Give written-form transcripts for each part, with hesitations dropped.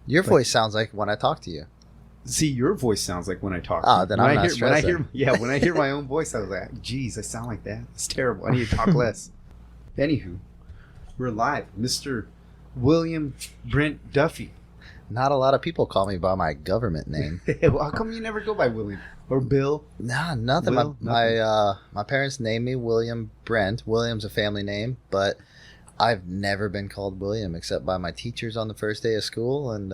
Your voice sounds like when I talk to you. See, your voice sounds like when I talk. Oh, then I'm not stressing. When I hear my own voice, I was like, geez, I sound like that. It's terrible. I need to talk less. Anywho, we're live. Mr. William Brent Duffe. Not a lot of people call me by my government name. Well, how come you never go by William? Or Bill? Nah, nothing. Will? My parents named me William Brent. William's a family name, but I've never been called William except by my teachers on the first day of school and,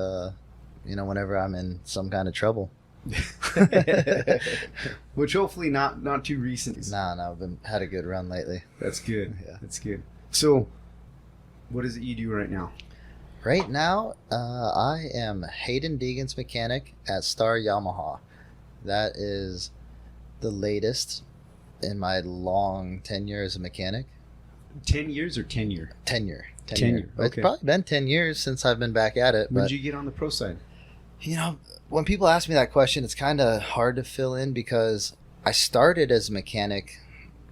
whenever I'm in some kind of trouble. Which hopefully not too recent. No, I've had a good run lately. That's good. Yeah. That's good. So, what is it you do right now? Right now, I am Haiden Deegan's mechanic at Star Yamaha. That is the latest in my long tenure as a mechanic. 10 years or tenure? Tenure. Okay. It's probably been 10 years since I've been back at it. When did you get on the pro side? When people ask me that question, it's kind of hard to fill in because I started as a mechanic.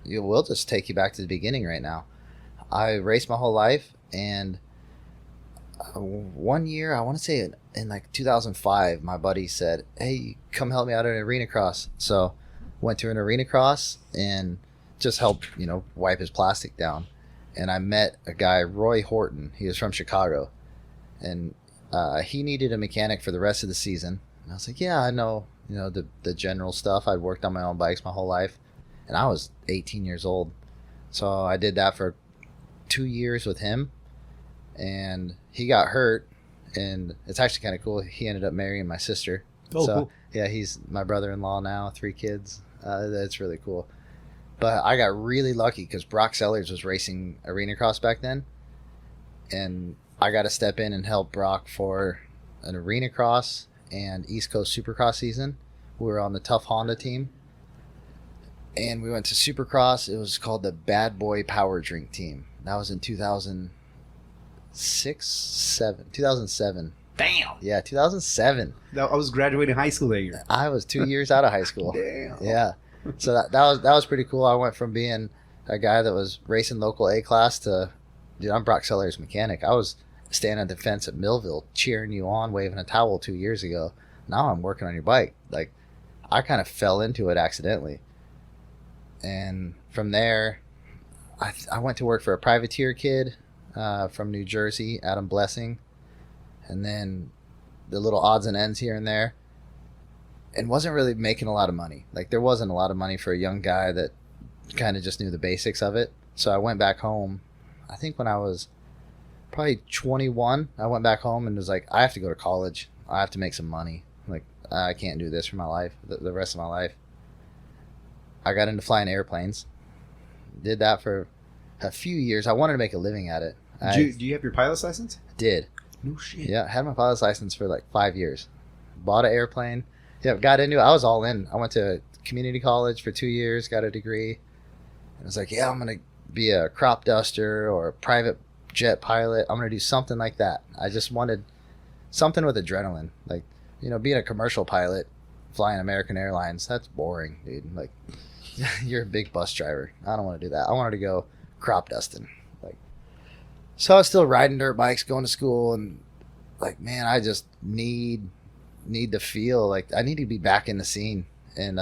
We'll just take you back to the beginning right now. I raced my whole life, and one year, I want to say in like 2005, my buddy said, hey, come help me out at an arena cross. So went to an arena cross and just helped, wipe his plastic down. And I met a guy, Roy Horton. He was from Chicago. And he needed a mechanic for the rest of the season. And I was like, yeah, I know, the general stuff. I'd worked on my own bikes my whole life. And I was 18 years old. So I did that for 2 years with him. And he got hurt. And it's actually kind of cool. He ended up marrying my sister. Oh, so, cool. Yeah, he's my brother-in-law now, 3 kids. That's really cool. But I got really lucky because Brock Sellers was racing arena cross back then. And I got to step in and help Brock for an arena cross and East Coast Supercross season. We were on the Tough Honda team. And we went to Supercross. It was called the Bad Boy Power Drink team. That was in 2007. Damn. Yeah, 2007. I was graduating high school that year. I was 2 years out of high school. Damn. Yeah. So that was pretty cool. I went from being a guy that was racing local A class to, I'm Brock Sellers' mechanic. I was standing at the fence at Millville cheering you on, waving a towel 2 years ago. Now I'm working on your bike. Like, I kind of fell into it accidentally. And from there, I went to work for a privateer kid from New Jersey, Adam Blessing. And then the little odds and ends here and there. And wasn't really making a lot of money. Like, there wasn't a lot of money for a young guy that kind of just knew the basics of it. So I went back home. I think when I was probably 21, I went back home and was like, I have to go to college. I have to make some money. Like, I can't do this for my life, the rest of my life. I got into flying airplanes. Did that for a few years. I wanted to make a living at it. Do you have your pilot's license? Did. No shit. Yeah, I had my pilot's license for like 5 years. Bought an airplane. Yeah, got into it. I was all in. I went to community college for 2 years, got a degree. And I was like, yeah, I'm going to be a crop duster or a private jet pilot. I'm going to do something like that. I just wanted something with adrenaline. Like, being a commercial pilot, flying American Airlines, that's boring, dude. Like, you're a big bus driver. I don't want to do that. I wanted to go crop dusting. So I was still riding dirt bikes, going to school, and like, man, I just need to feel like I need to be back in the scene. And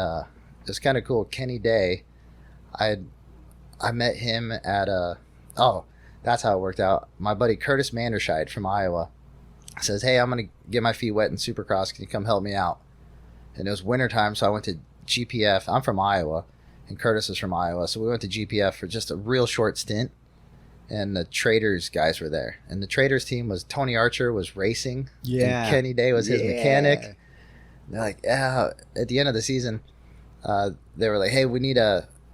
it's kind of cool. Kenny Day, I met him at that's how it worked out. My buddy Curtis Manderscheid from Iowa says, hey, I'm gonna get my feet wet in Supercross. Can you come help me out? And it was wintertime, so I went to GPF. I'm from Iowa, and Curtis is from Iowa, so we went to GPF for just a real short stint. And the Traders guys were there. And the Traders team was Tony Archer was racing. Yeah. And Kenny Day was his mechanic. And they're like, yeah. At the end of the season, they were like, hey, we need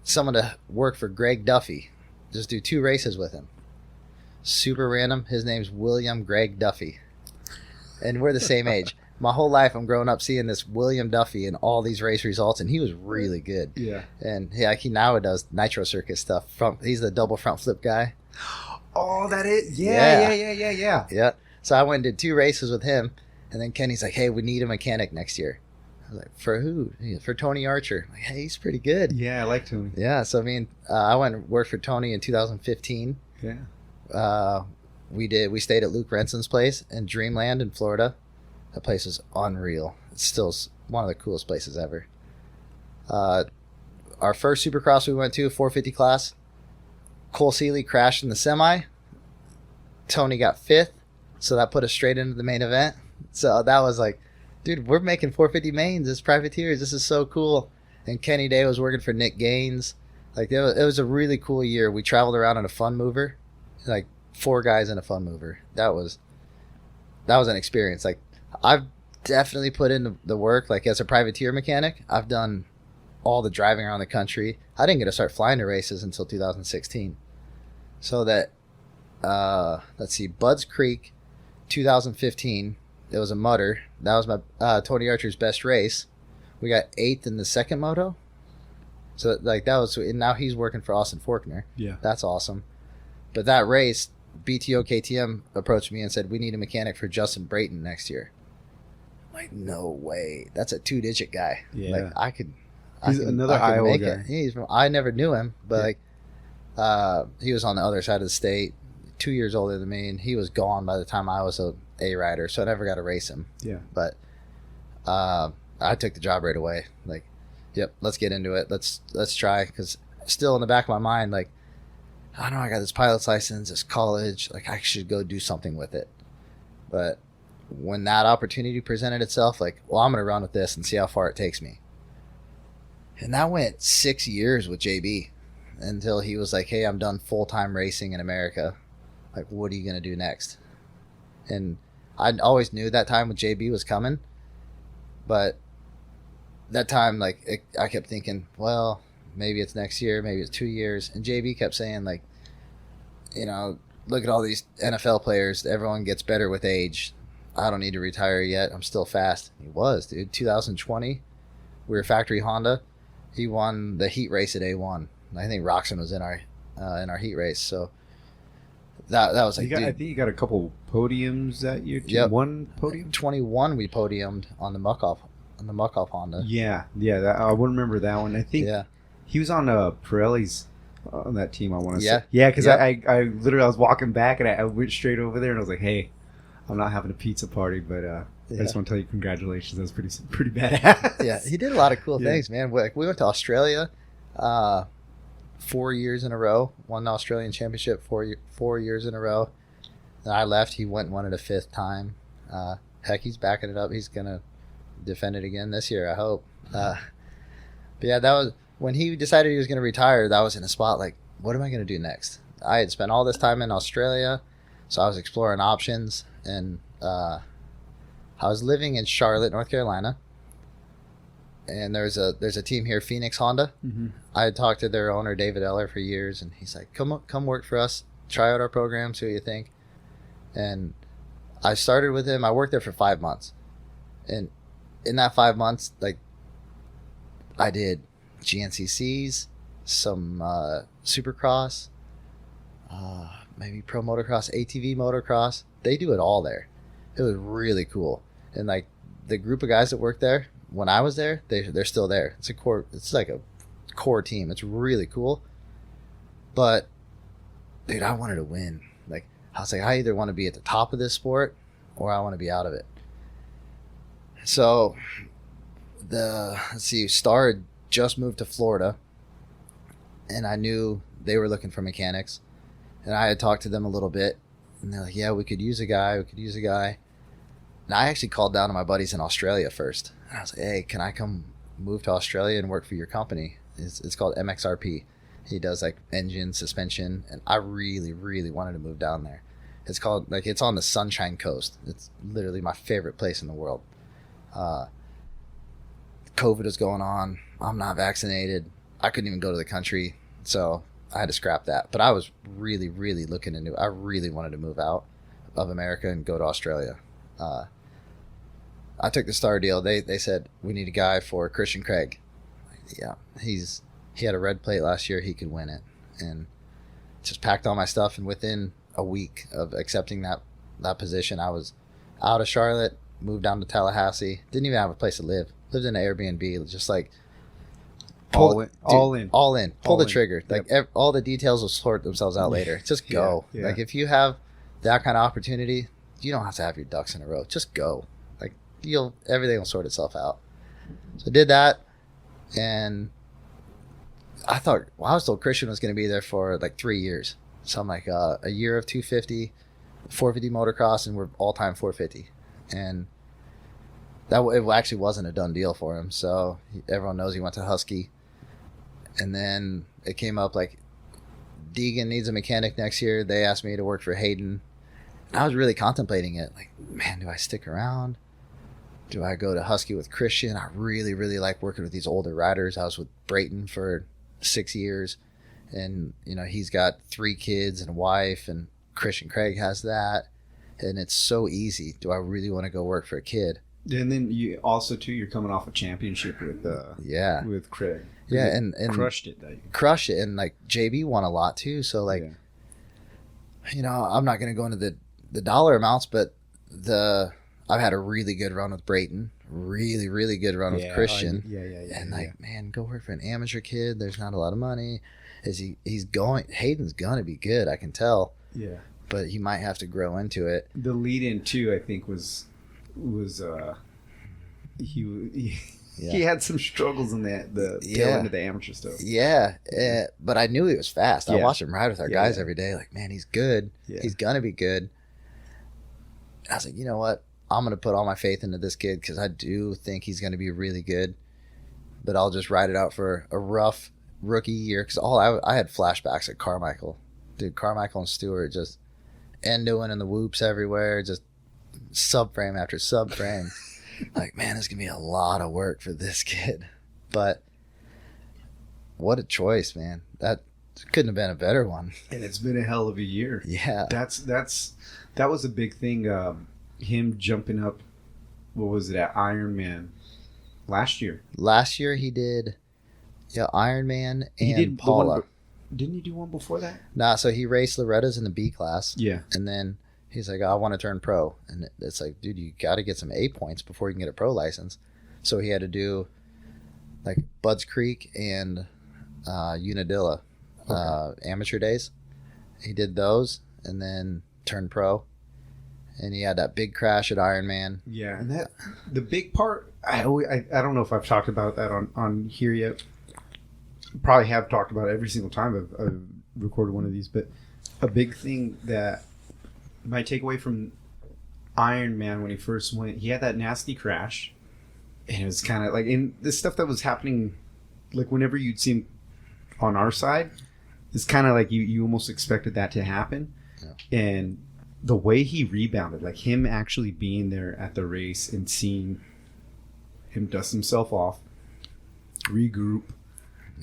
someone to work for Greg Duffe. Just do 2 races with him. Super random. His name's William Greg Duffe. And we're the same age. My whole life, I'm growing up seeing this William Duffe in all these race results, and he was really good. Yeah. And he now does nitro circuit stuff. He's the double front flip guy. Oh, that is? Yeah. Yeah. So I went and did 2 races with him, and then Kenny's like, hey, we need a mechanic next year. I was like, for who? For Tony Archer. I'm like, hey, he's pretty good. Yeah, I like Tony. Yeah, so I went and worked for Tony in 2015. Yeah. We stayed at Luke Renson's place in Dreamland in Florida. That place is unreal. It's still one of the coolest places ever. Our first Supercross we went to, 450 class, Cole Seeley crashed in the semi. Tony got 5th, so that put us straight into the main event. So that was like, dude, we're making 450 mains as privateers. This is so cool. And Kenny Day was working for Nick Gaines. Like, it was a really cool year. We traveled around in a fun mover, like 4 guys in a fun mover. That was an experience. Like, I've definitely put in the work. Like, as a privateer mechanic, I've done all the driving around the country. I didn't get to start flying to races until 2016. So that, let's see, Budds Creek, 2015, it was a mutter. That was my Tony Archer's best race. We got 8th in the second moto. So, like, that was, and now he's working for Austin Forkner. Yeah. That's awesome. But that race, BTO KTM approached me and said, we need a mechanic for Justin Brayton next year. I'm like, no way. That's a 2-digit guy. Yeah. Like, He's another Iowa guy. I never knew him, but he was on the other side of the state, 2 years older than me, and he was gone by the time I was a rider, so I never got to race him. Yeah. But I took the job right away. Like, yep, let's get into it. Let's try, because still in the back of my mind, like, I know I got this pilot's license, this college, like, I should go do something with it. But when that opportunity presented itself, like, well, I'm going to run with this and see how far it takes me. And that went 6 years with JB until he was like, hey, I'm done full-time racing in America. Like, what are you going to do next? And I always knew that time with JB was coming. But that time, like, I kept thinking, well, maybe it's next year, maybe it's 2 years. And JB kept saying, like, you know, look at all these NFL players. Everyone gets better with age. I don't need to retire yet. I'm still fast. He was, dude. 2020, we were factory Honda. He won the heat race at A1. I think Roxon was in our heat race. So that was like, I think you got a couple podiums that year. Yep. 1 podium. 21 we podiumed on the Muck-Off Honda. Yeah. I would remember that one. I think he was on Pirelli's on that team. I want to say. Yeah, because I literally I was walking back and I went straight over there and I was like, hey, I'm not having a pizza party, but I just want to tell you congratulations. That was pretty badass. Yeah, he did a lot of cool things, man. We went to Australia 4 years in a row. Won the Australian Championship 4 years in a row. Then I left. He went and won it a 5th time. Heck, he's backing it up. He's going to defend it again this year, I hope. But yeah, that was when he decided he was going to retire. That was in a spot like, what am I going to do next? I had spent all this time in Australia, so I was exploring options. And I was living in Charlotte, North Carolina, and there's a team here, Phoenix Honda. Mm-hmm. I had talked to their owner, David Eller, for years, and he's like, come work for us, try out our program, see what you think. And I started with him. I worked there for 5 months, and in that 5 months, like, I did GNCCs, some Supercross, maybe Pro Motocross, ATV Motocross. They do it all there. It was really cool. And like the group of guys that work there, when I was there, they're still there. It's like a core team. It's really cool. But dude, I wanted to win. Like, I was like, I either want to be at the top of this sport or I want to be out of it. So Star had just moved to Florida, and I knew they were looking for mechanics. And I had talked to them a little bit, and they're like, yeah, we could use a guy. And I actually called down to my buddies in Australia first. And I was like, hey, can I come move to Australia and work for your company? It's called MXRP. He does like engine, suspension, and I really, really wanted to move down there. It's called, like, it's on the Sunshine Coast. It's literally my favorite place in the world. COVID is going on. I'm not vaccinated. I couldn't even go to the country. So I had to scrap that. But I was really, really looking into it. I really wanted to move out of America and go to Australia. I took the Star deal. They said, we need a guy for Christian Craig. Yeah, he had a red plate last year. He could win it. And just packed all my stuff. And within a week of accepting that position, I was out of Charlotte, moved down to Tallahassee. Didn't even have a place to live. Lived in an Airbnb, just like all in. Pull the trigger. Like, all the details will sort themselves out later. Just go. Yeah. Like, if you have that kind of opportunity, you don't have to have your ducks in a row. Just go. Like everything will sort itself out. So I did that, and I thought, well, I was told Christian was going to be there for like 3 years. So I'm like, a year of 250, 450 motocross, and we're all-time 450. And it actually wasn't a done deal for him. So everyone knows he went to Husky. And then it came up like, Deegan needs a mechanic next year. They asked me to work for Haiden. I was really contemplating it. Like, man, do I stick around? Do I go to Husky with Christian? I really, really like working with these older riders. I was with Brayton for 6 years. And, he's got 3 kids and a wife. And Christian Craig has that. And it's so easy. Do I really want to go work for a kid? And then you also, too, you're coming off a championship with Craig. Yeah, and crushed it. Crushed it. And, like, JB won a lot, too. So, like, I'm not going to go into the dollar amounts, but I've had a really good run with Brayton. Really, really good run with Christian. And, man, go work for an amateur kid. There's not a lot of money. Hayden's going to be good, I can tell. Yeah. But he might have to grow into it. The lead-in, too, I think, was he had some struggles in the tail end of the amateur stuff. Yeah, but I knew he was fast. I watched him ride with our guys every day. Like, man, he's good. Yeah. He's gonna be good. I was like, you know what? I'm gonna put all my faith into this kid because I do think he's gonna be really good. But I'll just ride it out for a rough rookie year because I had flashbacks at Carmichael. Dude, Carmichael and Stewart just endoing in the whoops everywhere, just subframe after subframe. Like, man, it's going to be a lot of work for this kid. But what a choice, man. That couldn't have been a better one. And it's been a hell of a year. Yeah. That was a big thing. Him jumping up, what was it, at Ironman last year? Last year he did Ironman and Paula. Didn't he do one before that? Nah, so he raced Loretta's in the B class. Yeah. And then he's like, I want to turn pro. And it's like, dude, you got to get some A points before you can get a pro license. So he had to do like Budds Creek and Unadilla amateur days. He did those and then turned pro. And he had that big crash at Ironman. Yeah, and the big part, I don't know if I've talked about that on here yet. Probably have talked about it every single time I've recorded one of these, but a big thing that my takeaway from Ironman when he first went, he had that nasty crash, and it was kind of like in the stuff that was happening, like whenever you'd see him on our side, it's kind of like you almost expected that to happen, and the way he rebounded, like him actually being there at the race and seeing him dust himself off, regroup.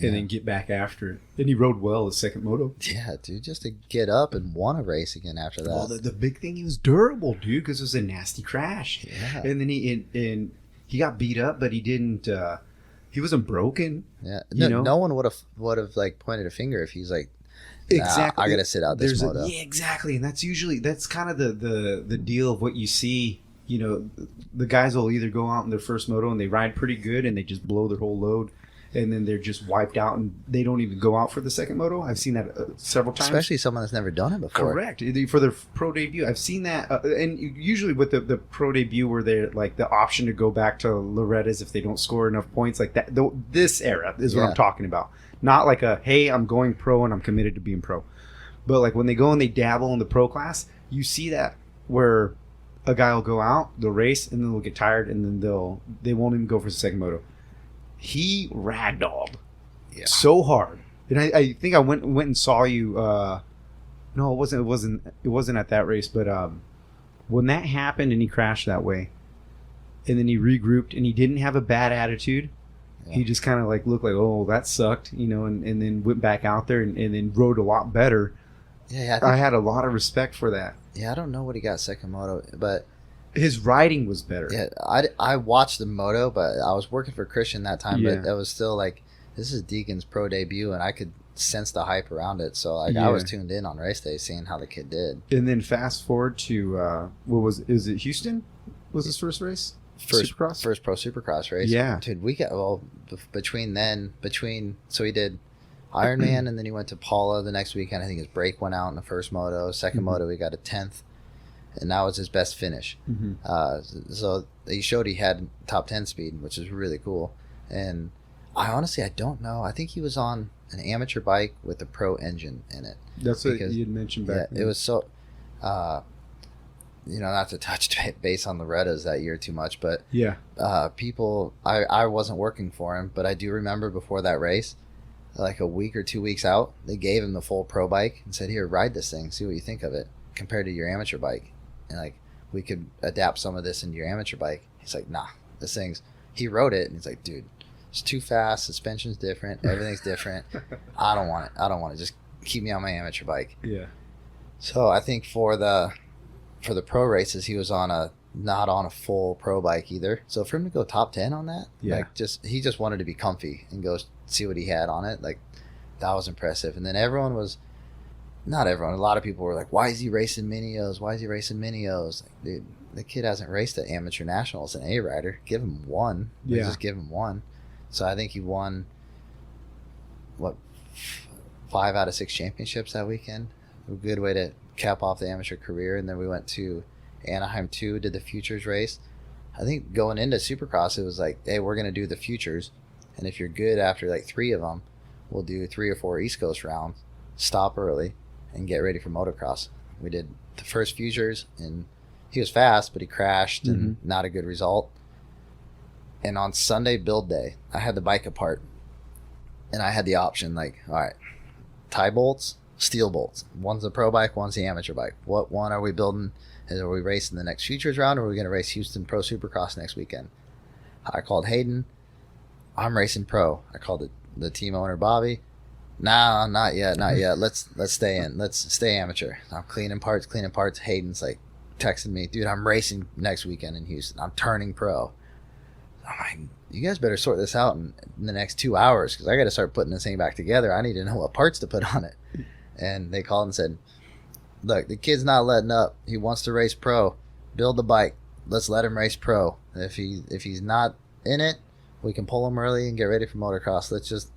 And then get back after it. Then he rode well his second moto. Yeah, dude, just to get up and want to race again after that. Well, the big thing, he was durable, dude, because it was a nasty crash. Yeah. And then he got beat up, but he didn't. He wasn't broken. Yeah. No one would have like pointed a finger if he's like, exactly. I gotta sit out this moto. Yeah, exactly. And that's kind of the deal of what you see. The guys will either go out in their first moto and they ride pretty good and they just blow their whole load. And then they're just wiped out and they don't even go out for the second moto. I've seen that several times. Especially someone that's never done it before. Correct. For their pro debut. I've seen that. And usually with the pro debut where they're like the option to go back to Loretta's if they don't score enough points like that. This era is what I'm talking about. Not like hey, I'm going pro and I'm committed to being pro. But like when they go and they dabble in the pro class, you see that where a guy will go out, they'll race, and then they'll get tired and then they won't even go for the second moto. He ragdolled so hard, and I think I went and saw you. No, it wasn't at that race, but when that happened and he crashed that way, and then he regrouped and he didn't have a bad attitude. Yeah. He just kind of like looked like, oh, that sucked, and then went back out there and then rode a lot better. Yeah, I had a lot of respect for that. Yeah, I don't know what he got second moto, but. His riding was better. Yeah, I watched the moto, but I was working for Christian that time. But it was still like, this is Deegan's pro debut, and I could sense the hype around it. So I was tuned in on race day, seeing how the kid did. And then fast forward to is it Houston? Was his first race? Supercross? First pro Supercross race. Yeah, dude. So he did Ironman, and then he went to Paula the next weekend. I think his brake went out in the first moto. Second moto, he got a 10th. and that was his best finish. So he showed he had top 10 speed, which is really cool. And I don't know. I think he was on an amateur bike with a pro engine in it. That's what you'd mentioned back then. It was so, not to touch base on Loretta's that year too much, but people, I wasn't working for him, but I do remember before that race, like a week or 2 weeks out, they gave him the full pro bike and said, here, ride this thing, see what you think of it compared to your amateur bike. And like, we could adapt some of this into your amateur bike. He's like, nah, he rode it and he's like, dude, it's too fast, suspension's different, everything's different. I don't want it. Just keep me on my amateur bike. Yeah. So I think for the pro races, he was not on a full pro bike either. So for him to go top 10 on that, he just wanted to be comfy and go see what he had on it. Like, that was impressive. And then not everyone, a lot of people were like, why is he racing Minios? Like, dude, the kid hasn't raced at amateur nationals, an A rider. Give him one. Just give him one. So I think he won 5 out of 6 championships that weekend. A good way to cap off the amateur career. And then we went to Anaheim 2, did the futures race. I think going into Supercross, it was like, hey, we're going to do the futures, and if you're good after like 3 of them, we'll do 3 or 4 East Coast rounds, stop early, and get ready for motocross. We did the first futures, and he was fast, but he crashed, and not a good result. And on Sunday build day, I had the bike apart, and I had the option, like, all right, tie bolts, steel bolts. One's the pro bike, one's the amateur bike. What one are we building? Are we racing the next futures round, or are we going to race Houston Pro Supercross next weekend? I called Haiden. I'm racing pro. I called the team owner, Bobby. Nah, not yet. Let's stay in. Let's stay amateur. I'm cleaning parts. Hayden's like texting me, dude, I'm racing next weekend in Houston. I'm turning pro. I'm like, you guys better sort this out in the next 2 hours, because I got to start putting this thing back together. I need to know what parts to put on it. And they called and said, look, the kid's not letting up. He wants to race pro. Build the bike. Let's let him race pro. If he's not in it, we can pull him early and get ready for motocross.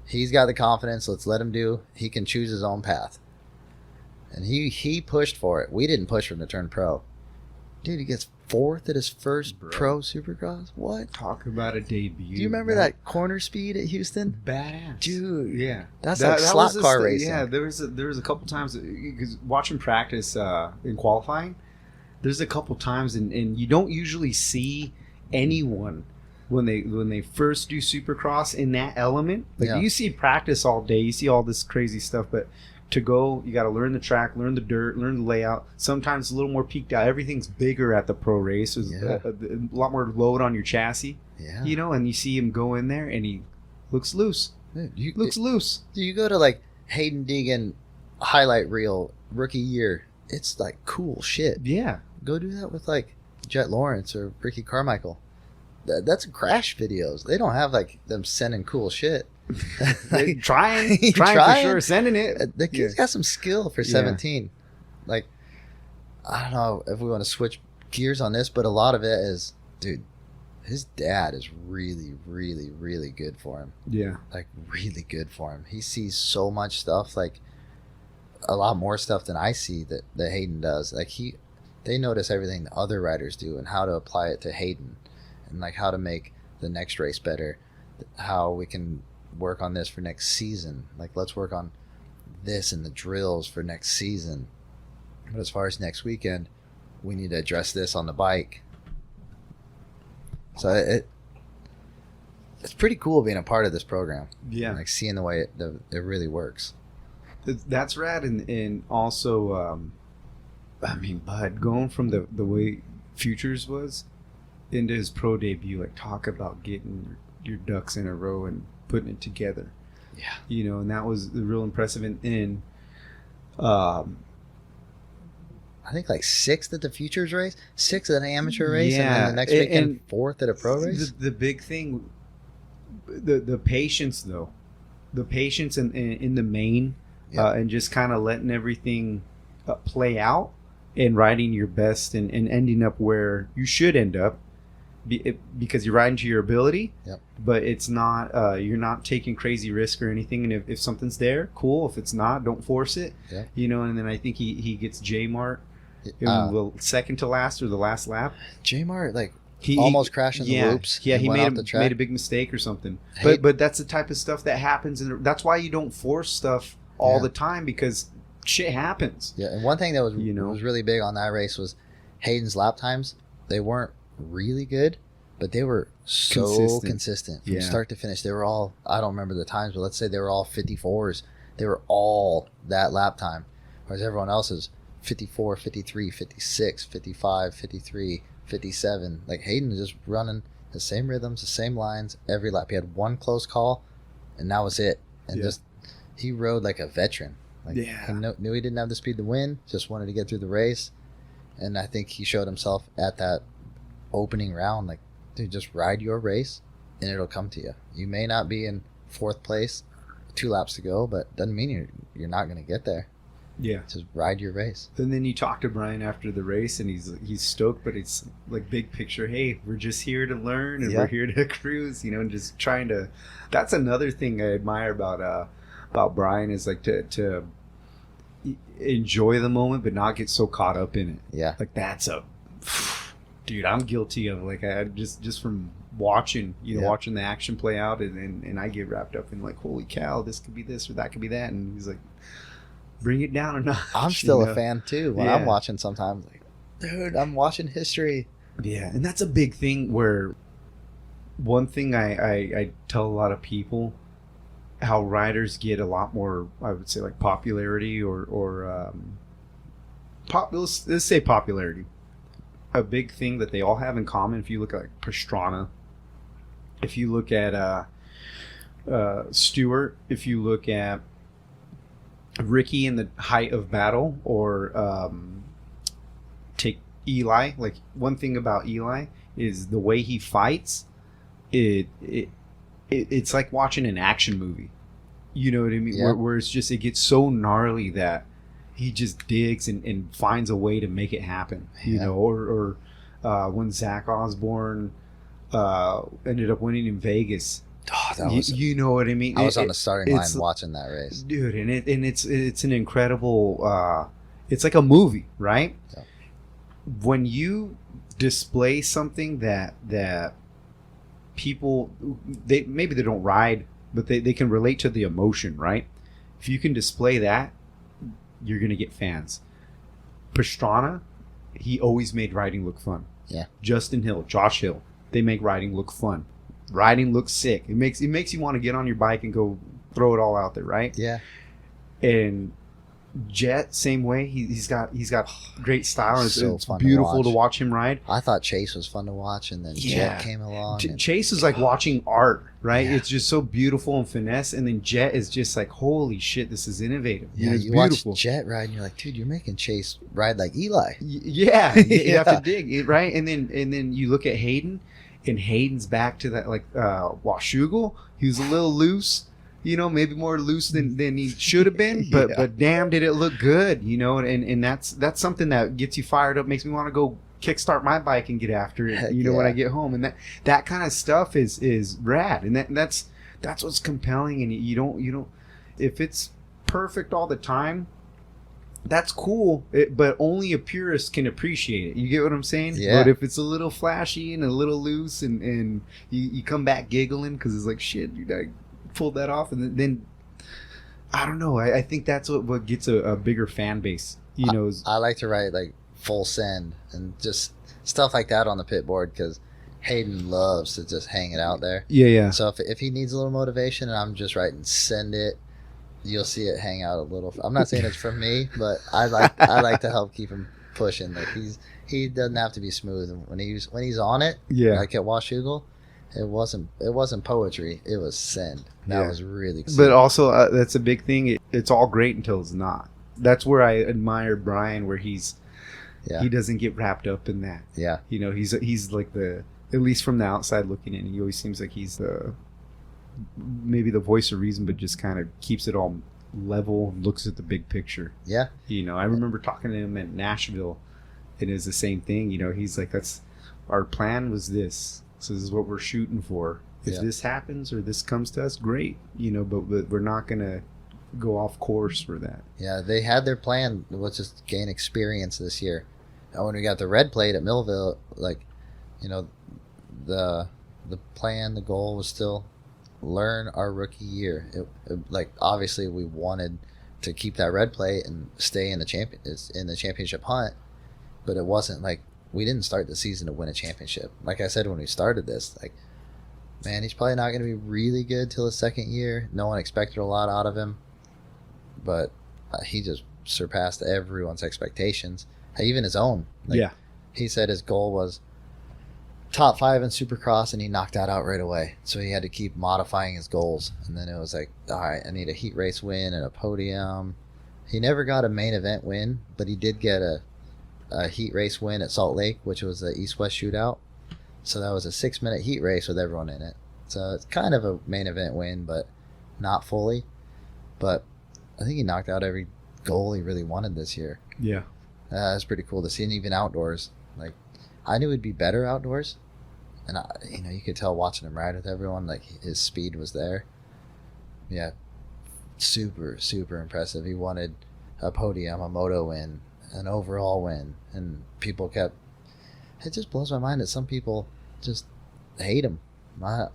He's got the confidence. Let's let him do. He can choose his own path. And he pushed for it. We didn't push for him to turn pro. Dude, he gets 4th at his first pro Supercross. What? Talk about a debut. Do you remember that corner speed at Houston? Badass. Dude. Yeah. That's like slot car racing. Yeah, there was a couple times, because watching practice in qualifying, there's a couple times, and you don't usually see anyone when they first do Supercross in that element. Like, you see practice all day, you see all this crazy stuff, but to go, you got to learn the track, learn the dirt, learn the layout. Sometimes a little more peaked out. Everything's bigger at the pro race. There's a lot more load on your chassis. Yeah. And you see him go in there, and he looks loose. Looks loose. You go to like Haiden Deegan highlight reel rookie year. It's like cool shit. Yeah. Go do that with like Jet Lawrence or Ricky Carmichael. That's crash videos. They don't have like them sending cool shit. Like, trying for sure, sending it. The kid's got some skill for 17. Like, I don't know if we want to switch gears on this, but a lot of it is, dude, his dad is really, really, really good for him. Yeah. Like, really good for him. He sees so much stuff, like a lot more stuff than I see that Haiden does. Like, they notice everything the other riders do and how to apply it to Haiden, and like how to make the next race better, how we can work on this for next season. Like, let's work on this and the drills for next season. But as far as next weekend, we need to address this on the bike. So it's pretty cool being a part of this program. Yeah. Like, seeing the way it really works. That's rad. And also, Bud, going from the way Futures was into his pro debut, like, talk about getting your ducks in a row and putting it together. Yeah. And that was real impressive. And I think like 6th at the futures race, 6th at an amateur race, and then the next weekend 4th at a pro race. The big thing, the patience though, the patience in the main, and just kind of letting everything play out and riding your best and ending up where you should end up. Because you're riding to your ability, but it's not you're not taking crazy risk or anything. And if something's there, cool. If it's not, don't force it. And then I think he gets J-Mart the second to last or the last lap. J-Mart, like, he almost crashed in the loops. Yeah, he made a big mistake or something. But that's the type of stuff that happens, and that's why you don't force stuff all the time, because shit happens. Yeah, and one thing that was was really big on that race was Hayden's lap times. They weren't really good, but they were so consistent from start to finish. They were all, I don't remember the times, but let's say they were all 54s. They were all that lap time, whereas everyone else is 54, 53, 56, 55, 53, 57. Like, Hayden was just running the same rhythms, the same lines every lap. He had one close call, and that was it. And just he rode like a veteran. Like, he knew he didn't have the speed to win, just wanted to get through the race. And I think he showed himself at that opening round, like, dude, just ride your race, and it'll come to you. You may not be in fourth place, 2 laps to go, but doesn't mean you're not going to get there. Yeah, just ride your race. And then you talk to Brian after the race, and he's stoked, but it's like big picture. Hey, we're just here to learn, and we're here to cruise, and just trying to. That's another thing I admire about Brian, is like to enjoy the moment, but not get so caught up in it. Yeah, like that's dude, I'm guilty of, like, I just from watching, watching the action play out, and I get wrapped up in, like, holy cow, this could be this or that could be that, and he's like, bring it down a notch. I'm still a fan too when I'm watching sometimes, like, dude, I'm watching history. Yeah, and that's a big thing, where one thing I tell a lot of people, how riders get a lot more, I would say, like, popularity or let's say popularity. A big thing that they all have in common, if you look at, like, Pastrana, if you look at Stewart, if you look at Ricky in the height of battle, or take Eli. Like, one thing about Eli is the way he fights. It's like watching an action movie. You know what I mean? Yeah. Where it's just, it gets so gnarly that he just digs and finds a way to make it happen. You know, or when Zach Osborne ended up winning in Vegas. Oh, that was, you know what I mean? I was on the starting line watching that race, dude, and it's an incredible. It's like a movie, right? Yeah. When you display something that people, maybe they don't ride, but they can relate to the emotion, right? If you can display that, you're gonna get fans. Pastrana, he always made riding look fun. Yeah. Justin Hill, Josh Hill, they make riding look fun. Riding looks sick. It makes you want to get on your bike and go throw it all out there, right? Yeah. And Jet, same way. He's got great style, and so it's beautiful to watch him ride. I thought Chase was fun to watch, and then Jet came along. Chase is like watching art, right? Yeah. It's just so beautiful and finesse, and then Jet is just like, holy shit, this is innovative. Yeah, it's you beautiful. Watch Jet ride, and you're like, dude, you're making Chase ride like Eli. Yeah, you have to dig, right? And then you look at Haiden. And Hayden's back to that, like, Washougal. He was a little loose, maybe more loose than he should have been. But damn, did it look good, And that's something that gets you fired up, makes me want to go kickstart my bike and get after it, when I get home. And that kind of stuff is rad, and that's what's compelling. And you don't if it's perfect all the time, that's cool, but only a purist can appreciate it. You get what I'm saying? Yeah. But if it's a little flashy and a little loose, and you come back giggling because it's like, shit, dude, I pulled that off, and then I don't know. I think that's what gets a bigger fan base. I like to ride like full send and just stuff like that on the pit board, because Hayden loves to just hang it out there. Yeah. So if he needs a little motivation, and I'm just writing send it, you'll see it hang out a little. I'm not saying it's from me, but I like to help keep him pushing. Like, he doesn't have to be smooth. When he's on it, like at Washougal, it wasn't poetry. It was send. That was really exciting. But also, that's a big thing. It's all great until it's not. That's where I admire Brian, where he doesn't get wrapped up in that. Yeah. He's like at least from the outside looking in, he always seems like he's maybe the voice of reason, but just kind of keeps it all level, looks at the big picture. Yeah. I remember talking to him at Nashville, and it was the same thing. He's like, that's our plan was this. So this is what we're shooting for. If this happens or this comes to us, great. But we're not going to go off course for that. Yeah, they had their plan was just gain experience this year. when we got the red plate at Millville, like, you know, the plan, the goal was still learn our rookie year. Like, obviously we wanted to keep that red plate and stay in the championship hunt, but it wasn't like we didn't start the season to win a championship. Like I said when we started this, like, man, he's probably not going to be really good till his second year. No one expected a lot out of him, but he just surpassed everyone's expectations, even his own. Like, yeah. He said his goal was top 5 in Supercross, and he knocked that out right away. So he had to keep modifying his goals. And then it was like, all right, I need a heat race win and a podium. He never got a main event win, but he did get a heat race win at Salt Lake, which was the East-West shootout. So that was a 6-minute heat race with everyone in it. So it's kind of a main event win, but not fully. But I think he knocked out every goal he really wanted this year. Yeah. It's pretty cool to see, and even outdoors. Like, I knew he'd be better outdoors, and you could tell watching him ride with everyone. Like, his speed was there. Yeah, super impressive. He wanted a podium, a moto win, an overall win, and people kept. It just blows my mind that some people just hate him. I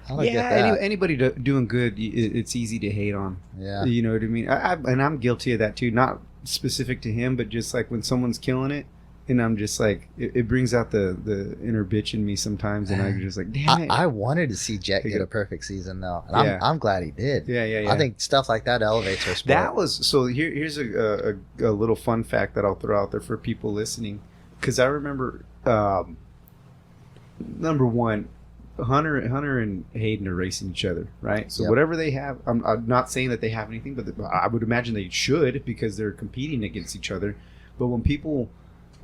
don't get that. Anybody doing good, it's easy to hate on. Yeah, you know what I mean. And I'm guilty of that too. Not specific to him, but just like when someone's killing it, and I'm just like, it brings out the inner bitch in me sometimes, and I'm just like, damn it. I wanted to see Jet get a perfect season though, and I'm glad he did. Yeah. I think stuff like that elevates our sport. That was so. Here's a little fun fact that I'll throw out there for people listening, because I remember number one, Hunter and Haiden are racing each other, right? So whatever they have, I'm not saying that they have anything, but I would imagine they should, because they're competing against each other. But when people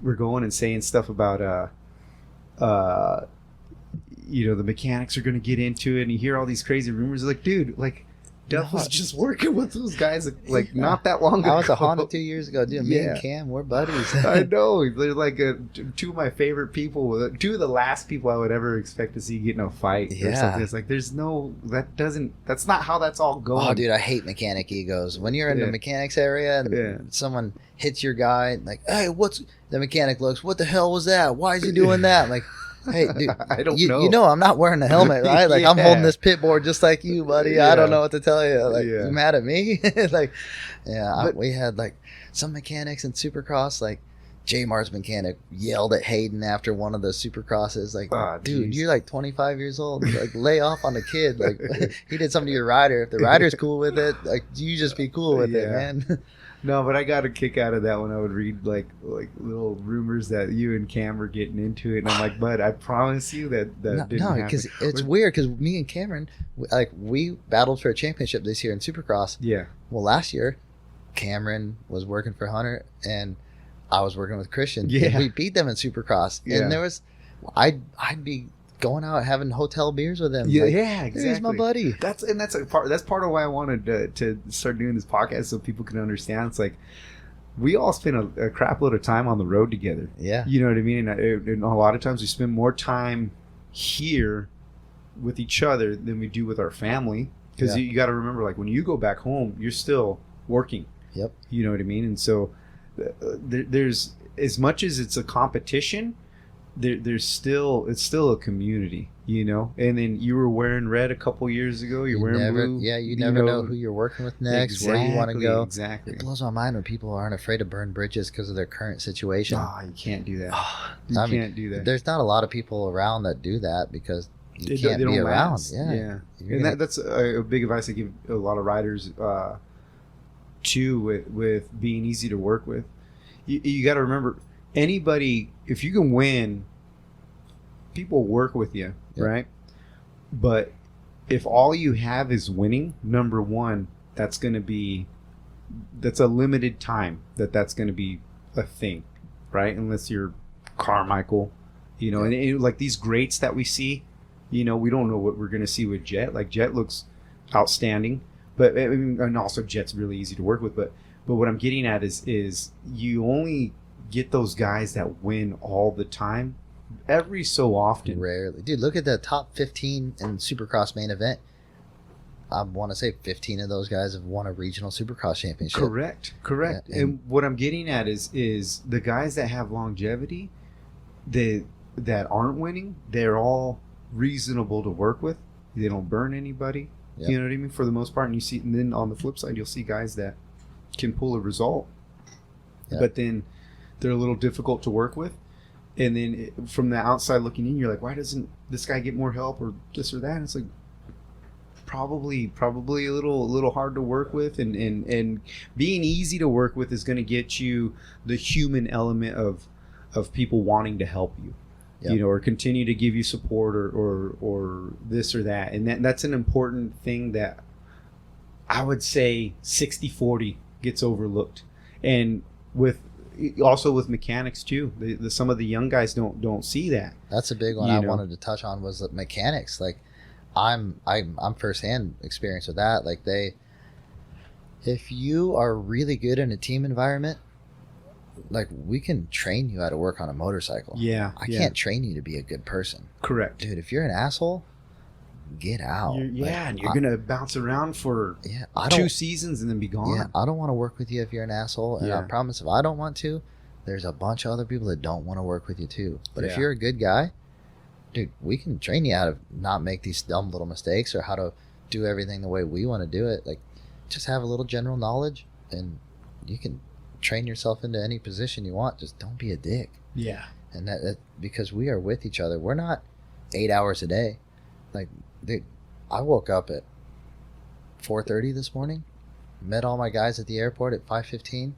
were going and saying stuff about the mechanics are going to get into it, and you hear all these crazy rumors, like, dude, like, Duff was just working with those guys like not that long ago. I was a Honda 2 years ago, dude. Me and Cam, we're buddies. I know. They're like two of my favorite people. Two of the last people I would ever expect to see get in a fight or something. It's like, that's not how that's all going. Oh, dude, I hate mechanic egos. When you're in the mechanics area and someone hits your guy, like, hey, the mechanic looks, what the hell was that? Why is he doing that? I'm like, hey, dude, I don't know. You know I'm not wearing a helmet, right? Like, I'm holding this pit board just like you, buddy. I don't know what to tell you. Like, you mad at me? Like, we had, like, some mechanics in Supercross, like, J-Mar's mechanic yelled at Haiden after one of the Supercrosses. Like, dude, you're like 25 years old. Like, lay off on the kid. Like, he did something to your rider. If the rider's cool with it, like, you just be cool with it, man. No, but I got a kick out of that when I would read like little rumors that you and Cam were getting into it, and I'm like, bud, I promise you that didn't happen. No, because it's weird, because me and Cameron, like, we battled for a championship this year in Supercross. Yeah. Well, last year, Cameron was working for Hunter, and I was working with Christian. Yeah. And we beat them in Supercross, and there was, I'd be going out having hotel beers with him. Yeah, like, exactly. He's my buddy. That's part of why I wanted to start doing this podcast, so people can understand. It's like, we all spend a crap load of time on the road together. Yeah. You know what I mean? And a lot of times we spend more time here with each other than we do with our family. Because you got to remember, like, when you go back home, you're still working. Yep. You know what I mean? And so there's, as much as it's a competition, it's still a community, you know. And then you were wearing red a couple years ago. You're wearing blue. Yeah, you never know who you're working with next, where you want to go. Exactly. It blows my mind when people aren't afraid to burn bridges because of their current situation. Oh, you can't do that. You can't do that. There's not a lot of people around that do that because you can't be around. Last. Yeah. And that's a big advice I give a lot of riders too, with being easy to work with. You got to remember, anybody, if you can win, people work with you, right? But if all you have is winning, number one, that's a limited time that's going to be a thing, right? Unless you're Carmichael, you know. And like these greats that we see, you know, we don't know what we're going to see with Jet. Like, Jet looks outstanding, but and also Jet's really easy to work with. But what I'm getting at is you only get those guys that win all the time every so often. Rarely. Dude, look at the top 15 in Supercross main event. I want to say 15 of those guys have won a regional Supercross championship. Correct. Yeah, and what I'm getting at is the guys that have longevity, that aren't winning, they're all reasonable to work with. They don't burn anybody. Yep. You know what I mean? For the most part. And then on the flip side, you'll see guys that can pull a result, but then they're a little difficult to work with. And then from the outside looking in, you're like, why doesn't this guy get more help or this or that? And it's like, probably a little hard to work with, and being easy to work with is going to get you the human element of people wanting to help you. Yep. You know, or continue to give you support or this or that. And that's an important thing that I would say 60-40 gets overlooked. And with mechanics too, some of the young guys don't see that. That's a big one I wanted to touch on, was the mechanics. Like I'm firsthand experience with that. Like if you are really good in a team environment, like we can train you how to work on a motorcycle. Yeah. I can't train you to be a good person. Correct. Dude, if you're an asshole, get out. And you're going to bounce around for 2 seasons and then be gone. Yeah, I don't want to work with you if you're an asshole. And I promise if I don't want to, there's a bunch of other people that don't want to work with you too. But if you're a good guy, dude, we can train you how to not make these dumb little mistakes or how to do everything the way we want to do it. Like, just have a little general knowledge and you can train yourself into any position you want. Just don't be a dick. Yeah. And that because we are with each other. We're not 8 hours a day. Like, dude, I woke up at 4:30 this morning, met all my guys at the airport at 5:15,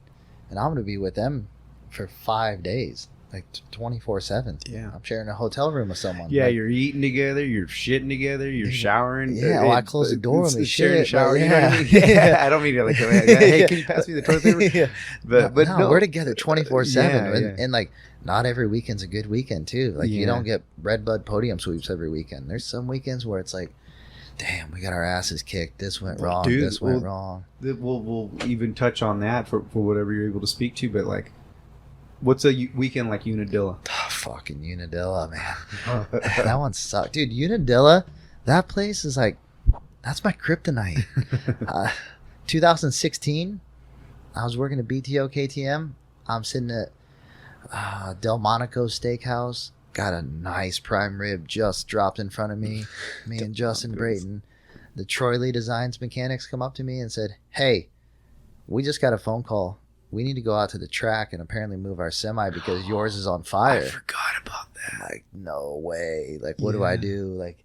and I'm going to be with them for 5 days, like 24/7. Yeah. I'm sharing a hotel room with someone. Yeah, like, you're eating together, you're shitting together, you're showering. Yeah, I close the door when we shit. Shower, you know what I mean? Yeah. I don't mean to like, hey, can you pass me the toilet paper? Yeah. But no, we're together 24/7, and like not every weekend's a good weekend too. Like you don't get Red Bud podium sweeps every weekend. There's some weekends where it's like, damn, we got our asses kicked. This went wrong. Dude, this went wrong. We'll even touch on that for whatever you're able to speak to. But like, what's a weekend like Unadilla? Oh, fucking Unadilla, man. That one sucked, dude. Unadilla, that place is like, that's my kryptonite. 2016, I was working at BTO KTM. I'm sitting at Delmonico Steakhouse. Got a nice prime rib just dropped in front of me. Me and Justin Brayton. The Troy Lee Designs mechanics come up to me and said, hey, we just got a phone call. We need to go out to the track and apparently move our semi because yours is on fire. I forgot about that. I'm like, no way. Like, what do I do? Like,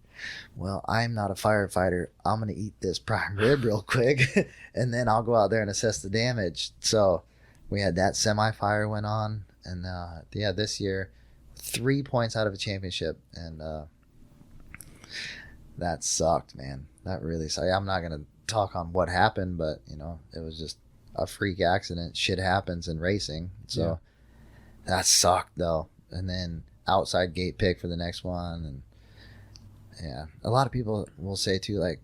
well, I'm not a firefighter. I'm going to eat this prime rib real quick and then I'll go out there and assess the damage. So we had that semi-fire went on. And this year, 3 points out of a championship. And that sucked, man. That really sucked. I'm not going to talk on what happened, but, you know, it was just a freak accident. Shit happens in racing. So that sucked, though. And then outside gate pick for the next one. And yeah, a lot of people will say, too, like,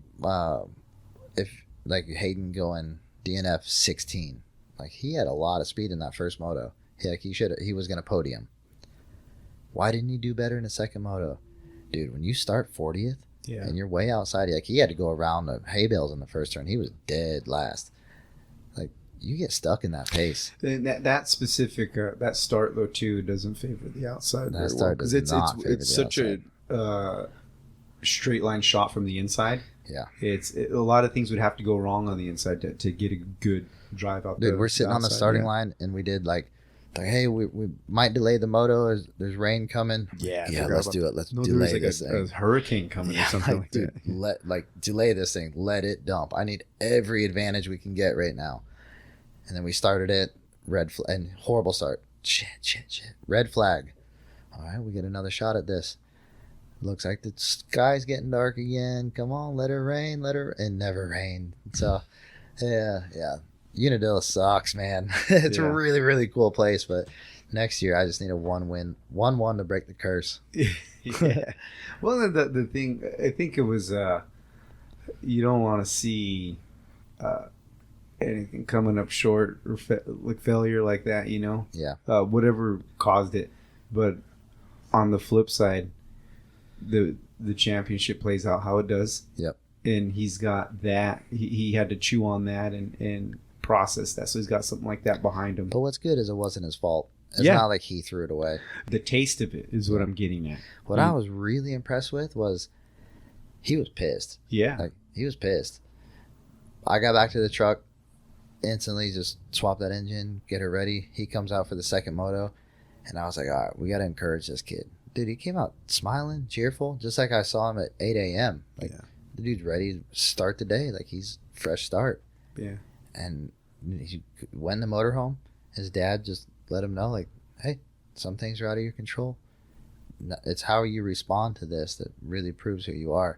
if, like, Haiden going DNF 16, like, he had a lot of speed in that first moto. Like, he was going to podium. Why didn't he do better in the second moto? Dude, when you start 40th and you're way outside, like, he had to go around the hay bales in the first turn. He was dead last. Like, you get stuck in that pace. And that specific that start though too doesn't favor the outside. That start does not favor it's such outside. a straight line shot from the inside. Yeah, a lot of things would have to go wrong on the inside to get a good drive out. Dude, we're sitting on the starting line and we did like, hey, we might delay the moto. There's rain coming. Yeah, let's do it. Let's delay this thing. A hurricane coming or something like dude, that. Delay this thing. Let it dump. I need every advantage we can get right now. And then we started it. And horrible start. Shit. Red flag. All right, we get another shot at this. Looks like the sky's getting dark again. Come on, let it rain. It never rained. So, yeah. Unadilla sucks, man. It's a really, really cool place, but next year I just need a 1-1 to break the curse. Yeah. Well, the thing, I think it was, you don't want to see anything coming up short or like failure like that, you know? Yeah. Whatever caused it. But on the flip side, the championship plays out how it does. Yep. and he's got that. He had to chew on that and process that. So he's got something like that behind him. But what's good is it wasn't his fault. It's not like he threw it away. The taste of it is what I'm getting at. What I was really impressed with was he was pissed. Yeah. Like, he was pissed. I got back to the truck, instantly just swap that engine, get her ready. He comes out for the second moto, and I was like, all right, we got to encourage this kid. Dude, he came out smiling, cheerful, just like I saw him at 8 a.m. Like, the dude's ready to start the day. Like, he's fresh start. Yeah. And he went in the motorhome. His dad just let him know, like, hey, some things are out of your control. It's how you respond to this that really proves who you are.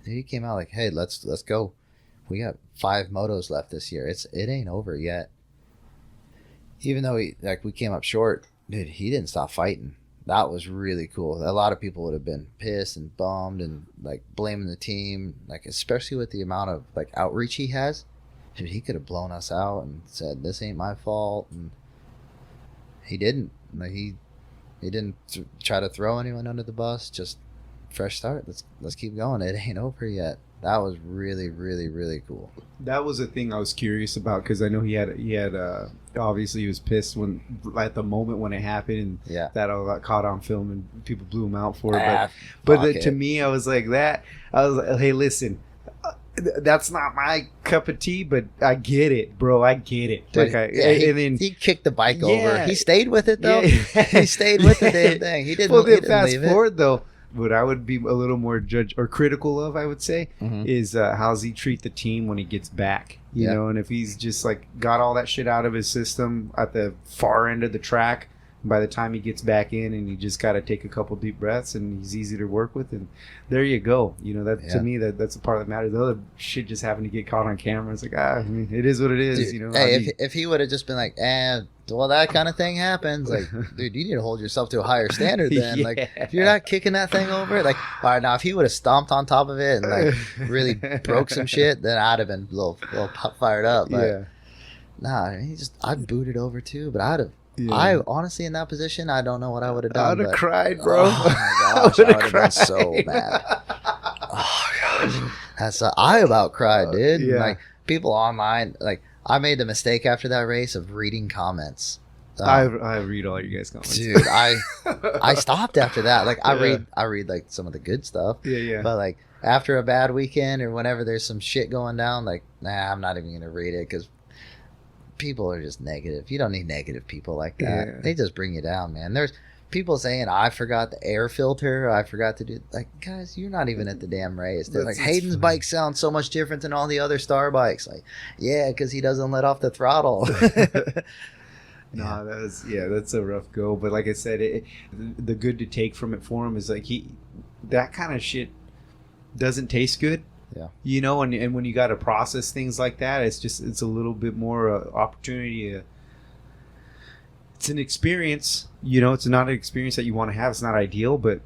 And he came out like, hey, let's go. We got 5 motos left this year. It ain't over yet. Even though we came up short, dude, he didn't stop fighting. That was really cool. A lot of people would have been pissed and bummed and like blaming the team, like especially with the amount of like outreach he has. Dude, he could have blown us out and said this ain't my fault, and he didn't. Like he didn't try to throw anyone under the bus. Just fresh start. Let's keep going. It ain't over yet. That was really, really, really cool. That was a thing I was curious about because I know he had obviously he was pissed when at the moment when it happened, and that all got caught on film and people blew him out for it. But to me, I was like that. I was like, hey, listen, that's not my cup of tea, but I get it, bro. I get it. Dude, like and then he kicked the bike over. He stayed with it though. He stayed with the damn thing. He didn't. Well, then he didn't fast leave forward though. What I would be a little more judge or critical of, I would say, is how's he treat the team when he gets back, you know, and if he's just like got all that shit out of his system at the far end of the track, by the time he gets back in and you just got to take a couple deep breaths and he's easy to work with, and there you go. You know, that to me, that's the part that matters. The other shit just having to get caught on camera. It's like, I mean, it is what it is. Dude, you know, hey, if he would have just been like, well, that kind of thing happens. Like, dude, you need to hold yourself to a higher standard then. Like, if you're not kicking that thing over, like, all right, now if he would have stomped on top of it and like really broke some shit, then I'd have been a little fired up. But nah, I'd boot it over too, but I'd have. Yeah. I honestly, in that position, I don't know what I would have done. I would have cried, bro. Oh my gosh, I would have been so mad. Oh gosh, I about cried, dude. Like people online, like I made the mistake after that race of reading comments. I read all you guys' comments, dude. I stopped after that. Like I read like some of the good stuff. Yeah. But like after a bad weekend or whenever there's some shit going down, like I'm not even gonna read it because people are just negative. You don't need negative people like that. They just bring you down, man. There's people saying I forgot the air filter, I forgot to do, like, guys, you're not even at the damn race. They're like, Hayden's bike sounds so much different than all the other star bikes. Like, yeah, because he doesn't let off the throttle. No, that's a rough go. But like I said, the good to take from it for him is like that kind of shit doesn't taste good. Yeah, you know, and when you got to process things like that, it's a little bit more opportunity. It's an experience, you know. It's not an experience that you want to have. It's not ideal, but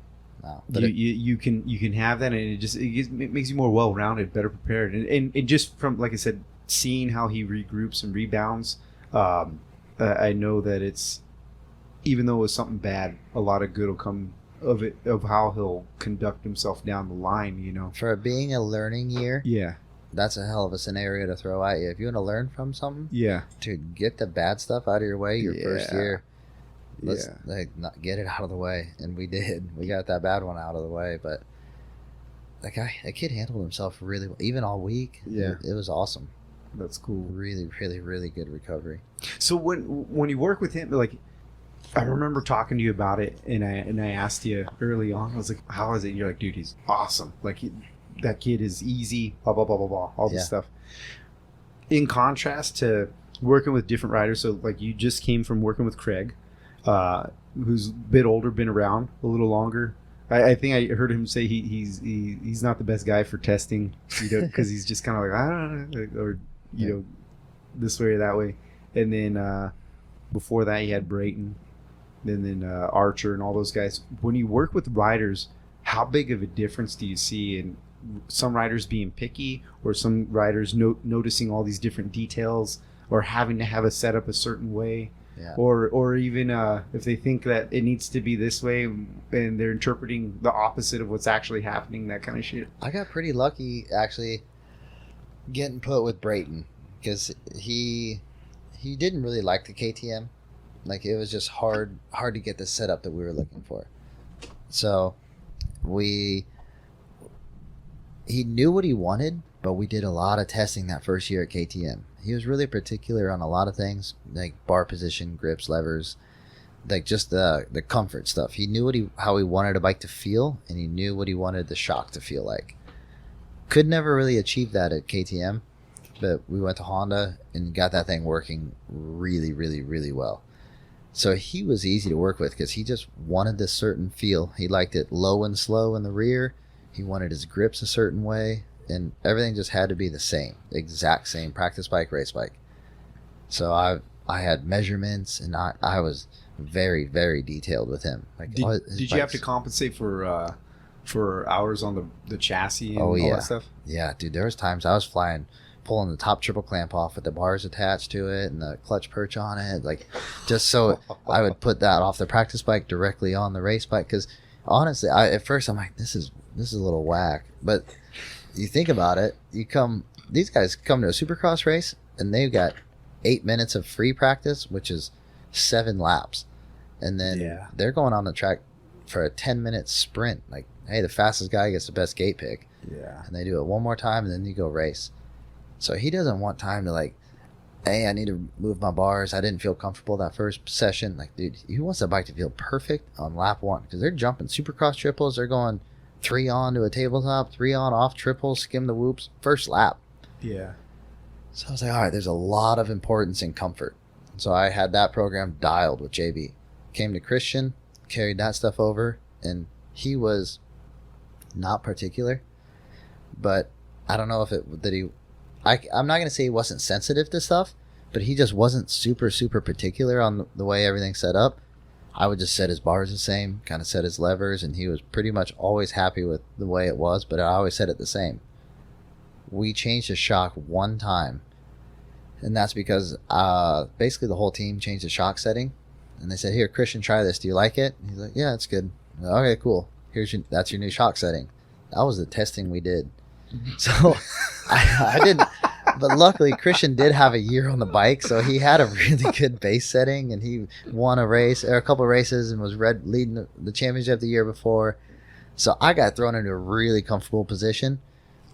you can have that, and it makes you more well-rounded, better prepared, and just from, like I said, seeing how he regroups and rebounds, I know that it's, even though it was something bad, a lot of good will come of it, of how he'll conduct himself down the line, you know. For it being a learning year, that's a hell of a scenario to throw at you. If you want to learn from something, to get the bad stuff out of your way your first year, let's not get it out of the way. And we did. We got that bad one out of the way, but that kid handled himself really well, even all week. It was awesome. That's cool. Really, really, really good recovery. So when you work with him, like, I remember talking to you about it, and I asked you early on. I was like, "How is it?" And you're like, "Dude, he's awesome. Like, that kid is easy. Blah blah blah blah blah. All this stuff." In contrast to working with different riders, so like you just came from working with Craig, who's a bit older, been around a little longer. I think I heard him say he's not the best guy for testing, you know, because he's just kind of like, I don't know, or you know, this way or that way. And then before that, he had Brayton. And then Archer and all those guys. When you work with riders, how big of a difference do you see in some riders being picky, or some riders noticing all these different details, or having to have a setup a certain way? Yeah. Or even if they think that it needs to be this way and they're interpreting the opposite of what's actually happening, that kind of shit. I got pretty lucky actually getting put with Brayton because he didn't really like the KTM. Like it was just hard to get the setup that we were looking for. So he knew what he wanted, but we did a lot of testing that first year at KTM. He was really particular on a lot of things, like bar position, grips, levers, like just the comfort stuff. He knew how he wanted a bike to feel, and he knew what he wanted the shock to feel like. Could never really achieve that at KTM, but we went to Honda and got that thing working really, really, really well. So he was easy to work with because he just wanted this certain feel. He liked it low and slow in the rear. He wanted his grips a certain way, and everything just had to be the same, exact same practice bike, race bike. So I had measurements, and I was very, very detailed with him. Like, did you have to compensate for hours on the chassis and all that stuff? Yeah, dude, there was times I was pulling the top triple clamp off with the bars attached to it and the clutch perch on it, like just so I would put that off the practice bike directly on the race bike. Because honestly, at first I'm like, this is a little whack, but you think about it, these guys come to a Supercross race and they've got 8 minutes of free practice, which is 7 laps, and then they're going on the track for a 10-minute sprint. Like, hey, the fastest guy gets the best gate pick. Yeah, and they do it one more time, and then you go race. So he doesn't want time to like, hey, I need to move my bars. I didn't feel comfortable that first session. Like, dude, he wants the bike to feel perfect on lap 1 because they're jumping Supercross triples. They're going 3 on to a tabletop, 3 on off triples, skim the whoops, first lap. Yeah. So I was like, all right, there's a lot of importance in comfort. So I had that program dialed with JB. Came to Christian, carried that stuff over, and he was not particular, but I don't know if I'm not going to say he wasn't sensitive to stuff, but he just wasn't super, super particular on the way everything's set up. I would just set his bars the same, kind of set his levers, and he was pretty much always happy with the way it was, but I always set it the same. We changed the shock one time, and that's because basically the whole team changed the shock setting, and they said, here, Christian, try this. Do you like it? And he's like, yeah, it's good. Okay, cool. That's your new shock setting. That was the testing we did. So I didn't, but luckily Christian did have a year on the bike, so he had a really good base setting, and he won a couple of races and was leading the championship the year before. So I got thrown into a really comfortable position,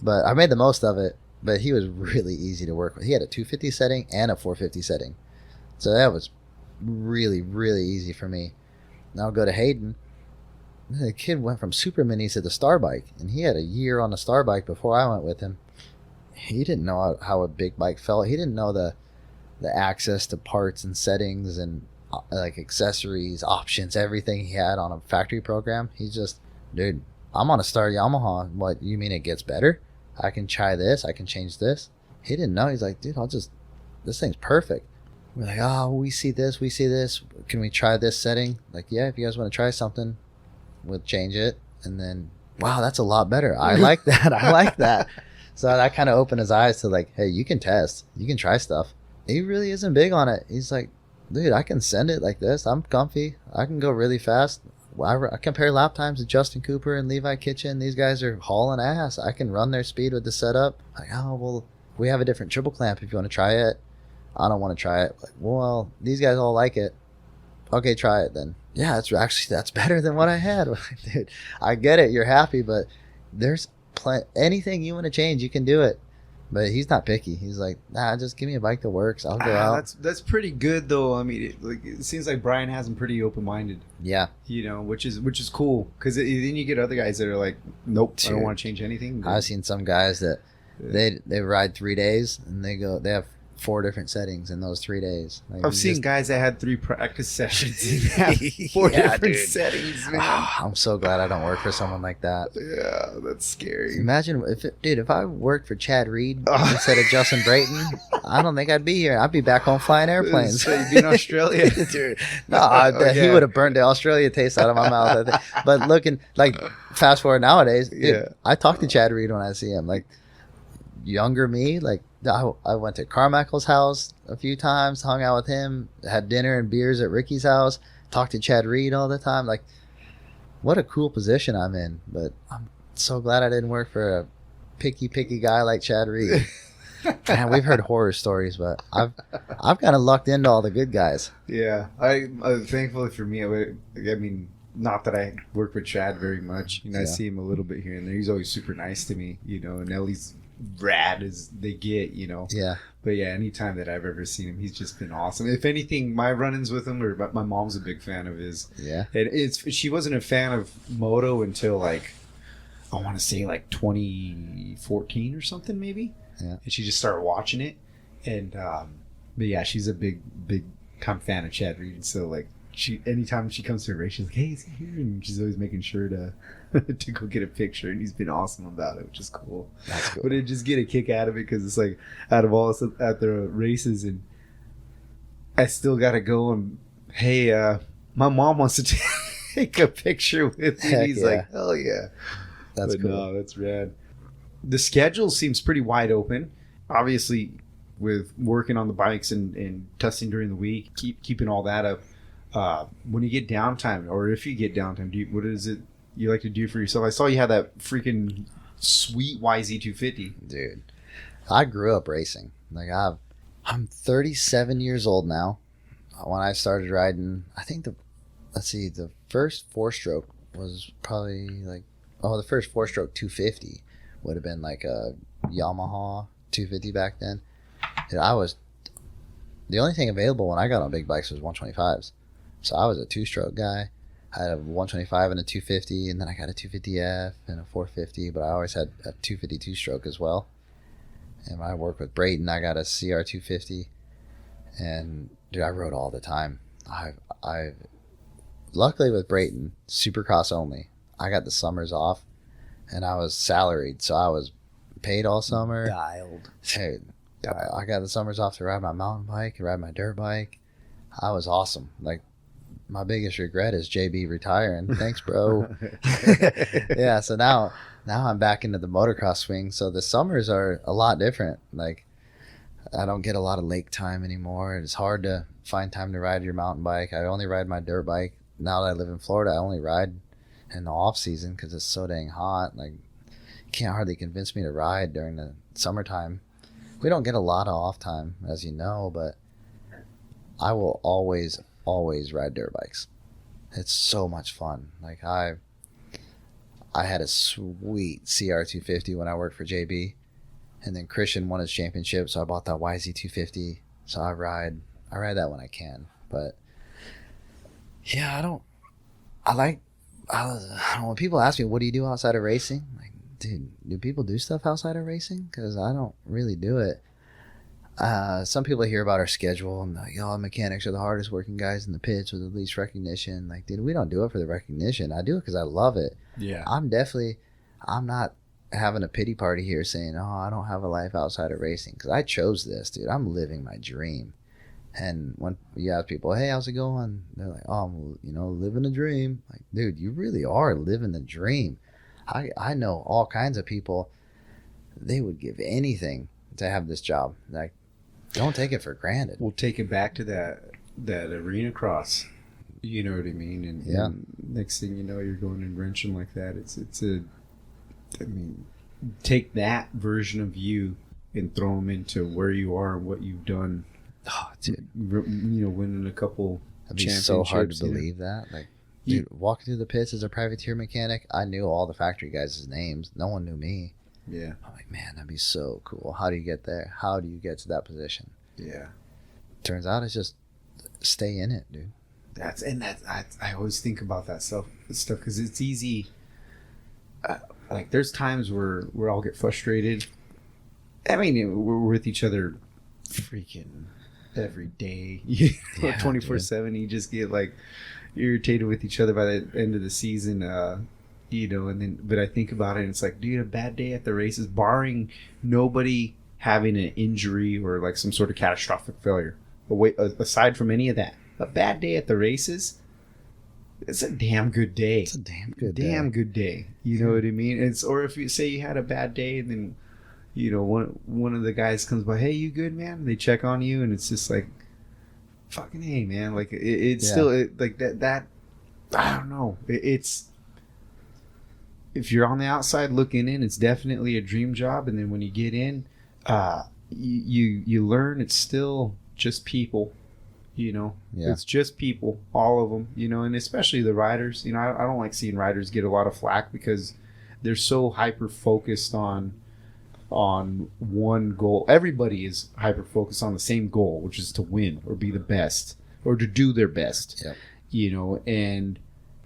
but I made the most of it. But he was really easy to work with. He had a 250 setting and a 450 setting, so that was really, really easy for me. Now I'll go to Haiden. The kid went from super minis to the star bike, and he had a year on the star bike before I went with him. He didn't know how a big bike felt. He didn't know the access to parts and settings and like accessories, options, everything he had on a factory program. He's just, dude, I'm on a star Yamaha. What, you mean it gets better? I can try this. I can change this. He didn't know. He's like, dude, this thing's perfect. We're like, oh, we see this. Can we try this setting? Like, yeah, if you guys want to try something, we'll change it. And then, wow, that's a lot better. I like that. I like that. So that kind of opened his eyes to like, hey, you can test. You can try stuff. He really isn't big on it. He's like, dude, I can send it like this. I'm comfy. I can go really fast. I compare lap times to Justin Cooper and Levi Kitchen. These guys are hauling ass. I can run their speed with the setup. Like, oh, well, we have a different triple clamp if you want to try it. I don't want to try it. Like, well, these guys all like it. Okay, try it then. Yeah, that's better than what I had. Dude, I get it. You're happy, but there's anything you want to change, you can do it. But he's not picky. He's like, nah, just give me a bike that works. I'll go out. That's pretty good though. I mean, it seems like Brian has him pretty open minded. Yeah, you know, which is cool because then you get other guys that are like, nope, dude, I don't want to change anything. I've seen some guys that they ride 3 days and they have 4 different settings in those 3 days. Like, I've seen guys that had 3 practice sessions and have 4 different settings, man. I'm so glad I don't work for someone like that. Yeah, that's scary. Imagine if I worked for Chad Reed instead of Justin Brayton, I don't think I'd be here. I'd be back home flying airplanes. So you'd be in Australia? Dude, no, he would have burned the Australia taste out of my mouth, I think. But looking, like, fast forward nowadays, dude, I talk to Chad Reed when I see him. Like, younger me, like I went to Carmichael's house a few times, hung out with him, had dinner and beers at Ricky's house, talked to Chad Reed all the time. Like, what a cool position I'm in. But I'm so glad I didn't work for a picky guy like Chad Reed. Man, we've heard horror stories, but I've kind of lucked into all the good guys. Yeah, I thankfully for me, I mean, not that I work with Chad very much. You know, I see him a little bit here and there. He's always super nice to me, you know, and Ellie's rad as they get, you know. Yeah. But yeah, anytime that I've ever seen him, he's just been awesome. If anything, my run-ins with him, or my mom's a big fan of his. Yeah. And she wasn't a fan of moto until like, I want to say like 2014 or something maybe. Yeah. And she just started watching it. And, but yeah, she's a big time fan of Chad Reed. So like, anytime she comes to a race, she's like, hey, is he here? And she's always making sure to go get a picture, and he's been awesome about it, which is cool. That's cool. But I just get a kick out of it because it's like, out of all us at the races, and I still gotta go and, hey, my mom wants to take a picture with me. He's like, oh yeah, that's cool. No, that's rad. The schedule seems pretty wide open, obviously, with working on the bikes and testing during the week, keeping all that up. When you get downtime, or if you get downtime, what is it you like to do for yourself? I saw you had that freaking sweet YZ250. Dude, I grew up racing. Like, I'm 37 years old now. When I started riding, I think the first 4-stroke was probably like, the first 4-stroke 250 would have been like a Yamaha 250 back then. And the only thing available when I got on big bikes was 125s. So I was a 2-stroke guy. I had a 125 and a 250, and then I got a 250F and a 450, but I always had a 250 2-stroke as well. And when I worked with Brayton, I got a CR 250, and dude, I rode all the time. I luckily with Brayton, Supercross only, I got the summers off, and I was salaried, so I was paid all summer. Dialed. Dude, I got the summers off to ride my mountain bike and ride my dirt bike. I was awesome. Like, my biggest regret is JB retiring. Thanks, bro. Yeah, so now I'm back into the motocross swing. So the summers are a lot different. Like, I don't get a lot of lake time anymore. It's hard to find time to ride your mountain bike. I only ride my dirt bike. Now that I live in Florida, I only ride in the off season because it's so dang hot. Like, you can't hardly convince me to ride during the summertime. We don't get a lot of off time, as you know, but I will always ride dirt bikes. It's so much fun. Like, I had a sweet CR250 when I worked for JB, and then Christian won his championship, so I bought that YZ250. So I ride that when I can. But yeah, when people ask me, what do you do outside of racing? Like, dude, do people do stuff outside of racing? Because I don't really do it. Some people hear about our schedule and like, mechanics are the hardest working guys in the pits with the least recognition. Like, dude, we don't do it for the recognition. I do it because I love it. Yeah. I'm not having a pity party here saying, I don't have a life outside of racing, because I chose this, dude. I'm living my dream. And when you ask people, hey, how's it going? They're like, I'm living a dream. Like, dude, you really are living the dream. I know all kinds of people, they would give anything to have this job. Like, don't take it for granted. We'll take it back to that arena cross. You know what I mean? And next thing you know, you're going and wrenching like that. Take that version of you and throw them into where you are and what you've done. Oh, dude. Winning a couple championships. It'd be so hard to believe that. Like, dude, walking through the pits as a privateer mechanic, I knew all the factory guys' names. No one knew me. Yeah. I'm like, man, that'd be so cool. How do you get there? How do you get to that position? Yeah. Turns out it's just stay in it, dude. I always think about that stuff because it's easy. Like, there's times where I'll get frustrated. I mean, we're with each other freaking every day, 24/7. You just get like irritated with each other by the end of the season. But I think about it and it's like, dude, a bad day at the races, barring nobody having an injury or like some sort of catastrophic failure. Aside from any of that, a bad day at the races, it's a damn good day. It's a damn good day. You know what I mean? Or if you say you had a bad day and then one of the guys comes by, hey, you good, man? And they check on you, and it's just like, fucking hey, man. Like it's still like that. I don't know. It's if you're on the outside looking in, it's definitely a dream job, and then when you get in, you learn it's still just people. It's just people, all of them. And especially the riders. I don't like seeing riders get a lot of flack because they're so hyper focused on one goal. Everybody is hyper focused on the same goal, which is to win or be the best or to do their best. Yep. And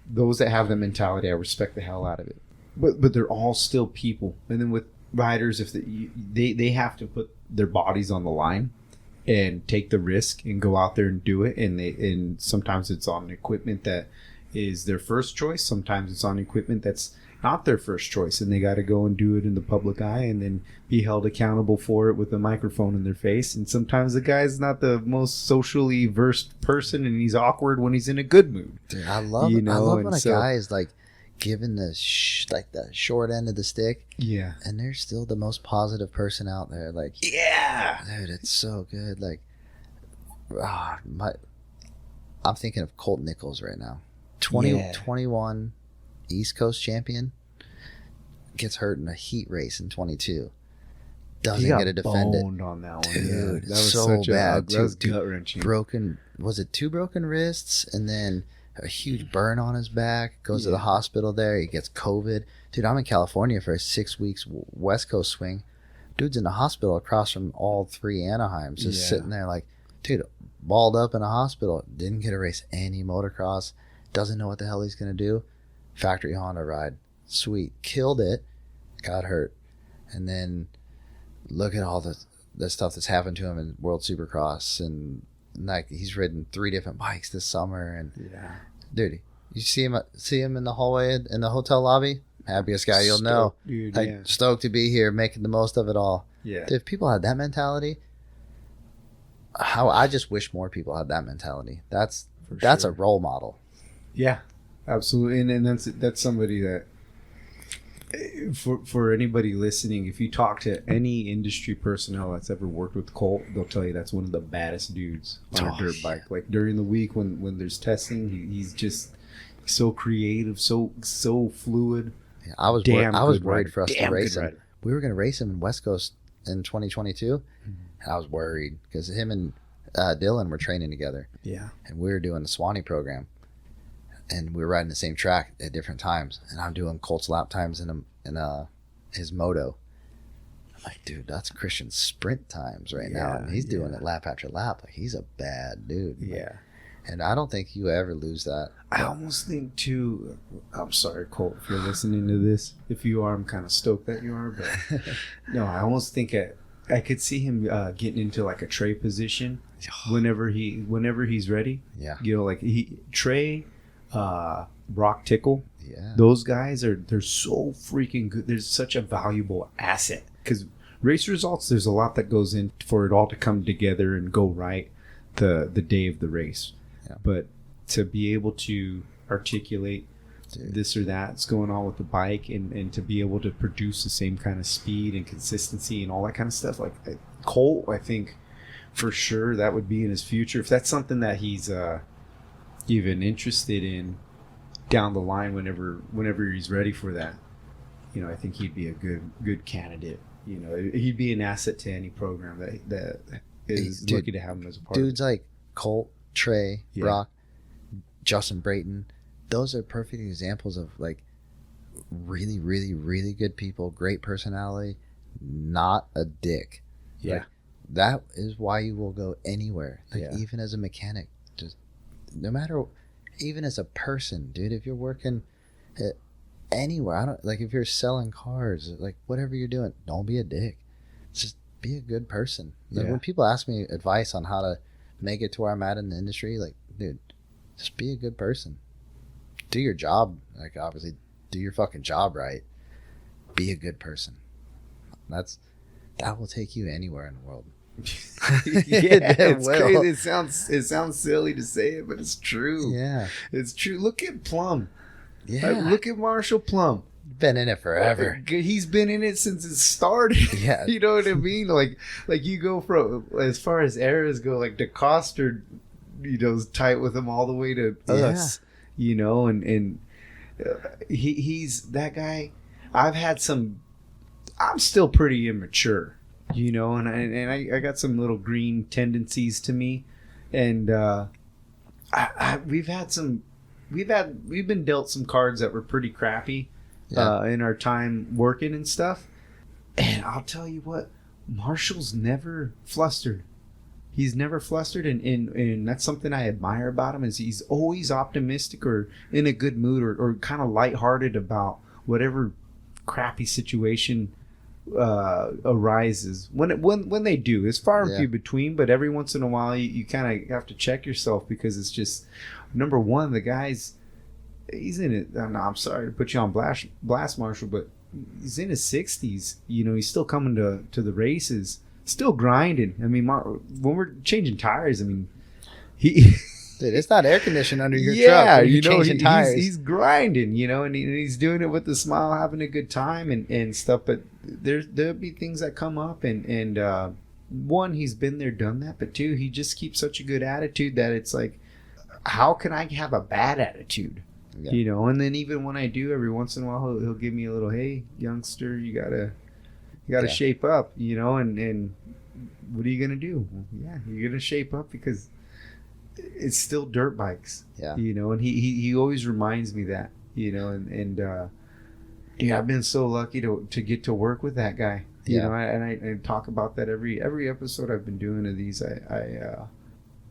those that have the mentality, I respect the hell out of it. But they're all still people. And then with riders, if they have to put their bodies on the line and take the risk and go out there and do it, and sometimes it's on equipment that is their first choice, sometimes it's on equipment that's not their first choice, and they got to go and do it in the public eye and then be held accountable for it with a microphone in their face. And sometimes the guy's not the most socially versed person, and he's awkward when he's in a good mood. Dude, I love when a guy is like giving the the short end of the stick, and they're still the most positive person out there. Like, dude, it's so good. Like, I'm thinking of Colt Nichols right now. 21 East Coast champion, gets hurt in a heat race in 22. Doesn't get to defend it. On that one. Dude, that was so bad. That was gut-wrenching. Was it 2 broken wrists and then a huge burn on his back? Goes to the hospital there. He gets COVID. Dude, I'm in California for a 6 weeks West Coast swing. Dude's in the hospital across from all 3 Anaheims, just sitting there like, dude, balled up in a hospital. Didn't get to race any motocross. Doesn't know what the hell he's going to do. Factory Honda ride. Sweet. Killed it. Got hurt. And then look at all the stuff that's happened to him in World Supercross. And like he's ridden 3 different bikes this summer. And dude, you see him in the hallway in the hotel lobby? Happiest guy you'll know. Dude, stoked to be here, making the most of it all. Yeah. Dude, if people had that mentality, I just wish more people had that mentality. That's a role model. Yeah. Absolutely, and that's somebody that for anybody listening, if you talk to any industry personnel that's ever worked with Colt, they'll tell you that's one of the baddest dudes on a dirt bike. Like during the week when there's testing, he's just so creative, so fluid. Yeah, I was worried for us to race him. We were going to race him in West Coast in 2022, and I was worried because him and Dylan were training together. Yeah, and we were doing the Swanee program. And we were riding the same track at different times. And I'm doing Colt's lap times in his moto. I'm like, dude, that's Christian's sprint times right now. And he's doing it lap after lap. Like, he's a bad dude. Yeah. And I don't think you ever lose that. I almost think, too, I'm sorry, Colt, if you're listening to this. If you are, I'm kind of stoked that you are. But no, I almost think I could see him getting into like a Trey position whenever he's ready. Yeah. Like Trey... Brock Tickle, those guys they're so freaking good. There's such a valuable asset because race results, there's a lot that goes in for it all to come together and go right the day of the race. But to be able to articulate this or that's going on with the bike and to be able to produce the same kind of speed and consistency and all that kind of stuff, like Colt, I think for sure that would be in his future if that's something that he's even interested in down the line whenever he's ready for that. I think he'd be a good candidate. He'd be an asset to any program that is lucky to have him as a part. Dudes like Colt, Trey, Brock, Justin Brayton, those are perfect examples of like really, really, really good people, great personality, not a dick. Yeah. Like, that is why you will go anywhere. Like even as a mechanic, just no matter, even as a person, dude, if you're working anywhere, if you're selling cars, like whatever you're doing, don't be a dick. Just be a good person. Like when people ask me advice on how to make it to where I'm at in the industry, like, dude, just be a good person. Do your job. Like, obviously, do your fucking job right. Be a good person. That will take you anywhere in the world. It's crazy. It sounds silly to say it, but it's true. Yeah, it's true. Look at Plum. Yeah, look at Marshall Plum. Been in it forever. He's been in it since it started. Yeah. You know what I mean? Like you go from, as far as eras go, like DeCoster, is tight with him all the way to us, and he's that guy. I'm still pretty immature, and I got some little green tendencies to me, and we've been dealt some cards that were pretty crappy in our time working and stuff. And I'll tell you what, Marshall's never flustered. He's never flustered, and that's something I admire about him, is he's always optimistic or in a good mood or kind of lighthearted about whatever crappy situation arises. When they do, it's far and few between, but every once in a while you kind of have to check yourself, because it's just, number one, the guy's, he's in it. I'm sorry to put you on blast, Marshall, but he's in his 60s. He's still coming to the races, still grinding. I mean, when we're changing tires, I mean, Dude, it's not air conditioned under your truck. You're changing tires. He's grinding, and he's doing it with a smile, having a good time and stuff. But there'll be things that come up, and one, he's been there, done that. But two, he just keeps such a good attitude that it's like, how can I have a bad attitude? Yeah. And then even when I do, every once in a while, he'll give me a little, hey, youngster, you gotta shape up, and what are you gonna do? Yeah, you're gonna shape up, because it's still dirt bikes. Yeah. And he always reminds me that, and I've been so lucky to get to work with that guy. I talk about that every episode I've been doing of these.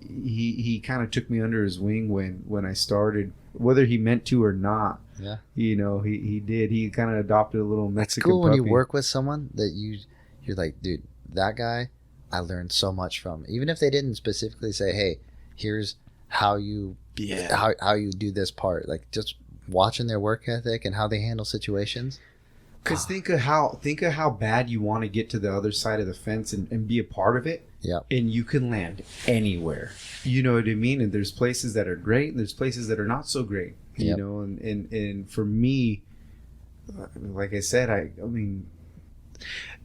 He kind of took me under his wing when I started, whether he meant to or not. Yeah. He did. He kind of adopted a little Mexican puppy. It's cool puppy. when you work with someone that you're like, dude, that guy, I learned so much from. Even if they didn't specifically say, hey, here's how you how you do this part. Like, just watching their work ethic and how they handle situations. Because think of how bad you want to get to the other side of the fence and be a part of it. Yeah. And you can land anywhere. You know what I mean? And there's places that are great, and there's places that are not so great. You know, and for me, like I said, I mean,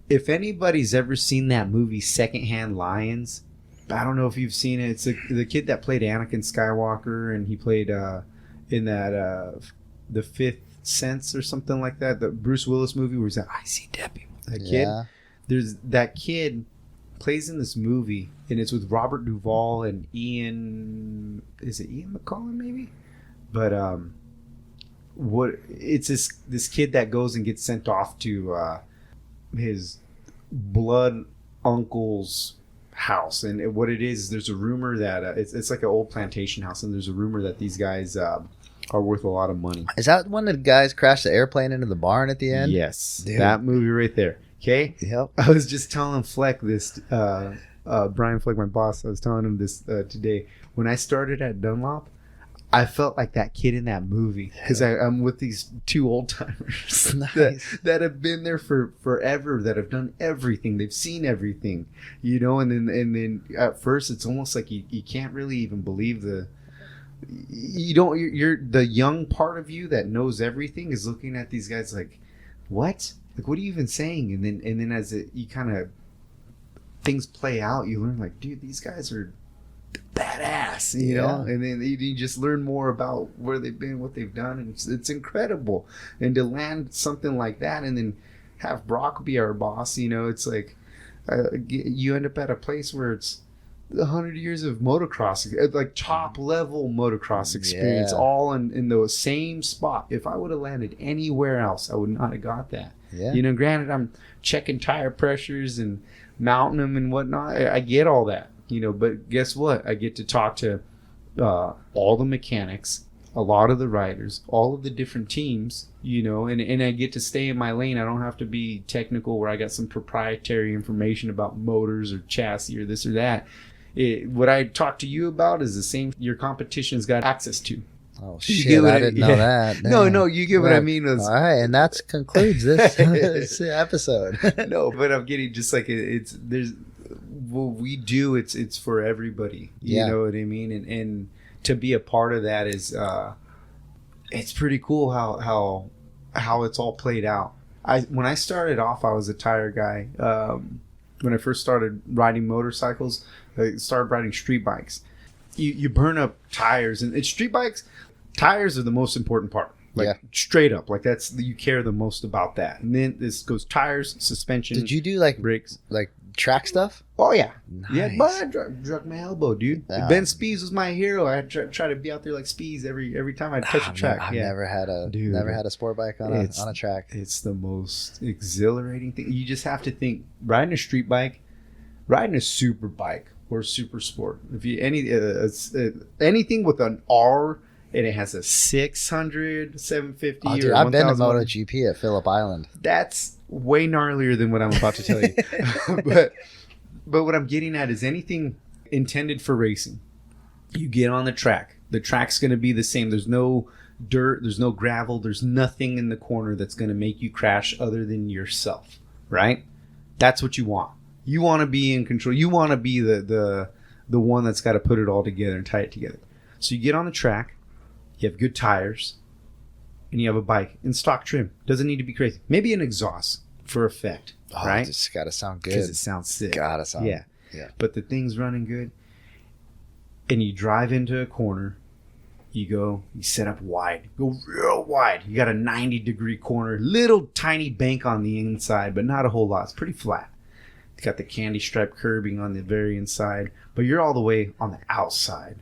if anybody's ever seen that movie Secondhand Lions, I don't know if you've seen it. It's the kid that played Anakin Skywalker, and he played in that The Fifth Sense or something like that, the Bruce Willis movie where he's like, I see Debbie. That kid, there's that kid plays in this movie, and it's with Robert Duvall and Ian McCullen maybe? But it's this kid that goes and gets sent off to his blood uncle's house, and what it is, there's a rumor that it's like an old plantation house, and there's a rumor that these guys are worth a lot of money. Is that when the guys crashed the airplane into the barn at the end? Yes. Dude. That movie right there. Okay? Yep. I was just telling Fleck this, Brian Fleck, my boss, I was telling him this today. When I started at Dunlop, I felt like that kid in that movie, because I'm with these two old timers that have been there for forever, that have done everything, they've seen everything, and then at first it's almost like you can't really even believe you're the young part of you that knows everything is looking at these guys like, what are you even saying? And then as you kind of things play out, you learn like, dude, these guys are badass, and then you just learn more about where they've been, what they've done, and it's incredible. And to land something like that, and then have Brock be our boss, it's like you end up at a place where it's 100 years of motocross, like top level motocross experience, all in the same spot. If I would have landed anywhere else, I would not have got that. Granted, I'm checking tire pressures and mounting them and whatnot. I get all that. But guess what? I get to talk to all the mechanics, a lot of the riders, all of the different teams, and I get to stay in my lane. I don't have to be technical where I got some proprietary information about motors or chassis or this or that. What I talk to you about is the same your competition's got access to. Oh, shit, I didn't know that. Damn. No, you get what I mean. All right, and that concludes this episode. No, but I'm getting just like there's what we do, it's for everybody. You know what I mean? And to be a part of that is it's pretty cool how how it's all played out. When I started off, I was a tire guy. When I first started riding motorcycles, I started riding street bikes. You burn up tires, and street bikes, tires are the most important part. Like straight up, like you care the most about that. And then this goes tires, suspension. Did you do like brakes, like track stuff? Oh yeah, nice. Yeah. But I drug my elbow, dude. Ben Spees was my hero. I try to be out there like Spees every time I touch a track. I've never had a sport bike on a track. It's the most exhilarating thing. You just have to think riding a street bike, riding a super bike or super sport. If you anything with an R. And it has a 600, 750. Oh, dude, I've been to MotoGP at Phillip Island. That's way gnarlier than what I'm about to tell you. but what I'm getting at is anything intended for racing. You get on the track. The track's going to be the same. There's no dirt. There's no gravel. There's nothing in the corner that's going to make you crash other than yourself. Right? That's what you want. You want to be in control. You want to be the one that's got to put it all together and tie it together. So you get on the track. You have good tires, and you have a bike in stock trim. Doesn't need to be crazy. Maybe an exhaust for effect, right? It's got to sound good. Because it sounds sick. Gotta sound. Yeah. But the thing's running good, and you drive into a corner. You set up wide. Go real wide. You got a 90-degree corner. Little tiny bank on the inside, but not a whole lot. It's pretty flat. It's got the candy stripe curbing on the very inside, but you're all the way on the outside.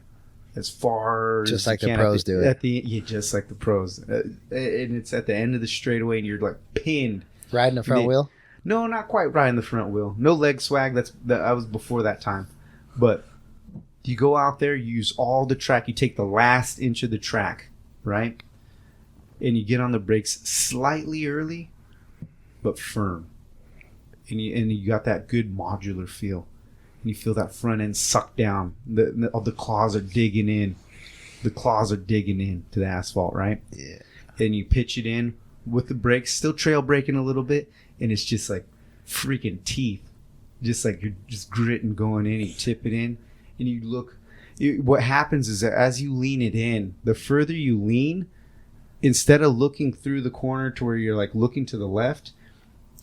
As far just as like the pros do it. Just like the pros. And it's at the end of the straightaway, and you're like pinned. Riding the front wheel? No, not quite riding the front wheel. No leg swag. I was before that time. But you go out there, you use all the track. You take the last inch of the track, right? And you get on the brakes slightly early, but firm. And you got that good modular feel. And you feel that front end suck down. The claws are digging in. The claws are digging in to the asphalt, right? Yeah. And you pitch it in with the brakes, still trail braking a little bit, and it's just like freaking teeth. Just like you're just gritting going in. You tip it in, and you look. What happens is that as you lean it in, the further you lean, instead of looking through the corner to where you're like looking to the left,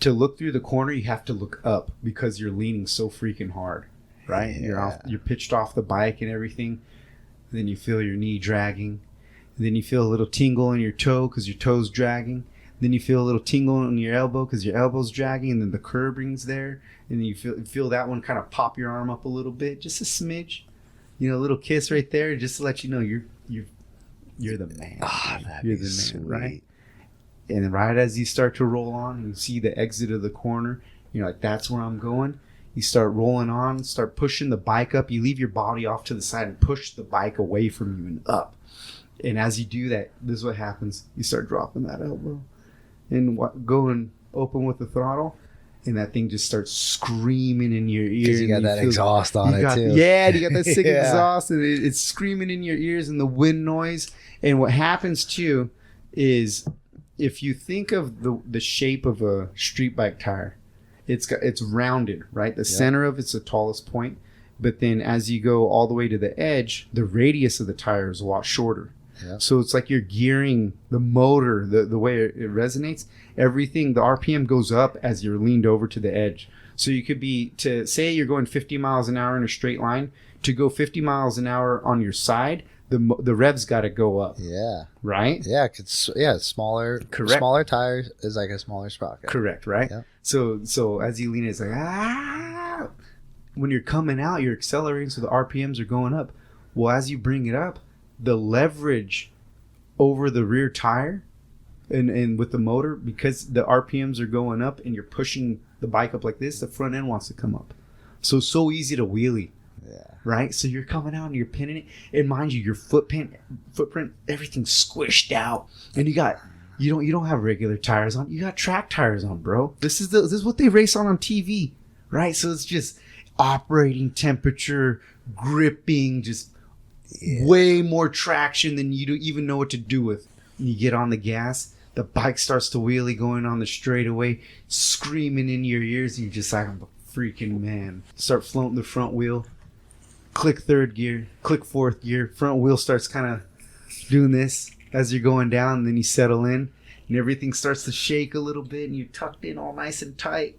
to look through the corner, you have to look up because you're leaning so freaking hard, right? Yeah. You're pitched off the bike and everything. And then you feel your knee dragging. And then you feel a little tingle in your toe because your toe's dragging. Then you feel a little tingle in your elbow because your elbow's dragging. And then the curbing's there. And then you feel that one kind of pop your arm up a little bit, just a smidge. A little kiss right there, just to let you know you're the man. You're the man, sweet. Right? And right as you start to roll on and you see the exit of the corner, you're like, that's where I'm going. You start rolling on, start pushing the bike up. You leave your body off to the side and push the bike away from you and up. And as you do that, this is what happens. You start dropping that elbow and going open with the throttle. And that thing just starts screaming in your ear. Because you got that exhaust on it too. Yeah, you got that sick exhaust. And it's screaming in your ears and the wind noise. And what happens too is... if you think of the shape of a street bike tire, it's rounded, right? The center of it's the tallest point, but then as you go all the way to the edge, the radius of the tire is a lot shorter. Yeah. So it's like you're gearing the motor, the way it resonates. Everything, the RPM goes up as you're leaned over to the edge. So you could be, to say you're going 50 miles an hour in a straight line, to go 50 miles an hour on your side, the revs got to go up. Yeah. Right? Yeah. Smaller. Correct. Smaller tires is like a smaller sprocket. Correct. Right? Yeah. So as you lean, it's like, ah. When you're coming out, you're accelerating, so the RPMs are going up. Well, as you bring it up, the leverage over the rear tire and with the motor, because the RPMs are going up and you're pushing the bike up like this, the front end wants to come up. So easy to wheelie. Yeah. Right? So you're coming out and you're pinning it. And mind you, your footprint, everything's squished out. And you don't have regular tires on. You got track tires on, bro. This is what they race on TV. Right? So it's just operating temperature, gripping, just way more traction than you don't even know what to do with. And you get on the gas, the bike starts to wheelie going on the straightaway, screaming in your ears, and you're just like, I'm a freaking man. Start floating the front wheel. Click third gear, click fourth gear. Front wheel starts kind of doing this as you're going down, and then you settle in. and everything starts to shake a little bit, and you're tucked in all nice and tight.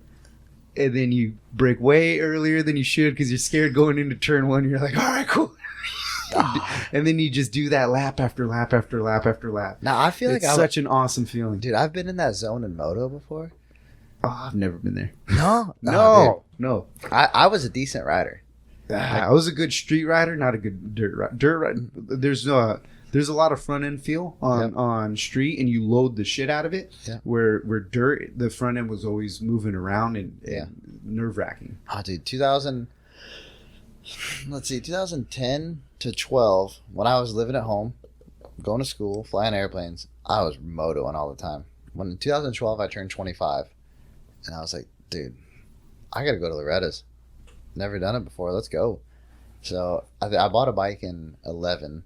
And then you break way earlier than you should because you're scared going into turn one. You're like, all right, cool. And then you just do that lap after lap after lap after lap. Now, I feel it's such an awesome feeling. Dude, I've been in that zone in moto before. Oh, I've never been there. No? No. I was a decent rider. I was a good street rider, not a good dirt rider. Dirt rider, there's a lot of front end feel on street, and you load the shit out of it. Yeah. Where dirt, the front end was always moving around and nerve wracking. Oh, dude, 2010 to 12, when I was living at home, going to school, flying airplanes, I was motoing all the time. When in 2012 I turned 25, and I was like, dude, I gotta go to Loretta's. Never done it before. Let's go. So I bought a bike in 11.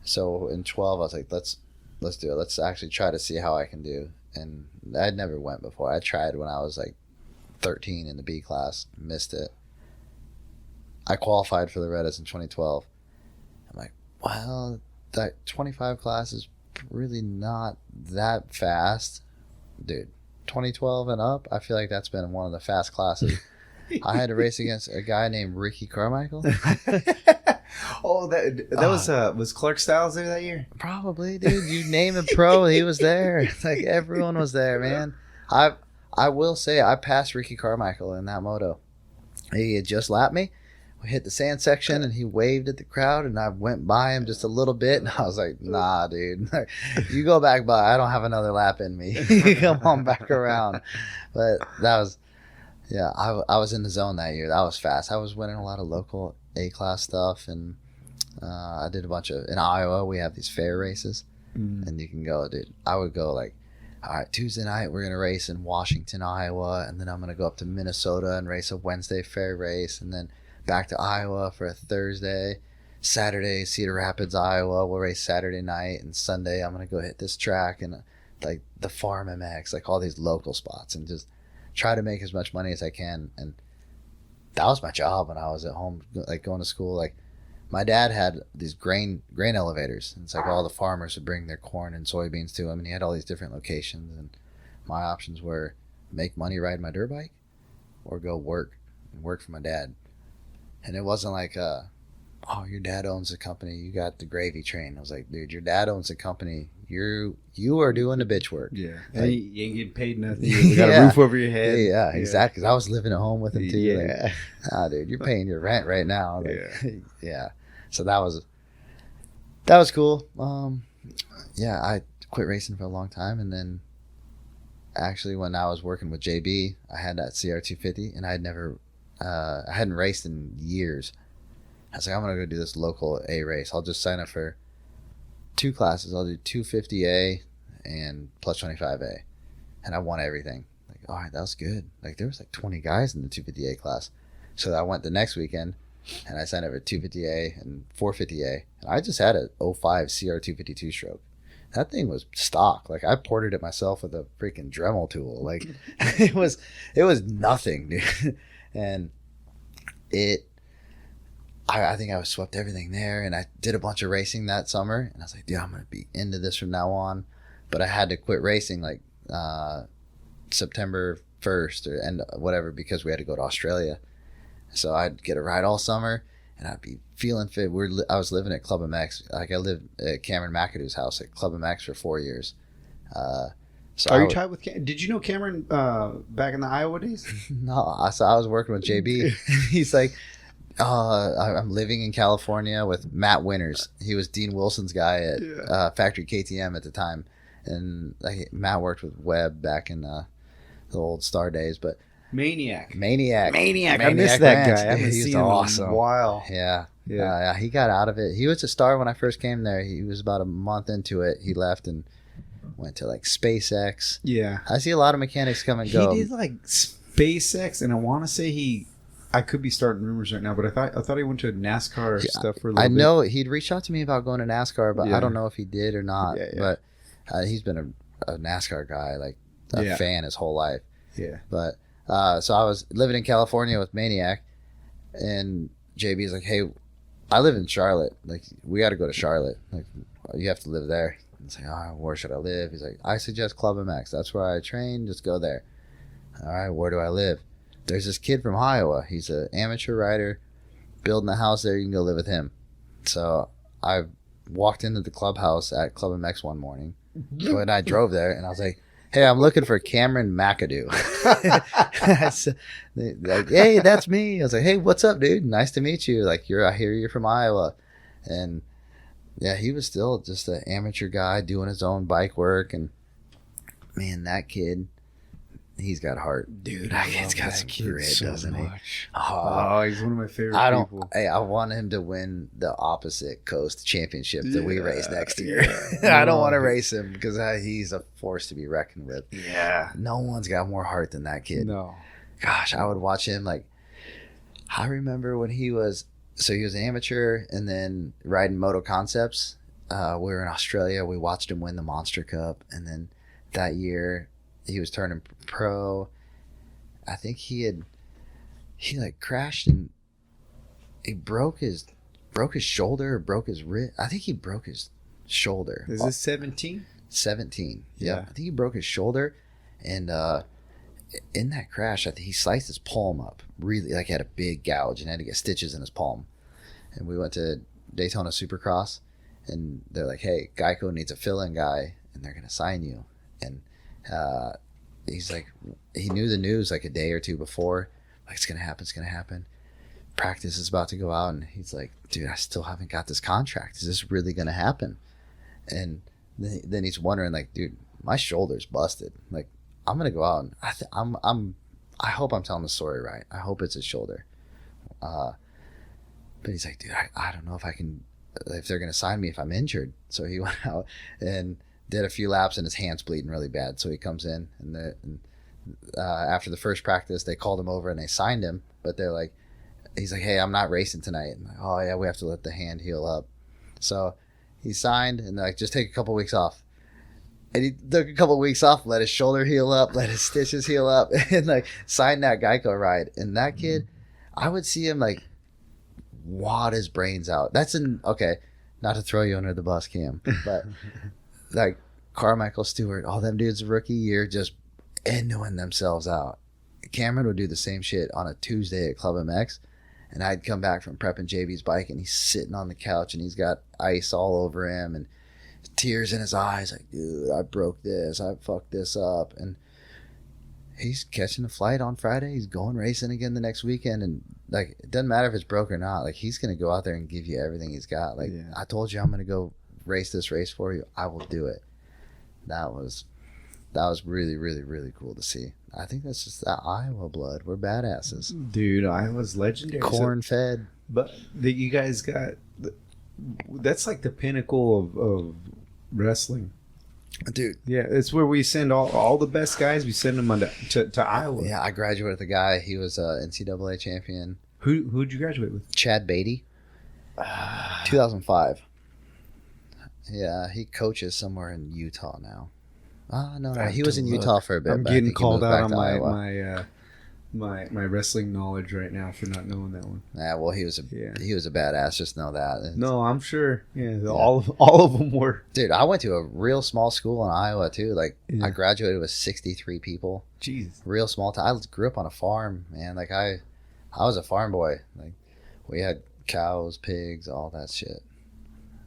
So in 12 I was like, let's do it. Let's actually try to see how I can do. And I'd never went before. I tried when I was like 13 in the B class, missed it. I qualified for Loretta's in 2012. I'm like, well, that 25 class is really not that fast. Dude, 2012 and up, I feel like that's been one of the fast classes. I had to race against a guy named Ricky Carmichael. Oh, that was Clark Stiles there that year? Probably, dude. You name a pro, he was there. Like, everyone was there, man. I will say I passed Ricky Carmichael in that moto. He had just lapped me. We hit the sand section, and he waved at the crowd, and I went by him just a little bit, and I was like, nah, dude. You go back by. I don't have another lap in me. Come on back around. But that was... Yeah, I was in the zone that year. That was fast. I was winning a lot of local A-class stuff, and I did a bunch of... In Iowa, we have these fair races, and you can go, dude. I would go like, all right, Tuesday night, we're going to race in Washington, Iowa, and then I'm going to go up to Minnesota and race a Wednesday fair race, and then back to Iowa for a Thursday. Saturday, Cedar Rapids, Iowa. We'll race Saturday night, and Sunday, I'm going to go hit this track, and like the Farm MX, like all these local spots, and just try to make as much money as I can. And that was my job when I was at home, like going to school. Like, my dad had these grain elevators, and it's like all the farmers would bring their corn and soybeans to him, and he had all these different locations, and my options were make money riding my dirt bike or go work for my dad. And it wasn't like oh, your dad owns a company, you got the gravy train. I was like, dude, your dad owns a company, you are doing the bitch work. Yeah. Like, you ain't getting paid nothing. You got a roof over your head. Yeah, exactly. Because I was living at home with him too. Yeah. Like, dude, you're paying your rent right now. Like, yeah. So that was cool. I quit racing for a long time, and then actually when I was working with JB, I had that CR250, and I hadn't raced in years. I was like, I'm gonna go do this local A race. I'll just sign up for 2 classes. I'll do 250A and plus 25A, and I won everything. Like, all right, that was good. Like, there was like 20 guys in the 250A class. So I went the next weekend, and I signed up for 250A and 450A, and I just had a 05 CR252 stroke. That thing was stock. Like, I ported it myself with a freaking Dremel tool. Like, it was nothing, dude. And I think I was swept everything there, and I did a bunch of racing that summer, and I was like, dude, I'm going to be into this from now on. But I had to quit racing like September 1st or end whatever, because we had to go to Australia. So I'd get a ride all summer, and I'd be feeling fit. I was living at Club MX. Like, I lived at Cameron McAdoo's house at Club MX for 4 years. So are you tied with did you know Cameron back in the Iowa days? No, so I was working with JB. He's like, I'm living in California with Matt Winters. He was Dean Wilson's guy at Factory KTM at the time, and Matt worked with Webb back in the old Star days. But Maniac. I missed that guy. I haven't seen him in a while. Yeah. He got out of it. He was a star when I first came there. He was about a month into it. He left and went to like SpaceX. Yeah. I see a lot of mechanics come and go. He did like SpaceX, and I want to say I could be starting rumors right now, but I thought he went to NASCAR stuff for a little bit. I know he'd reached out to me about going to NASCAR, but I don't know if he did or not. But he's been a NASCAR guy, like a fan his whole life. Yeah. But so I was living in California with Maniac, and JB's like, hey, I live in Charlotte. Like, we got to go to Charlotte. Like, you have to live there. It's like, all right, where should I live? He's like, I suggest Club MX. That's where I train. Just go there. All right, where do I live? There's this kid from Iowa. He's an amateur rider, building a house there. You can go live with him. So I walked into the clubhouse at Club MX one morning when I drove there, and I was like, hey, I'm looking for Cameron McAdoo. Like, hey, that's me. I was like, hey, what's up, dude? Nice to meet you. Like, I hear you're from Iowa. And yeah, he was still just an amateur guy doing his own bike work. And man, that kid, he's got heart. Dude, He's got some grit, so doesn't he? Oh, he's one of my favorite people. I want him to win the opposite coast championship that we race next year. I don't want to race him because he's a force to be reckoned with. Yeah. No one's got more heart than that kid. No. Gosh, I would watch him. Like, I remember when he was an amateur and then riding Moto Concepts. We were in Australia. We watched him win the Monster Cup. And then that year, he was turning pro. I think he like crashed and he broke his shoulder or broke his wrist. I think he broke his shoulder. Is this 17? 17. Yeah. I think he broke his shoulder, and in that crash, I think he sliced his palm up. Really, like, had a big gouge and had to get stitches in his palm. And we went to Daytona Supercross, and they're like, "Hey, Geico needs a fill-in guy, and they're gonna sign you." And he's like, he knew the news like a day or two before, like, it's gonna happen. Practice is about to go out, and he's like, dude, I still haven't got this contract. Is this really gonna happen? And then he's wondering, like, dude, my shoulder's busted. Like, I'm gonna go out, and I hope I'm telling the story right. I hope it's his shoulder. But he's like, dude, I don't know if they're gonna sign me if I'm injured. So he went out and did a few laps, and his hand's bleeding really bad. So he comes in, and after the first practice, they called him over and they signed him. But they're like, he's like, hey, I'm not racing tonight. And like, oh yeah, we have to let the hand heal up. So he signed, and they're like, just take a couple weeks off. And he took a couple weeks off, let his shoulder heal up, let his stitches heal up, and like signed that Geico ride. And that kid, I would see him like wad his brains out. Okay, not to throw you under the bus, Cam, but like Carmichael Stewart, all them dudes rookie year just ending themselves out. Cameron would do the same shit on a Tuesday at Club MX, and I'd come back from prepping JB's bike, and he's sitting on the couch, and he's got ice all over him, and tears in his eyes, like, dude, I broke this, I fucked this up. And he's catching a flight on Friday, he's going racing again the next weekend, and like, it doesn't matter if it's broke or not, like, he's gonna go out there and give you everything he's got. Like, yeah. I told you I'm gonna go race this race for you, I will do it. That was really, really, really cool to see. I think that's just that Iowa blood. We're badasses, dude. Iowa's legendary, corn fed. But you guys got, that's like the pinnacle of wrestling, dude. Yeah, it's where we send all the best guys. We send them to Iowa. Yeah, I graduated with a guy. He was a NCAA champion. Who'd you graduate with? Chad Beatty. 2005. Yeah, he coaches somewhere in Utah now. No, he was in Utah for a bit. I'm getting called out on my wrestling knowledge right now for not knowing that one. Yeah, well, he was a badass. Just know that. No, I'm sure. Yeah, all of them were. Dude, I went to a real small school in Iowa too. Like, I graduated with 63 people. Jesus. Real small town. I grew up on a farm, man. Like, I was a farm boy. Like, we had cows, pigs, all that shit.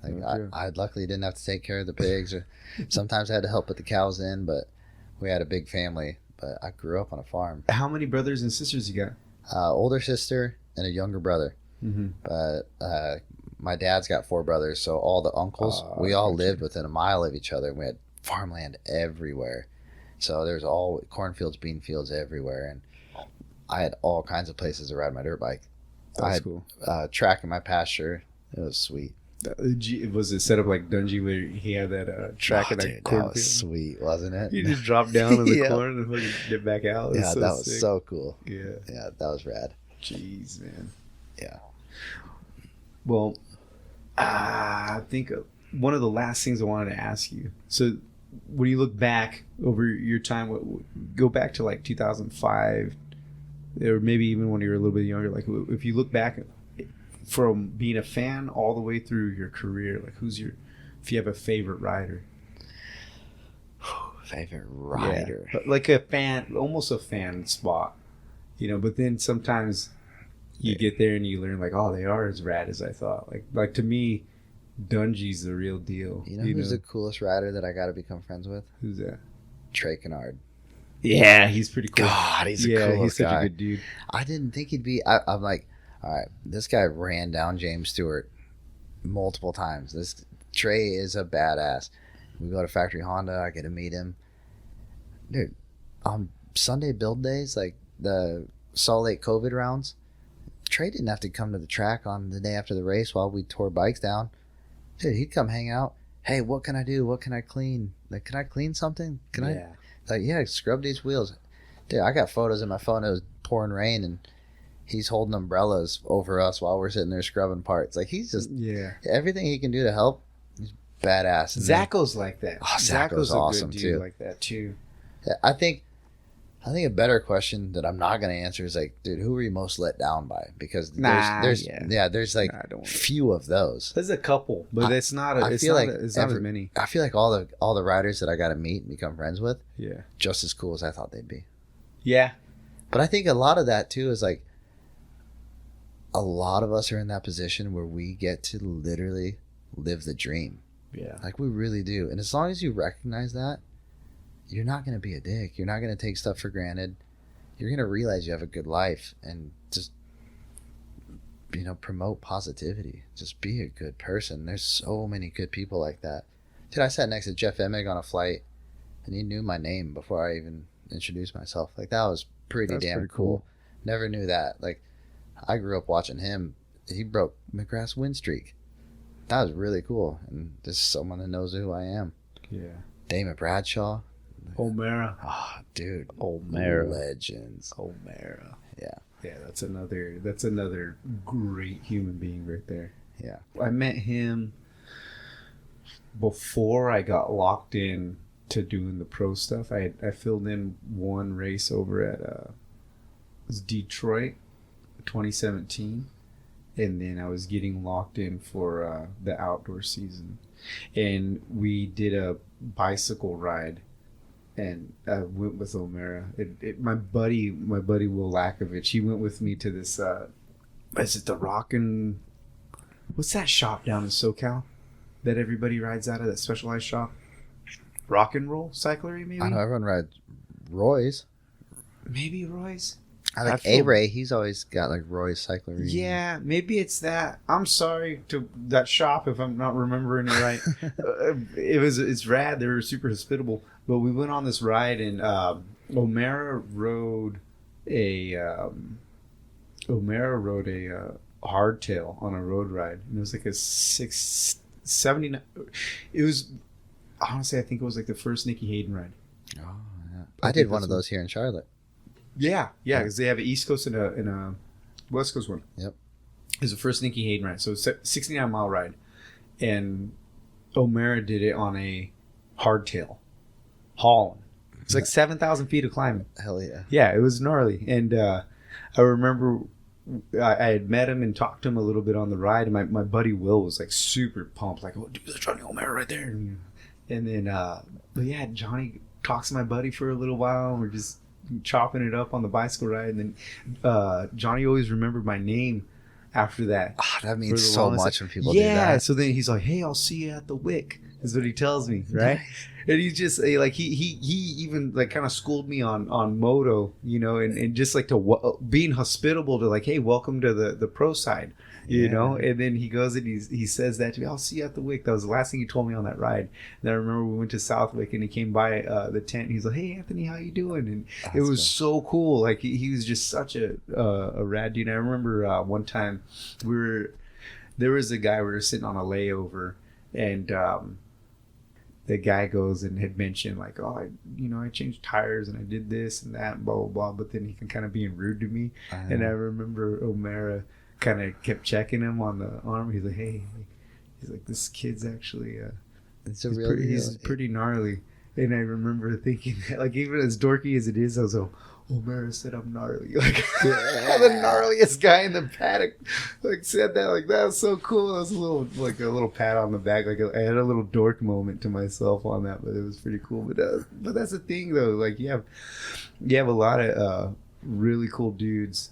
Like, I luckily didn't have to take care of the pigs, or sometimes I had to help put the cows in, but we had a big family. But I grew up on a farm. How many brothers and sisters you got? Older sister and a younger brother. Mm-hmm. But my dad's got 4 brothers, so all the uncles, we all lived within a mile of each other, and we had farmland everywhere. So there's all cornfields, bean fields everywhere, and I had all kinds of places to ride my dirt bike. That's cool. Track in my pasture. It was sweet. Was it set up like Dungy where he had that track in that cornfield? That was sweat, wasn't it? You just dropped down in the corn and fucking get back out. Yeah, that was so cool. Yeah, that was rad. Jeez, man. Yeah. Well, I think one of the last things I wanted to ask you. So, when you look back over your time, go back to like 2005, or maybe even when you were a little bit younger. Like, if you look back from being a fan all the way through your career, like, if you have a favorite rider? Favorite rider. Yeah. Like a fan, almost a fan spot. You know, but then sometimes you get there and you learn like, oh, they are as rad as I thought. Like to me, Dungey's the real deal. You know who's the coolest rider that I got to become friends with? Who's that? Trey Kennard. Yeah, he's pretty cool. God, he's the coolest guy. He's such a good dude. I didn't think he'd be. I'm like, all right, this guy ran down James Stewart multiple times. This Trey is a badass. We go to Factory Honda. I get to meet him. Dude, on Sunday build days, like the Salt Lake COVID rounds, Trey didn't have to come to the track on the day after the race while we tore bikes down. Dude, he'd come hang out. Hey, what can I do? What can I clean? Like, can I clean something? Can I? Like, yeah, scrub these wheels. Dude, I got photos in my phone. It was pouring rain, and he's holding umbrellas over us while we're sitting there scrubbing parts. Like, he's just everything he can do to help. He's badass. And Zacho's like that. Oh, Zacho's awesome a good dude too. Like that too. I think a better question that I'm not going to answer is like, dude, who were you most let down by? Because there's like few of those. There's a couple, but it's not as many. I feel like all the riders that I got to meet and become friends with, just as cool as I thought they'd be. Yeah, but I think a lot of that too is like, a lot of us are in that position where we get to literally live the dream. Yeah, like we really do. And as long as you recognize that, you're not going to be a dick. You're not going to take stuff for granted. You're going to realize you have a good life and just, promote positivity. Just be a good person. There's so many good people like that. Dude, I sat next to Jeff Emig on a flight, and he knew my name before I even introduced myself. Like, that was pretty cool. Never knew that. Like, I grew up watching him. He broke McGrath's win streak. That was really cool. And this is someone that knows who I am. Yeah. Damon Bradshaw. O'Mara. Oh, dude. O'Mara. Legends. O'Mara. Yeah. Yeah, that's another great human being right there. Yeah. I met him before I got locked in to doing the pro stuff. I filled in one race over at it was Detroit 2017, and then I was getting locked in for the outdoor season, and we did a bicycle ride. And I went with O'Mara. My buddy Will Lakovich, he went with me to this, is it the Rockin', what's that shop down in SoCal that everybody rides out of, that specialized shop? Rock and Roll Cyclery, maybe? I know everyone rides Roy's. Maybe Roy's? I like A-Ray. He's always got like Roy's Cyclery. Yeah, maybe it's that. I'm sorry to that shop if I'm not remembering it right. It's rad. They were super hospitable. But we went on this ride, and O'Mara rode a hardtail on a road ride, and it was like a 679. It was, honestly, I think it was like the first Nicky Haiden ride. Oh yeah, I did one of those here in Charlotte. Yeah, because they have an East Coast and a West Coast one. Yep, it was the first Nicky Haiden ride, so it's a 69-mile ride, and O'Mara did it on a hardtail. Hauling. It's like 7,000 feet of climbing. Hell yeah. Yeah, it was gnarly. And I remember I had met him and talked to him a little bit on the ride. And my buddy Will was like super pumped. Like, oh, dude, that's Johnny O'Mara right there. And then, but yeah, Johnny talks to my buddy for a little while. And we're just chopping it up on the bicycle ride. And then Johnny always remembered my name after that. Oh, that means so much when people do that. Yeah, so then he's like, hey, I'll see you at the Wick. Is what he tells me, right? Nice. And he's just like he even like kind of schooled me on moto, and just like to being hospitable to like, hey, welcome to the pro side, you know. And then he goes and he says that to me. I'll see you at the Wick. That was the last thing he told me on that ride. And I remember we went to Southwick and he came by the tent. And he's like, hey, Anthony, how you doing? And it was so cool. Like he was just such a rad dude. And I remember one time there was a guy, we were sitting on a layover, and the guy goes and had mentioned like, oh, I changed tires and I did this and that and blah, blah, blah. But then he can kind of being rude to me. And I remember O'Mara kind of kept checking him on the arm. He's like, hey, he's like, this kid's actually, he's pretty gnarly. And I remember thinking that, like, even as dorky as it is, I was like, O'Mara said I'm gnarly. Like, the gnarliest guy in the paddock, like, said that. Like, that was so cool. It was a little pat on the back. Like, I had a little dork moment to myself on that, but it was pretty cool. But that's the thing, though. Like, you have a lot of really cool dudes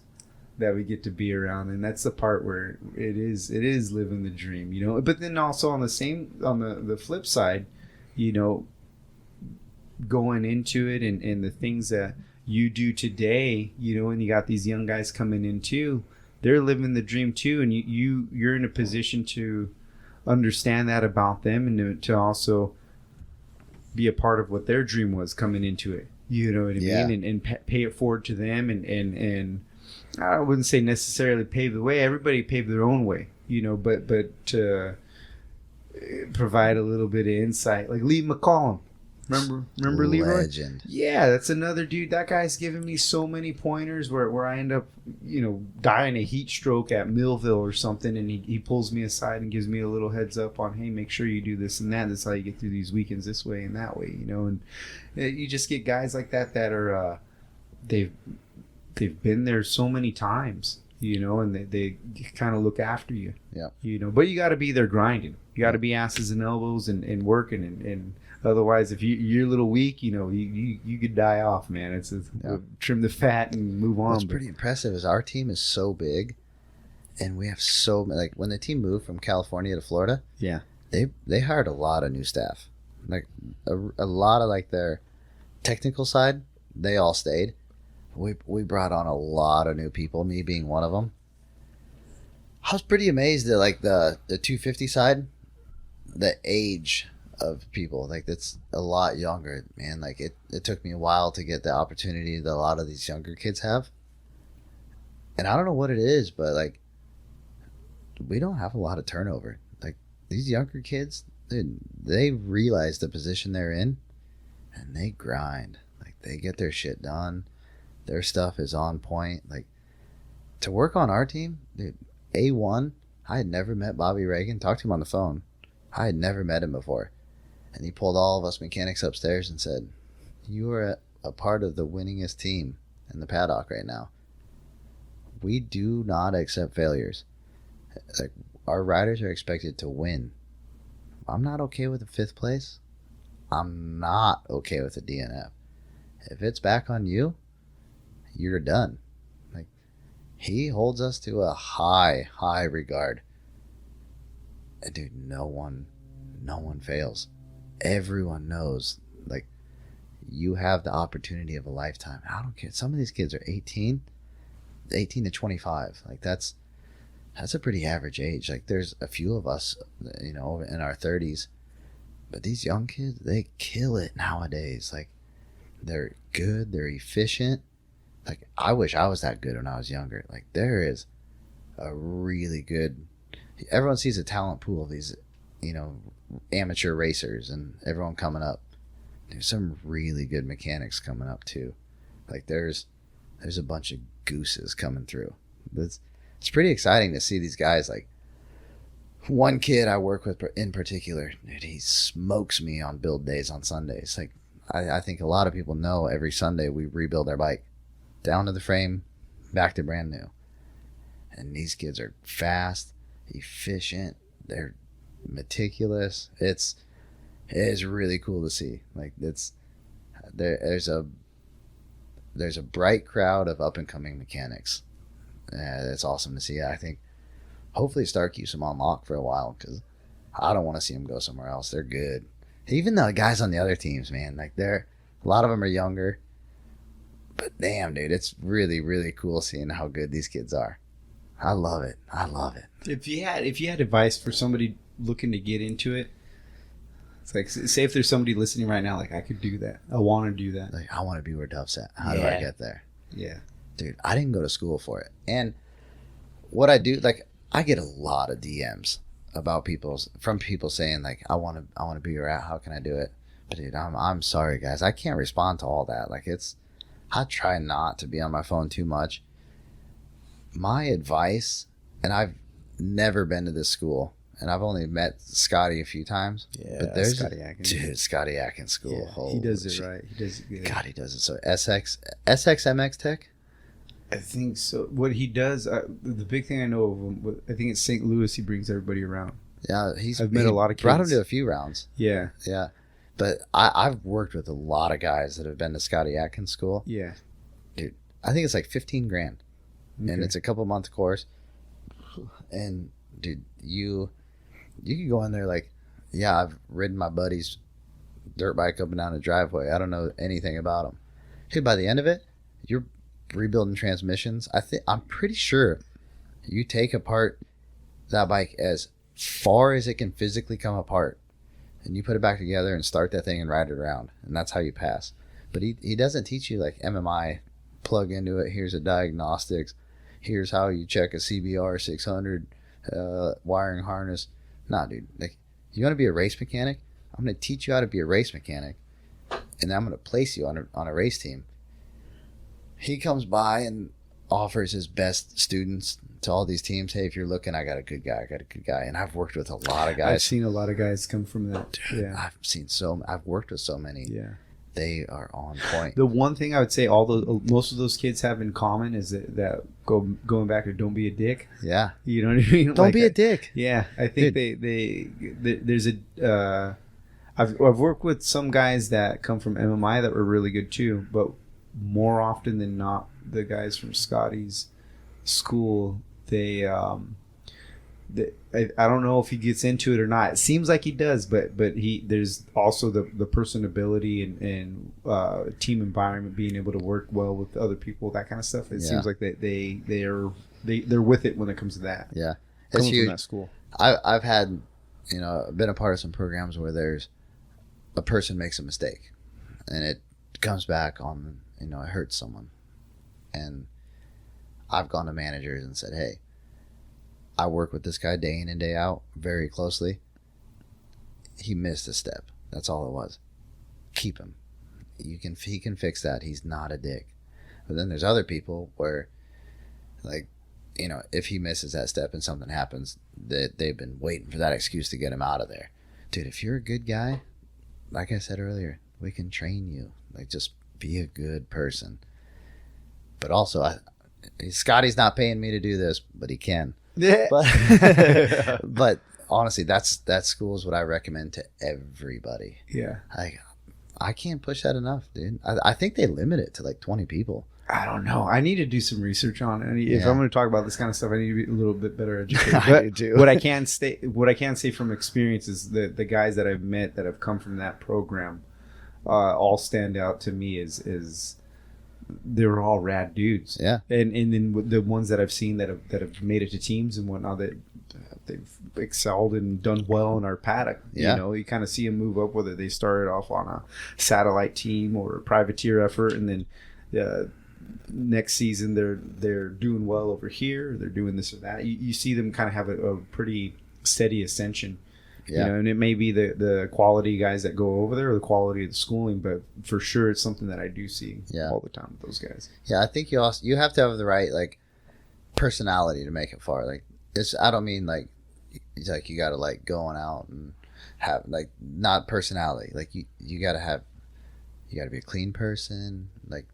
that we get to be around, and that's the part where it is living the dream, you know. But then also on the flip side, you know, going into it and the things that you do today, you know, and you got these young guys coming in too, they're living the dream too, and you're in a position to understand that about them and to also be a part of what their dream was coming into it, you know what I mean, and pay it forward to them, and I wouldn't say necessarily pave the way. Everybody paved their own way, you know, but to provide a little bit of insight, like Lee McCollum. Remember Leroy? Legend. Yeah, that's another dude. That guy's giving me so many pointers where I end up, you know, dying a heat stroke at Millville or something, and he pulls me aside and gives me a little heads up on, hey, make sure you do this and that. That's how you get through these weekends this way and that way, you know. And you just get guys like that are they've been there so many times, you know, and they kind of look after you. Yeah. You know, but you got to be there grinding. You got to be asses and elbows and working and otherwise, if you're a little weak, you know, you could die off, man. It's trim the fat and move on. What's pretty impressive is our team is so big, and we have so many. Like when the team moved from California to Florida, yeah, they hired a lot of new staff. Like a lot of like their technical side, they all stayed. We brought on a lot of new people, me being one of them. I was pretty amazed at like the 250 side, the age of people, like that's a lot younger, man. Like it took me a while to get the opportunity that a lot of these younger kids have, and I don't know what it is, but like we don't have a lot of turnover. Like these younger kids, they realize the position they're in and they grind. Like they get their shit done, their stuff is on point. Like to work on our team, dude, A1, I had never met Bobby Reagan. Talked to him on the phone. I had never met him before. And he pulled all of us mechanics upstairs and said, you are a part of the winningest team in the paddock right now. We do not accept failures. Like, our riders are expected to win. I'm not okay with a 5th place. I'm not okay with a DNF. If it's back on you, you're done. Like, he holds us to a high regard. And dude, no one fails. Everyone knows, like, you have the opportunity of a lifetime. I don't care. Some of these kids are 18 to 25. Like that's a pretty average age. Like there's a few of us, you know, in our 30s, but these young kids, they kill it nowadays. Like they're good, they're efficient. Like I wish I was that good when I was younger. Like there is a really good, everyone sees a talent pool of these, you know, amateur racers and everyone coming up. There's some really good mechanics coming up too. Like there's a bunch of gooses coming through. It's pretty exciting to see these guys. Like one kid I work with in particular, dude, he smokes me on build days on Sundays. Like I think a lot of people know every Sunday we rebuild our bike down to the frame, back to brand new. And these kids are fast, efficient, they're meticulous. It is really cool to see. Like there's a bright crowd of up and coming mechanics. It's awesome to see. I think hopefully Star keeps them on lock for a while because I don't want to see them go somewhere else. They're good. Even the guys on the other teams, man, like a lot of them are younger, but damn, dude, it's really, really cool seeing how good these kids are. I love it. If you had advice for somebody looking to get into it, it's like, say if there's somebody listening right now, like I could do that. I want to do that. Like I want to be where Duff's at. How do I get there? Yeah. Dude, I didn't go to school for it. And what I do, like I get a lot of DMs from people saying like, I want to be where at. How can I do it? But dude, I'm sorry guys. I can't respond to all that. Like I try not to be on my phone too much. My advice, and I've never been to this school, and I've only met Scotty a few times. Yeah, but there's Scotty Atkins. Dude, Scotty Atkins school. Yeah, he does it right. He does it good. God, he does it so. SXMX Tech. I think so. What he does, the big thing I know of him, I think it's St. Louis. He brings everybody around. Yeah, I've met a lot of kids. Brought him to a few rounds. Yeah, yeah. But I've worked with a lot of guys that have been to Scotty Atkins school. Yeah, dude, I think it's like $15,000, and it's a couple month course. And dude, you can go in there like, yeah, I've ridden my buddy's dirt bike up and down the driveway. I don't know anything about him. Dude, by the end of it, you're rebuilding transmissions. I'm pretty sure you take apart that bike as far as it can physically come apart, and you put it back together and start that thing and ride it around, and that's how you pass. But he doesn't teach you like MMI, plug into it, here's a diagnostics, here's how you check a CBR 600 wiring harness. Nah, dude, like, you want to be a race mechanic? I'm going to teach you how to be a race mechanic, and I'm going to place you on a race team. He comes by and offers his best students to all these teams. Hey, if you're looking, I got a good guy. And I've worked with a lot of guys. I've seen a lot of guys come from that. Dude, yeah, I've worked with so many. Yeah, they are on point. The one thing I would say most of those kids have in common is that going back to don't be a dick. Yeah, you know what I mean. Don't be a dick. Yeah, I think there's a. I've worked with some guys that come from MMI that were really good too, but more often than not, the guys from Scotty's school, I don't know if he gets into it or not. It seems like he does, but there's also the personability and team environment, being able to work well with other people, that kind of stuff. It seems like they're with it when it comes to that. Yeah, it's huge. From that school, I've had, been a part of some programs where there's a person makes a mistake, and it comes back on, it hurts someone, and I've gone to managers and said, hey, I work with this guy day in and day out very closely. He missed a step. That's all it was. Keep him. He can fix that. He's not a dick. But then there's other people where, like, if he misses that step and something happens, that they've been waiting for that excuse to get him out of there. Dude, if you're a good guy, like I said earlier, we can train you. Like, just be a good person. But also, Scotty's not paying me to do this, but he can. Yeah. But honestly, that's school is what I recommend to everybody. Yeah. I can't push that enough, dude. I think they limit it to like 20 people. I don't know. I need to do some research on it. If I'm going to talk about this kind of stuff, I need to be a little bit better educated. I do too. What I can say from experience is the guys that I've met that have come from that program all stand out to me as they were all rad dudes. Yeah. And then the ones that I've seen that have made it to teams and whatnot, that they've excelled and done well in our paddock. Yeah. You kind of see them move up, whether they started off on a satellite team or a privateer effort, and then next season they're doing well over here, they're doing this or that. You see them kind of have a pretty steady ascension. Yeah. And it may be the quality guys that go over there or the quality of the schooling, but for sure it's something that I do see all the time with those guys. Yeah, I think you have to have the right like personality to make it far. Like, I don't mean like it's like you got to like going out and have like not personality. Like you got to be a clean person, like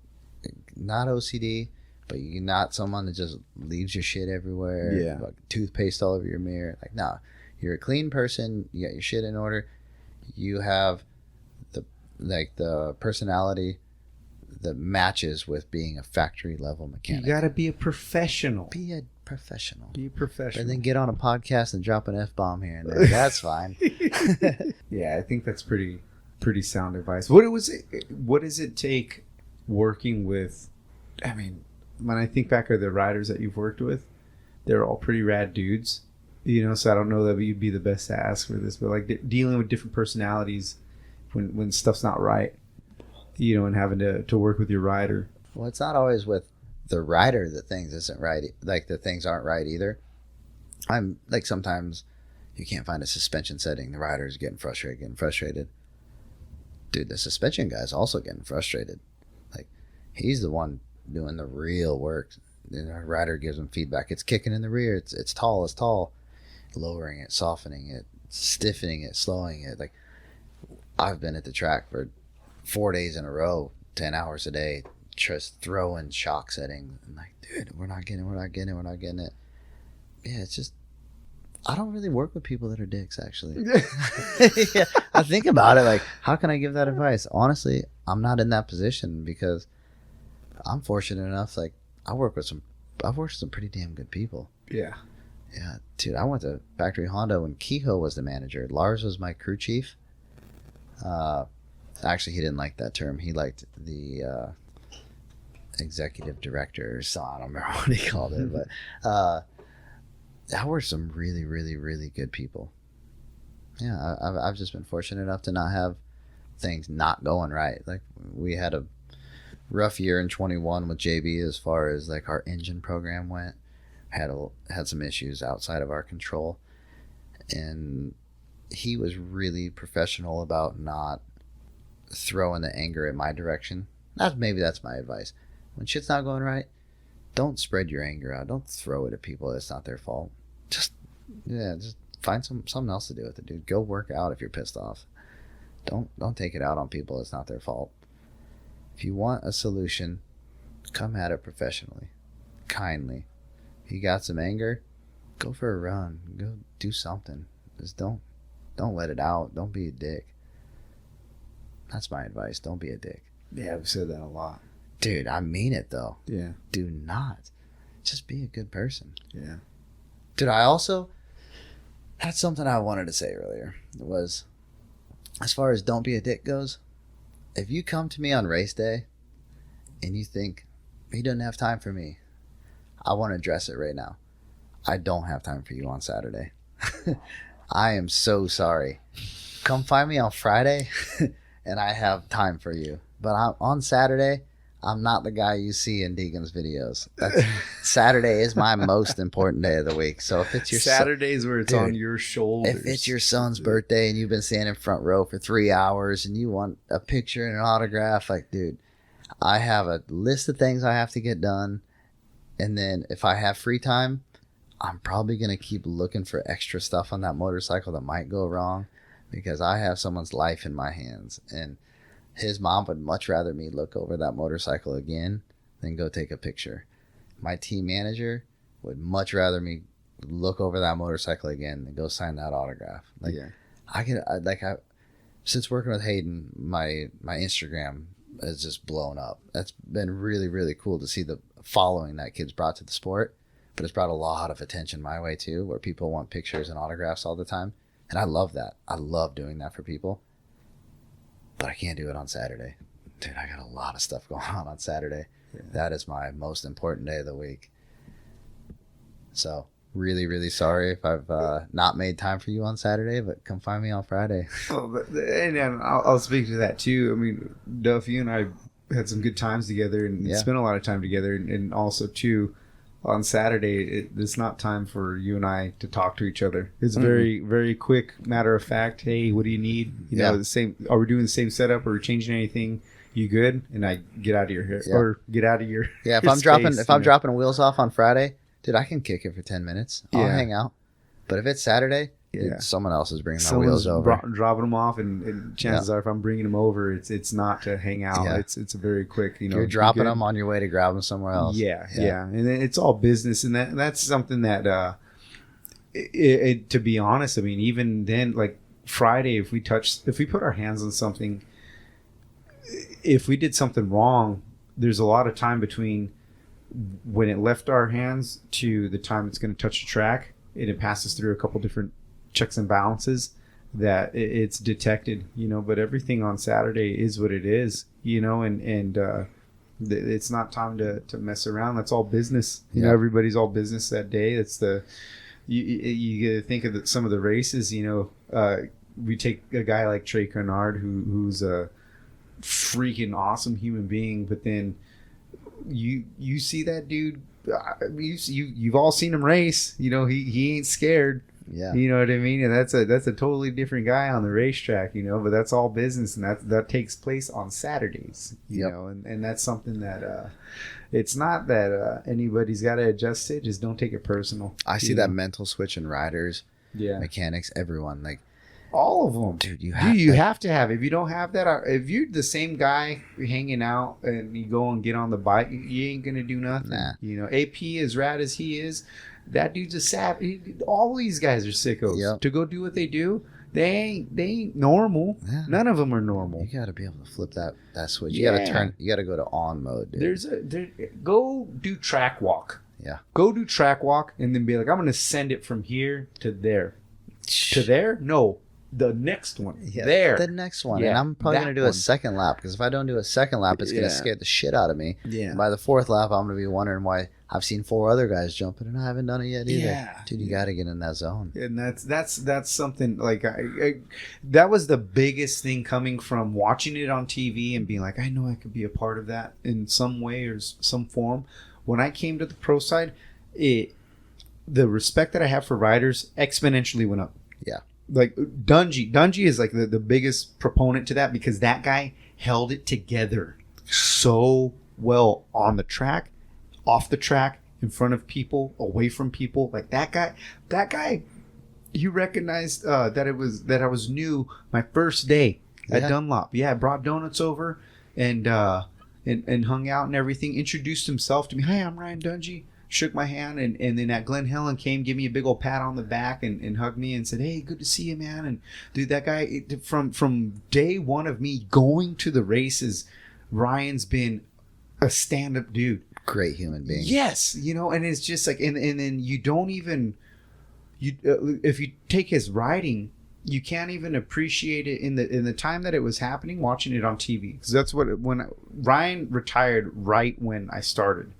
not OCD, but you're not someone that just leaves your shit everywhere. Yeah, like toothpaste all over your mirror. Like, no. You're a clean person. You got your shit in order. You have the personality that matches with being a factory level mechanic. You got to be a professional. Be a professional. And then get on a podcast and drop an F-bomb here and there. That's fine. Yeah, I think that's pretty sound advice. What does it take working with? I mean, when I think back of the riders that you've worked with, they're all pretty rad dudes. So I don't know that you'd be the best to ask for this, but like dealing with different personalities when stuff's not right, and having to work with your rider. Well, it's not always with the rider that things isn't right, like the things aren't right either. I'm like, sometimes you can't find a suspension setting. The rider's getting frustrated. Dude, the suspension guy's also getting frustrated. Like, he's the one doing the real work. The rider gives him feedback. It's kicking in the rear. It's tall. lowering it, softening it, stiffening it, slowing it. Like, I've been at the track for 4 days in a row, 10 hours a day, just throwing shock settings. And like, dude, we're not getting it. Yeah, it's just, I don't really work with people that are dicks, actually. Yeah, I think about it, like, how can I give that advice? Honestly, I'm not in that position because I'm fortunate enough, like, I've worked with some pretty damn good people. Yeah. Yeah, dude, I went to Factory Honda when Kehoe was the manager. Lars was my crew chief. Actually, he didn't like that term. He liked the executive director, so I don't remember what he called it, but that were some really, really, really good people. Yeah, I've just been fortunate enough to not have things not going right. Like, we had a rough year in 21 with JB as far as like our engine program went. Had some issues outside of our control, and he was really professional about not throwing the anger in my direction. Maybe that's my advice. When shit's not going right, don't spread your anger out. Don't throw it at people. It's not their fault. Just find something else to do with it, dude. Go work out if you're pissed off. Don't take it out on people. It's not their fault. If you want a solution, come at it professionally, kindly. If you got some anger, go for a run. Go do something. Just don't let it out. Don't be a dick. That's my advice. Don't be a dick. Yeah, I've said that a lot. Dude, I mean it though. Yeah. Do not. Just be a good person. Yeah. Dude, I also had something I wanted to say earlier. It was, as far as don't be a dick goes, if you come to me on race day and you think he doesn't have time for me, I want to address it right now. I don't have time for you on Saturday. I am so sorry. Come find me on Friday and I have time for you. But on Saturday, I'm not the guy you see in Deegan's videos. Saturday is my most important day of the week. So if it's your Saturdays where it's on your shoulders. If it's your son's birthday and you've been standing front row for 3 hours and you want a picture and an autograph, like, dude, I have a list of things I have to get done. And then if I have free time, I'm probably going to keep looking for extra stuff on that motorcycle that might go wrong because I have someone's life in my hands. And his mom would much rather me look over that motorcycle again than go take a picture. My team manager would much rather me look over that motorcycle again than go sign that autograph. Like, yeah. Since working with Haiden, my Instagram has just blown up. That's been really, really cool to see the following that kid's brought to the sport, but it's brought a lot of attention my way too, where people want pictures and autographs all the time. And I love that. I love doing that for people. But I can't do it on Saturday. Dude, I got a lot of stuff going on Saturday. Yeah. That is my most important day of the week. So, really, really sorry if I've not made time for you on Saturday, but come find me on Friday. And I'll speak to that too. I mean, Duff, you and I had some good times together and spent a lot of time together. And also, too, on Saturday, it's not time for you and I to talk to each other. It's very, very quick, matter of fact. Hey, what do you need? You know, the same. Are we doing the same setup? Are we changing anything? You good? And I get out of your hair or get out of your if I'm dropping wheels off on Friday, dude, I can kick it for 10 minutes. I'll hang out. But if it's Saturday, dude, someone else is bringing my wheels over. Dropping them off, and chances are, if I'm bringing them over, it's not to hang out. Yeah. It's a very quick, you're dropping them on your way to grab them somewhere else. Yeah. And it's all business, and that's something that, to be honest, I mean, even then, like Friday, if we put our hands on something, if we did something wrong, there's a lot of time between when it left our hands to the time it's going to touch the track, and it passes through a couple different checks and balances that it's detected, but everything on Saturday is what it is, and it's not time to mess around. That's all business. Everybody's all business that day. It's you think of some of the races, we take a guy like Trey Kernard, who's a freaking awesome human being, but then you see that dude, you've all seen him race, he ain't scared. Yeah. You know what I mean? And that's a totally different guy on the racetrack, but that's all business, and that takes place on Saturdays, you know, and that's something that it's not that anybody's got to adjust it. Just don't take it personal. I see that mental switch in riders mechanics, everyone, like all of them, dude. You have to have. If you don't have that, if you're the same guy hanging out and you go and get on the bike, you ain't gonna do nothing. Nah. You know, AP, as rad as he is, that dude's a savage. All these guys are sickos. Yep. To go do what they do, they ain't normal. Yeah. None of them are normal. You got to be able to flip that switch. You got to turn. You got to go to on mode, dude. Go do track walk. Yeah. Go do track walk and then be like, I'm gonna send it from here to there. To there? No. The next one. Yeah, there. The next one. Yeah, and I'm probably going to do one. a second lap, because if I don't do a second lap, it's going to scare the shit out of me. Yeah. And by the fourth lap, I'm going to be wondering why I've seen 4 other guys jumping and I haven't done it yet either. Yeah. Dude, you got to get in that zone. And that's something like that was the biggest thing coming from watching it on TV and being like, I know I could be a part of that in some way or some form. When I came to the pro side, the respect that I have for riders exponentially went up. Yeah. Like Dungey is like the biggest proponent to that, because that guy held it together so well on the track, off the track, in front of people, away from people. Like that guy, he recognized that I was new my first day at Dunlop. Yeah, I brought donuts over and hung out and everything. Introduced himself to me. Hi, I'm Ryan Dungey. Shook my hand, and then at Glen Helen came, gave me a big old pat on the back and hugged me and said, hey, good to see you, man. And dude, that guy, from day one of me going to the races, Ryan's been a stand-up dude. Great human being. Yes, you know, and it's just like, and then you don't even, if you take his riding, you can't even appreciate it in the time that it was happening, watching it on TV. Because that's when Ryan retired right when I started.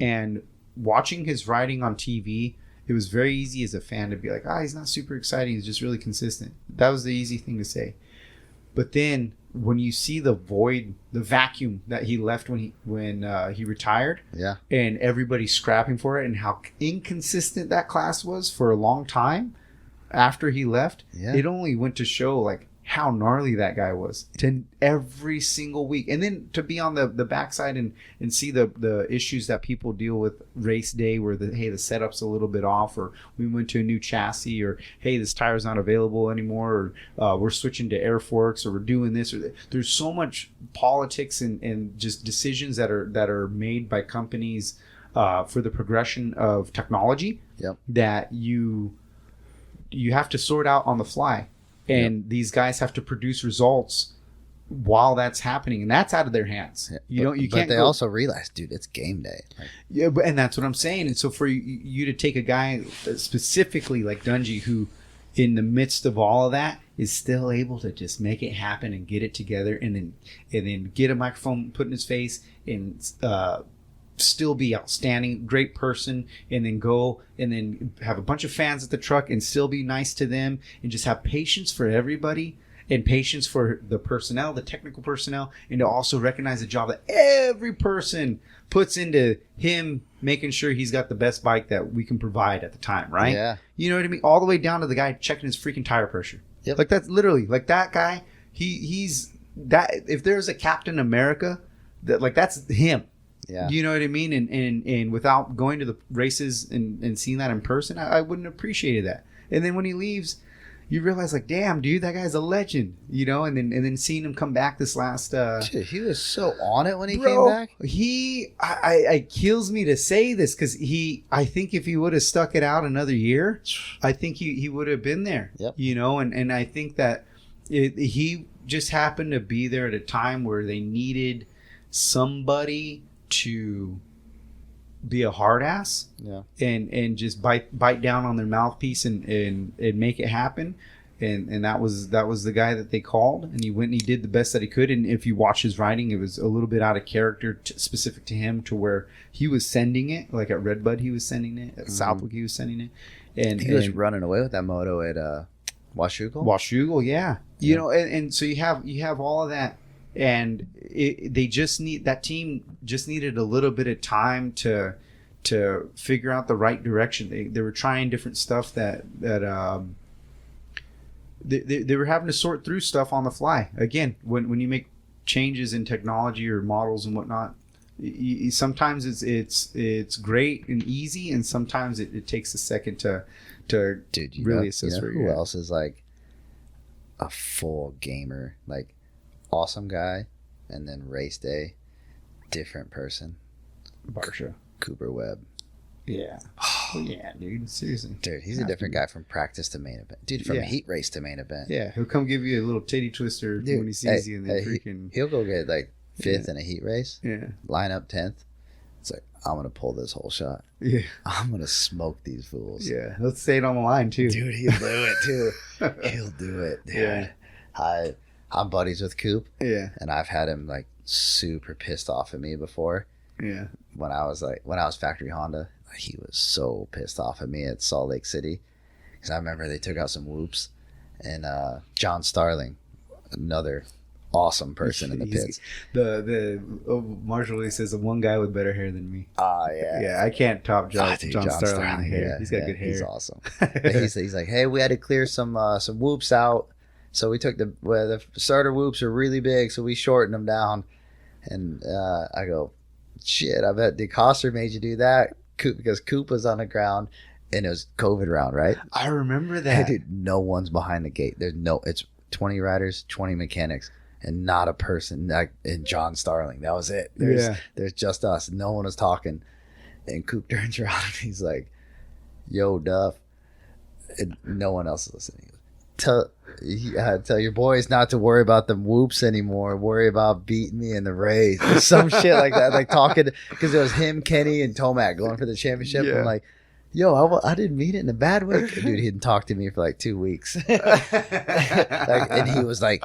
And watching his riding on TV, it was very easy as a fan to be like, he's not super exciting, he's just really consistent. That was the easy thing to say. But then when you see the void, the vacuum that he left when he retired, and everybody scrapping for it, and how inconsistent that class was for a long time after he left, it only went to show like how gnarly that guy was every single week. And then to be on the backside and see the issues that people deal with race day, where the setup's a little bit off, or we went to a new chassis, or hey, this tire's not available anymore, or we're switching to air forks, or we're doing this, or there's so much politics and just decisions that are made by companies for the progression of technology that you have to sort out on the fly. And these guys have to produce results while that's happening, and that's out of their hands. But they also realize, dude, it's game day. And that's what I'm saying. And so for you to take a guy specifically like Dungey, who in the midst of all of that is still able to just make it happen and get it together, and then get a microphone put in his face and still be outstanding, great person, and then go and then have a bunch of fans at the truck and still be nice to them, and just have patience for everybody, and patience for the personnel, the technical personnel, and to also recognize the job that every person puts into him making sure he's got the best bike that we can provide at the time, right? Yeah. You know what I mean? All the way down to the guy checking his freaking tire pressure. Yep. Like that's literally, like that guy, he's that, if there's a Captain America, that's him. Yeah. You know what I mean? And without going to the races and seeing that in person, I wouldn't have appreciated that. And then when he leaves, you realize, like, damn, dude, that guy's a legend, you know? And then seeing him come back this last... Dude, he was so on it when he came back. It kills me to say this, because I think if he would have stuck it out another year, I think he would have been there, you know? And I think that he just happened to be there at a time where they needed somebody to be a hard ass, and just bite down on their mouthpiece and make it happen, and that was the guy that they called, and he went and he did the best that he could. And if you watch his riding, it was a little bit out of character specific to him, to where he was sending it, like at Redbud he was sending it, at Southwick he was sending it, and he was running away with that moto at Washougal, you know, and so you have all of that. And that team just needed a little bit of time to figure out the right direction. They were trying different stuff that they were having to sort through stuff on the fly. Again, when you make changes in technology or models and whatnot, Sometimes it's great and easy, and sometimes it takes a second to Dude, really assess where who else is like a full gamer, like awesome guy, and then race day, different person. Barsha. Cooper Webb. Yeah. Oh, yeah, dude. Seriously. Dude, he's a different guy from practice to main event. Dude, from heat race to main event. Yeah, he'll come give you a little titty twister when he sees you, and then freaking... He'll go get, like, 5th in a heat race. Yeah. Line up 10th. It's like, I'm going to pull this whole shot. Yeah. I'm going to smoke these fools. Yeah. Let's say it on the line, too. Dude, he'll do it, too. He'll do it. Dude. Yeah. I'm buddies with Coop. Yeah. And I've had him, like, super pissed off at me before. Yeah. When I was factory Honda, he was so pissed off at me at Salt Lake City. Because I remember they took out some whoops. And John Starling, another awesome person in the pits. Marshall says the one guy with better hair than me. Yeah. Yeah, I can't top John Starling hair. Yeah, he's got good hair. He's awesome. he's like, hey, we had to clear some whoops out. So we took the starter whoops are really big, so we shortened them down. And I go, shit, I bet DeCoster made you do that because Coop was on the ground and it was COVID round, right? I remember that. Dude, no one's behind the gate. It's 20 riders, 20 mechanics, and not a person and John Starling. That was it. There's just us. No one was talking. And Coop turns around and he's like, yo, Duff. And no one else is listening. Tell your boys not to worry about them whoops anymore. Worry about beating me in the race. Or some shit like that. Like talking, because it was him, Kenny, and Tomac going for the championship. Yeah. I'm like, yo, I didn't mean it in a bad way. Dude, he didn't talk to me for like 2 weeks. And he was like,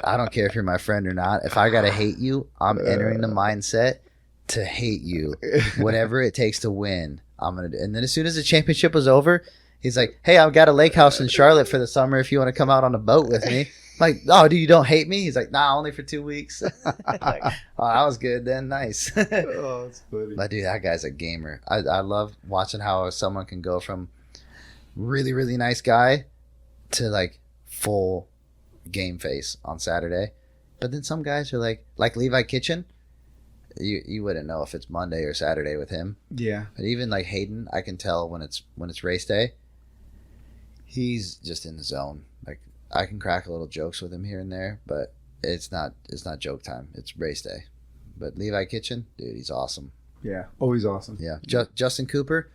I don't care if you're my friend or not. If I got to hate you, I'm entering the mindset to hate you. Whatever it takes to win, I'm going to do. And then as soon as the championship was over, he's like, hey, I've got a lake house in Charlotte for the summer if you want to come out on a boat with me. I'm like, oh, dude, you don't hate me? He's like, nah, only for 2 weeks. Like, oh, that was good then. Nice. Oh, that's funny. But, dude, that guy's a gamer. I love watching how someone can go from really, really nice guy to, like, full game face on Saturday. But then some guys are like Levi Kitchen. You wouldn't know if it's Monday or Saturday with him. Yeah. But even, like, Haiden, I can tell when it's race day. He's just in the zone. Like, I can crack a little jokes with him here and there, but it's not joke time. It's race day. But Levi Kitchen, dude, he's awesome. Yeah, always awesome. Yeah. Justin Cooper,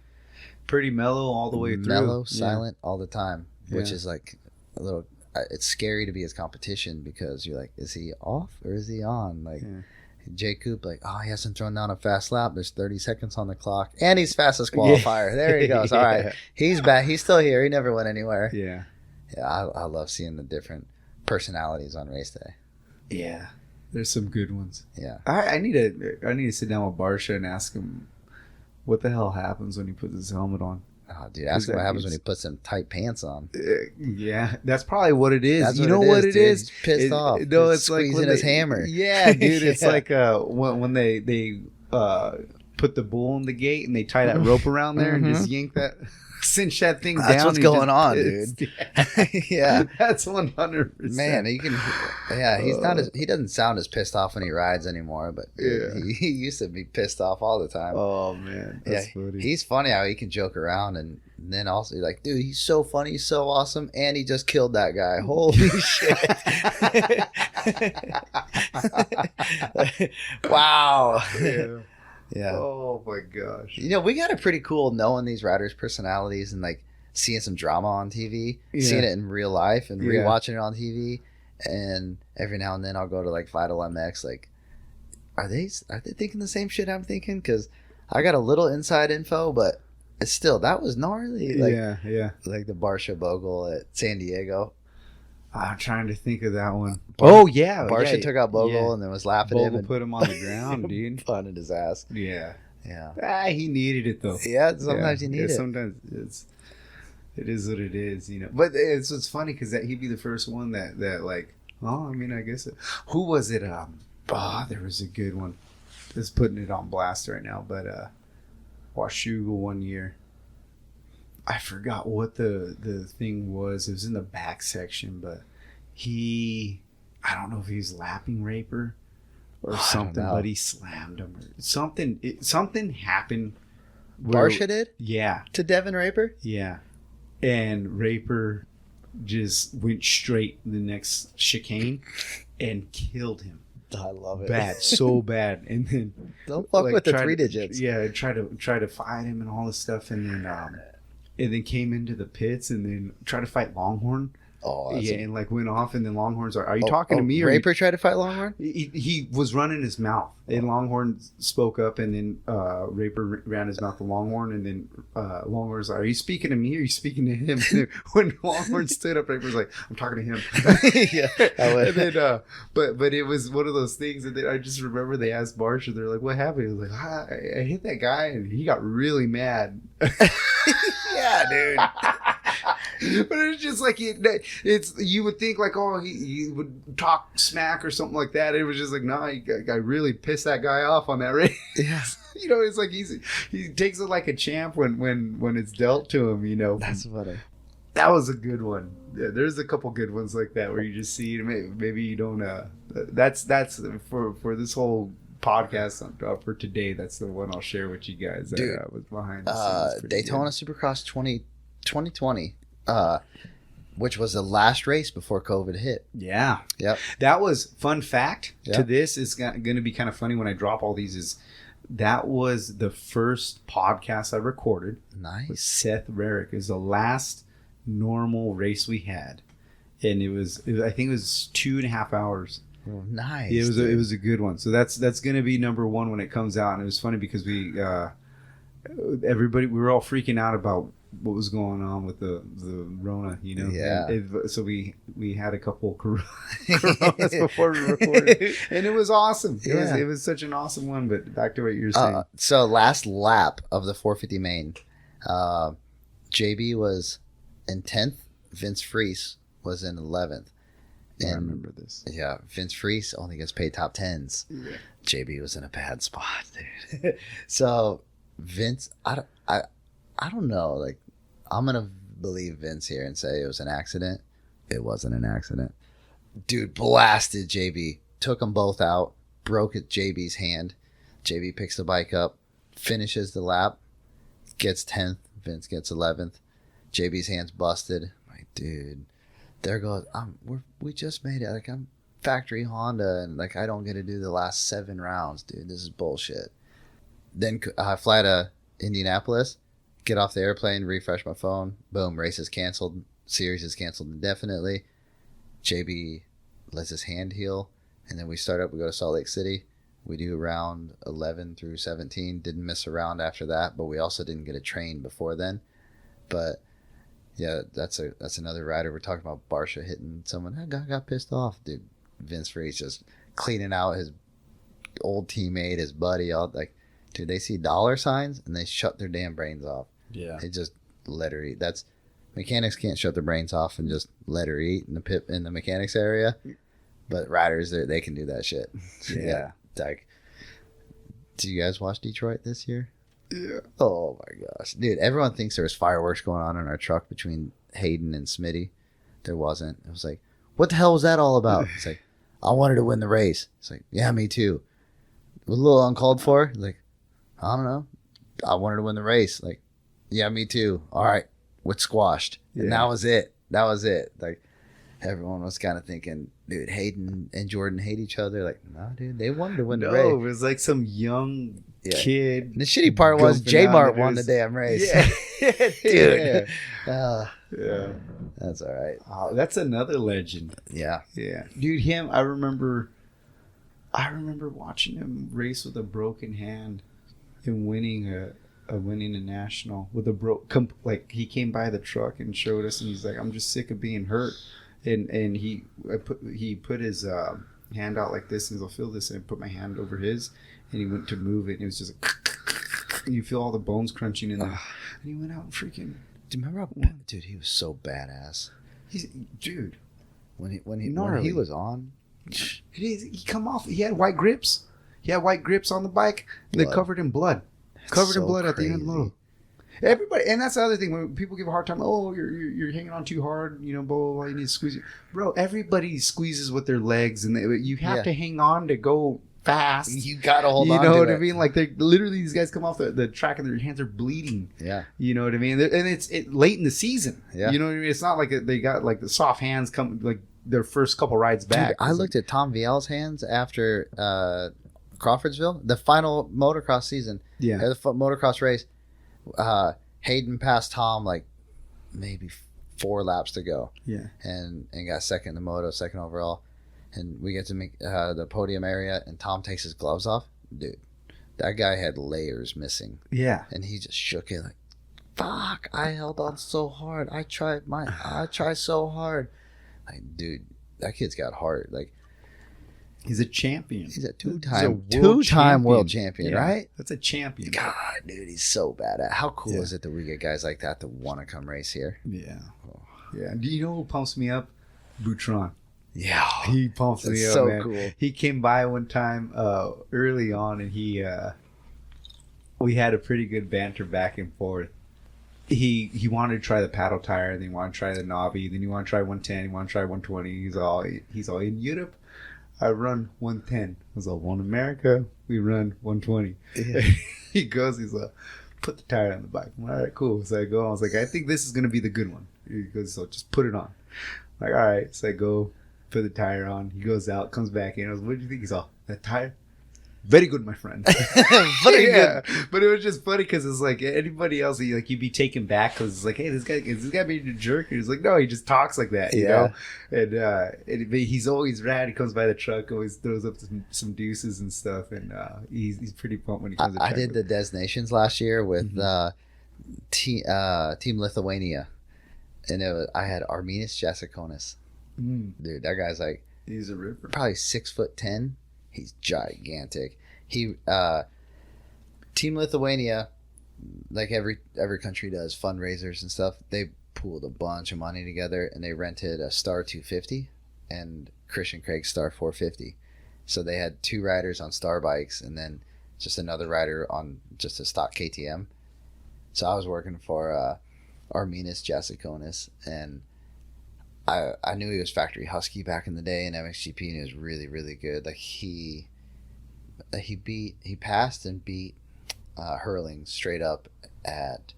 pretty mellow all the way through. Mellow, silent all the time, which is like a little. It's scary to be his competition because you're like, is he off or is he on? Like. Yeah. Jay Coop, like, oh, he hasn't thrown down a fast lap. There's 30 seconds on the clock. And he's fastest qualifier. There he goes. All right. He's back. He's still here. He never went anywhere. Yeah. Yeah, I love seeing the different personalities on race day. Yeah. There's some good ones. Yeah. I need to sit down with Barsha and ask him what the hell happens when he puts his helmet on. Oh, dude, ask him what happens when he puts them tight pants on. Yeah, that's probably what it is. You know what it is? He's pissed off. No, it's squeezing like his hammer. Yeah, dude, it's like when they put the bull in the gate and they tie that rope around there and just yank that, cinch that thing down. That's what's going on, dude. Yeah, that's 100%. Man, he can. Yeah, he doesn't sound as pissed off when he rides anymore, but he used to be pissed off all the time. Oh man, that's funny. He's funny how he can joke around and then also you're like, dude, he's so funny, he's so awesome, and he just killed that guy. Holy shit! Wow. Yeah. Yeah. Oh my gosh. You know, we got it pretty cool knowing these riders' personalities and like seeing some drama on TV, seeing it in real life and rewatching it on TV. And every now and then I'll go to like Vital MX. Like, are they thinking the same shit I'm thinking? Because I got a little inside info, but it's still, that was gnarly. Like, yeah. Like the Barsha Bogle at San Diego. I'm trying to think of that one. Barsha took out Bogle and then was laughing at him. Bogle put him on the ground, dude. Punted his ass. Yeah. Yeah. He needed it though. Yeah, sometimes you need it. Sometimes it is what it is, you know. But it's funny because he'd be the first one that like, I mean, I guess who was it? There was a good one. Just putting it on blast right now, but Washougal one year. I forgot what the thing was. It was in the back section, but I don't know if he was lapping Raper or something, but he slammed him. Or something happened. Barsha did? Yeah. To Devin Raper? Yeah. And Raper just went straight the next chicane and killed him. I love it. Bad, so bad. And then don't fuck with the 3 digits. Yeah, try to fight him and all this stuff, and then came into the pits and then tried to fight Longhorn. Oh, yeah, and like went off, and then Longhorn's are you talking to me? Or Raper tried to fight Longhorn? He was running his mouth, and Longhorn spoke up, and then Raper ran his mouth to Longhorn, and then Longhorn's like, "Are you speaking to me? Or are you speaking to him?" And when Longhorn stood up, Raper's like, "I'm talking to him." Yeah, and then but it was one of those things, and then I just remember they asked Barsha, they're like, "What happened?" He was like, "I hit that guy, and he got really mad." Yeah, dude. But it's just like you would think like, oh, he would talk smack or something like that. It was just like, no, I really pissed that guy off on that race. Yeah. You know, it's like he takes it like a champ when it's dealt to him. You know, that's funny. That was a good one. Yeah, there's a couple good ones like that where you just see maybe you don't. That's for this whole podcast for today. That's the one I'll share with you guys. Dude, that was behind the scenes. Daytona Supercross 2020. Which was the last race before COVID hit. Yeah. Yep. That was fun fact to this. It's going to be kind of funny when I drop all these. Is that was the first podcast I recorded. Nice. With Seth Rarick. It was the last normal race we had, and I think it was 2.5 hours. Oh, nice. It was a good one. So that's going to be number 1 when it comes out. And it was funny because we were all freaking out about what was going on with the Rona, you know. Yeah. So we had a couple Coronas before we recorded, and it was awesome. It was such an awesome one. But back to what you were saying. So last lap of the 450 main, JB was in 10th. Vince Freese was in 11th. I remember this. Yeah, Vince Freese only gets paid top 10s. Yeah. JB was in a bad spot, dude. So Vince, I don't know. Like, I'm gonna believe Vince here and say it was an accident. It wasn't an accident. Dude blasted JB, took them both out, broke JB's hand. JB picks the bike up, finishes the lap, gets 10th. Vince gets 11th. JB's hand's busted. Like, dude, there goes. We just made it. Like, I'm factory Honda, and like I don't get to do the last 7 rounds, dude. This is bullshit. Then I fly to Indianapolis. Get off the airplane, refresh my phone. Boom, race is canceled. Series is canceled indefinitely. JB lets his hand heal. And then we start up. We go to Salt Lake City. We do round 11 through 17. Didn't miss a round after that, but we also didn't get a train before then. But yeah, that's another rider. We're talking about Barsha hitting someone. That guy got pissed off, dude. Vince Freese just cleaning out his old teammate, his buddy. All like, dude, they see dollar signs and they shut their damn brains off. Yeah, they just let her eat. That's mechanics can't shut their brains off and just let her eat in the pit in the mechanics area. But riders, they can do that shit. Yeah. Like, do you guys watch Detroit this year? Yeah. Oh my gosh, dude! Everyone thinks there was fireworks going on in our truck between Haiden and Smitty. There wasn't. It was like, what the hell was that all about? It's like, I wanted to win the race. It's like, yeah, me too. It was a little uncalled for. Like, I don't know. I wanted to win the race. Like, yeah, me too. All right, what's squashed? And that was it. That was it. Like, everyone was kind of thinking, dude, Haiden and Jordan hate each other. Like, no, dude, they wanted to win the race. No, it was like some young kid. And the shitty part was J-Mart won the damn race. Yeah, dude. Yeah. That's all right. Oh, that's another legend. Yeah. Yeah. Dude, him, I remember watching him race with a broken hand and winning a national with a like he came by the truck and showed us, and he's like, I'm just sick of being hurt. And he put his hand out like this, and he's like, feel this, and I put my hand over his, and he went to move it, and it was just like, you feel all the bones crunching in there. And he went out and freaking. Do you remember dude, he was so badass. Dude, when he was on, he come off. He had white grips. He had white grips on the bike. And they're covered in blood. Covered in blood at the end of the moto. Everybody, and that's the other thing when people give a hard time. Oh, you're hanging on too hard. You know, blah blah blah. You need to squeeze it, bro. Everybody squeezes with their legs, and you have to hang on to go fast. You gotta hold on. You know to what it. I mean? Like they're literally, these guys come off the track and their hands are bleeding. Yeah. You know what I mean? And it's late in the season. Yeah. You know what I mean? It's not like they got like the soft hands come like their first couple rides back. Dude, I looked at Tom Vial's hands after Crawfordsville, the final motocross season. Yeah. The motocross race. Haiden passed Tom like maybe 4 laps to go. Yeah. And got second in the moto, second overall. And we get to make the podium area, and Tom takes his gloves off. Dude, that guy had layers missing. Yeah. And he just shook it like, fuck, I held on so hard. I tried so hard. Like, dude, that kid's got heart. Like, he's a champion. He's a two-time world champion, right? That's a champion. God, dude, he's so bad at. How cool is it that we get guys like that want to come race here? Yeah. Oh. Yeah. Do you know who pumps me up? Boutron. Yeah, he pumps me up, so man. Cool. He came by one time early on, and we had a pretty good banter back and forth. He wanted to try the paddle tire, then he wanted to try the knobby, then he wanted to try 110, he wanted to try 120. He's all in Europe. I run 110. I was like, well, in America, we run 120. Yeah. He's like, put the tire on the bike. I'm like, all right, cool. So I go. I was like, I think this is gonna be the good one. He goes, so just put it on. I'm like, all right. So I go. Put the tire on. He goes out, comes back in. I was, what do you think? He's all, that tire? Very good, my friend. Very good. But it was just funny because it's like anybody else, you'd be taken back because it's like, hey, is this guy being a jerk? And he's like, no, he just talks like that, you know? And he's always rad. He comes by the truck, always throws up some deuces and stuff. And he's pretty pumped when he comes to I did the Des Nations last year with Team Lithuania. And I had Arminas Jasikonis. Dude, that guy's like, he's a ripper. Probably 6'10". He's gigantic. He Team Lithuania, like every country does fundraisers and stuff. They pooled a bunch of money together and they rented a Star 250 and Christian Craig's Star 450. So they had 2 riders on Star bikes and then just another rider on just a stock KTM. So I was working for Arminas Jasikonis, and I knew he was factory husky back in the day in MXGP, and he was really, really good. Like he passed and beat Hurling straight up at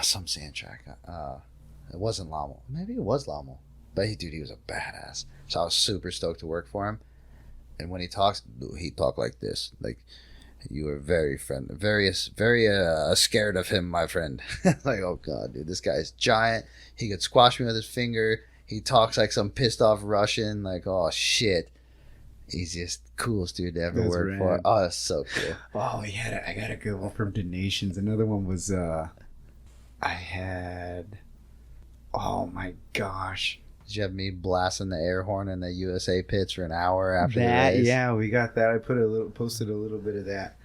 some sand track. It wasn't Lommel. Maybe it was Lommel. But he was a badass. So I was super stoked to work for him. And when he talks, he talked like this. Like, you were very scared of him, my friend. Like, oh god, dude, this guy's giant. He could squash me with his finger. He talks like some pissed off Russian. Like, oh shit, he's just coolest dude to ever work for. Oh, that's so cool. Oh, I got a good one from Donations. Another one was I had. Oh my gosh. Did you have me blasting the air horn in the USA pits for an hour after the race? Yeah, we got that. I posted a little bit of that.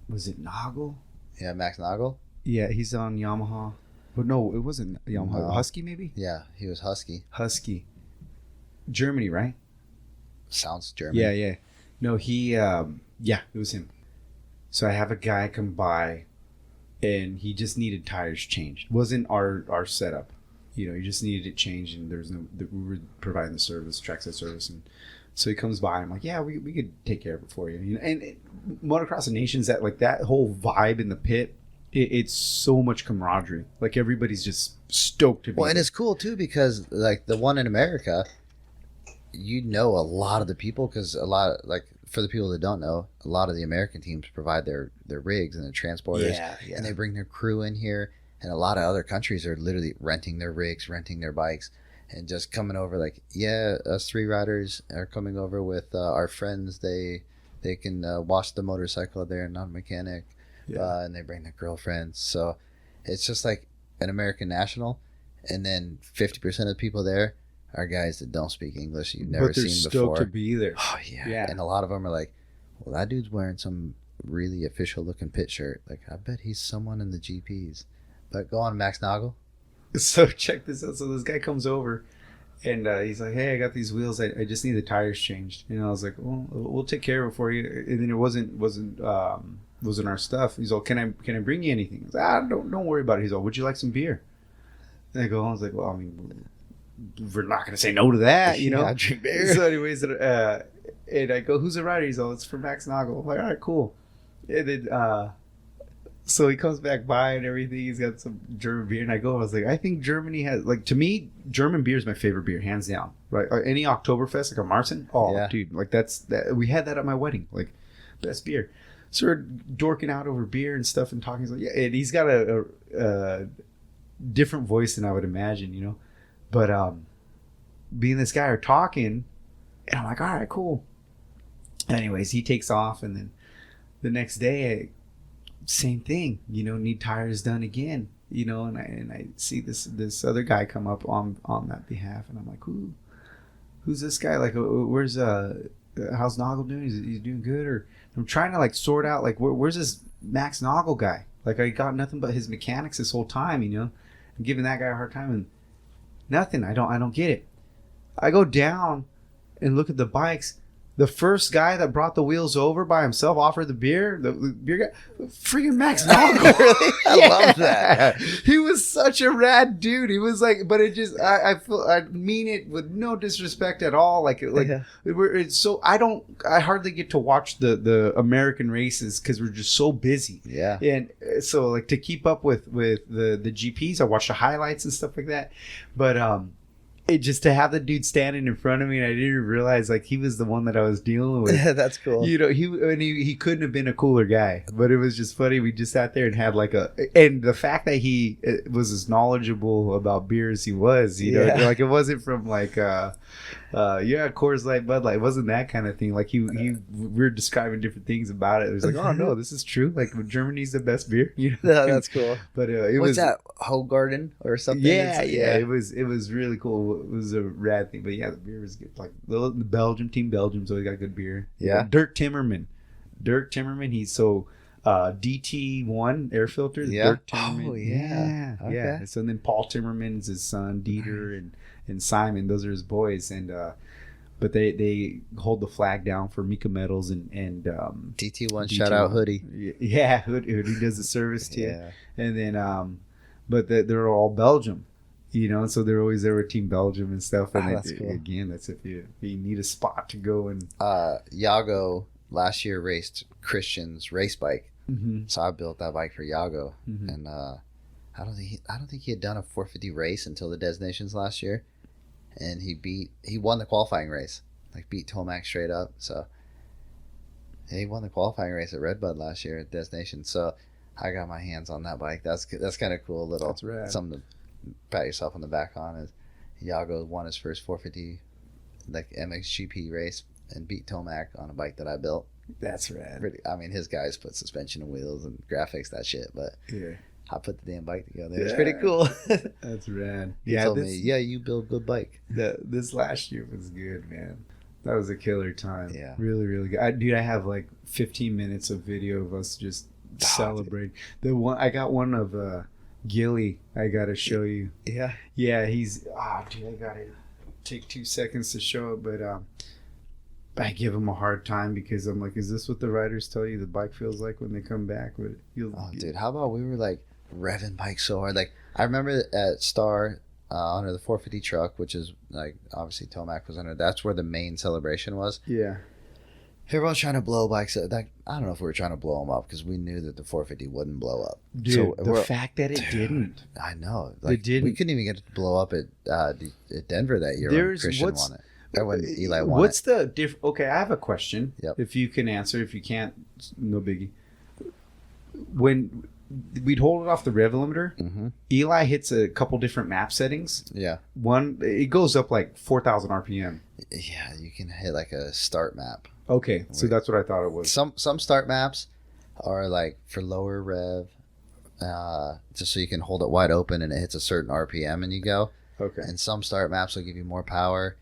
Was it Noggle? Yeah, Max Noggle? Yeah, he's on Yamaha. But no, it wasn't Yamaha. No. Husky, maybe? Yeah, he was Husky. Germany, right? Sounds German. Yeah. No, it was him. So I have a guy come by, and he just needed tires changed. It wasn't our setup. You know, he just needed it changed, and we were providing the service, trackside service, and so he comes by. I'm like, yeah, we could take care of it for you. You know, and Motocross of Nations, that whole vibe in the pit, it's so much camaraderie. Like everybody's just stoked to be. Well, and it's cool too because like the one in America, you know a lot of the people because for the people that don't know, a lot of the American teams provide their rigs and their transporters, and they bring their crew in here. And a lot of other countries are literally renting their rigs, renting their bikes, and just coming over like, yeah, us 3 riders are coming over with our friends. They can wash the motorcycle. They're not a mechanic. And they bring their girlfriends. So it's just like an American national. And then 50% of the people there are guys that don't speak English you've never seen before. But they're stoked to be there. Oh, yeah. And a lot of them are like, well, that dude's wearing some really official looking pit shirt. Like, I bet he's someone in the GPs. But go on, Max Noggle. So check this out. So this guy comes over, and he's like, "Hey, I got these wheels. I just need the tires changed." And I was like, "Well, we'll take care of it for you." And then it wasn't our stuff. He's like, "Can I bring you anything?" I was like, don't worry about it. He's like, "Would you like some beer?" And I was like, "Well, I mean, we're not gonna say no to that, you know." I drink beer. So anyways, And I go, who's the rider? He's all, it's for Max Nagel. I'm like, all right, cool. And then, so he comes back by and everything. He's got some German beer. And I was like, I think Germany has, like, to me, German beer is my favorite beer, hands down. Right? Or any Oktoberfest, like a Marzen. Oh, yeah. Dude, like we had that at my wedding. Like, best beer. So we're dorking out over beer and stuff and talking. He's like, yeah, and he's got a different voice than I would imagine, you know. But being this guy are talking, and I'm like, all right, cool. Anyways, he takes off, and then the next day, same thing, you know, need tires done again, you know, and I see this other guy come up on that behalf, and I'm like, who's this guy? Like, where's how's Nagel doing? He's doing good? Or I'm trying to like sort out like where's this Max Nagel guy? Like, I got nothing but his mechanics this whole time, you know. I'm giving that guy a hard time and nothing. I don't get it. I go down and look at the bikes. The first guy that brought the wheels over by himself offered the beer. The beer guy, freaking Max Nagel. Really? I love that. He was such a rad dude. He was like, but it just, I mean it with no disrespect at all. Like it's so, I hardly get to watch the American races because we're just so busy. Yeah. And so like to keep up with the GPs, I watch the highlights and stuff like that. But it just to have the dude standing in front of me, and I didn't even realize like he was the one that I was dealing with. Yeah, that's cool. You know, he couldn't have been a cooler guy, but it was just funny. We just sat there and had like and the fact that he was as knowledgeable about beer as he was, you know, like it wasn't from like Coors Light, Bud Light. It wasn't that kind of thing. Like we were describing different things about it. It was like, oh no, this is true. Like Germany's the best beer. You know, that's cool. But what's that, Hogarden or something? Yeah. It was really cool. It was a rad thing. But yeah, the beer was good. Like the Belgium team, Belgium's always got good beer. Yeah. Dirk Timmerman, he's so DT1 air filter. Yeah. Dirk Timmerman. Oh yeah. Okay. Yeah. So then Paul Timmerman's his son, Dieter and Simon. Those are his boys. And but they hold the flag down for Mika Metals and DT1. Shout out Hoodie. Yeah, Hoodie does the service too. Yeah. And then but they're all Belgium. You know, so they're always there with Team Belgium and stuff. And that's cool. Again, that's if you need a spot to go and. Yago last year raced Christian's race bike, so I built that bike for Yago, and I don't think he had done a 450 race until the Designations last year, and he won the qualifying race, like beat Tomac straight up. So he won the qualifying race at Redbud last year at Designations. So I got my hands on that bike. That's kind of cool. Little something to pat yourself on the back on. Is Yago won his first 450 like MXGP race and beat Tomac on a bike that I built. That's rad. I mean, his guys put suspension and wheels and graphics, that shit, but yeah, I put the damn bike together. It was pretty cool. That's rad. He told me, you build good bike. This last year was good, man. That was a killer time. Yeah. Really, really good. I have like 15 minutes of video of us just celebrating. I got one of Gilly. I gotta show you. Yeah. Yeah, he's. I gotta take 2 seconds to show it, but I give him a hard time because I'm like, is this what the riders tell you the bike feels like when they come back? But dude, how about we were like revving bikes so hard? Like I remember at Star under the 450 truck, which is like obviously Tomac was under. That's where the main celebration was. Yeah. Everyone's trying to blow bikes up. Like, I don't know if we were trying to blow them up because we knew that the 450 wouldn't blow up. Dude, so the fact that it didn't. I know. Like, it didn't. We couldn't even get it to blow up at Denver that year when Christian won it. Or when Eli won what's the difference? Okay, I have a question. Yep. If you can answer. If you can't, no biggie. When we'd hold it off the rev limiter, Eli hits a couple different map settings. Yeah. One, it goes up like 4,000 RPM. Yeah, you can hit like a start map. Okay, so that's what I thought it was. Some start maps are like for lower rev, just so you can hold it wide open and it hits a certain RPM and you go. Okay. And some start maps will give you more power,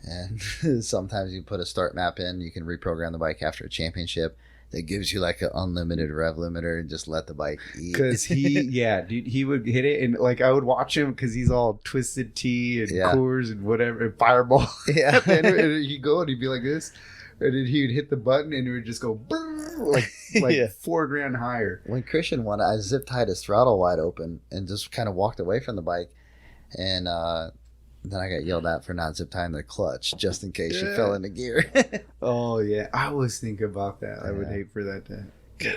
and sometimes you put a start map in, you can reprogram the bike after a championship that gives you like an unlimited rev limiter and just let the bike eat. Because he would hit it, and like I would watch him because he's all Twisted Tea and Coors and whatever and Fireball. Yeah. And he'd go and he'd be like this. And then he would hit the button and it would just go like yeah. 4 grand higher. When Christian won, I zip tied his throttle wide open and just kind of walked away from the bike. And Then I got yelled at for not zip tying the clutch just in case she fell into gear. Oh yeah, I always think about that. I would hate for that to.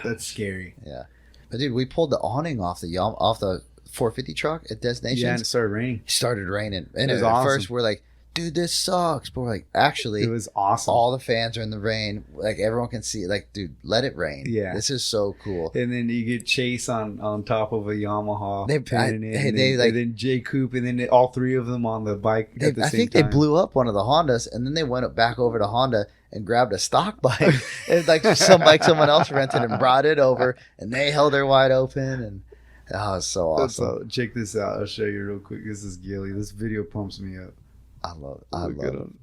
That's scary. Yeah, but dude, we pulled the awning off the 450 truck at Destinations. Yeah, and it started raining. It started raining, and it was at awesome. first we're like, dude, this sucks. But we're like, actually, it was awesome. All the fans are in the rain. Like, everyone can see. Like, dude, let it rain. Yeah. This is so cool. And then you get Chase on top of a Yamaha. And then Jay Coop, and then all three of them on the bike at the same time. I think they blew up one of the Hondas, and then they went back over to Honda and grabbed a stock bike. And like some bike someone else rented and brought it over, and they held her wide open. And that was so awesome. So check this out. I'll show you real quick. This is Gilly. This video pumps me up. I love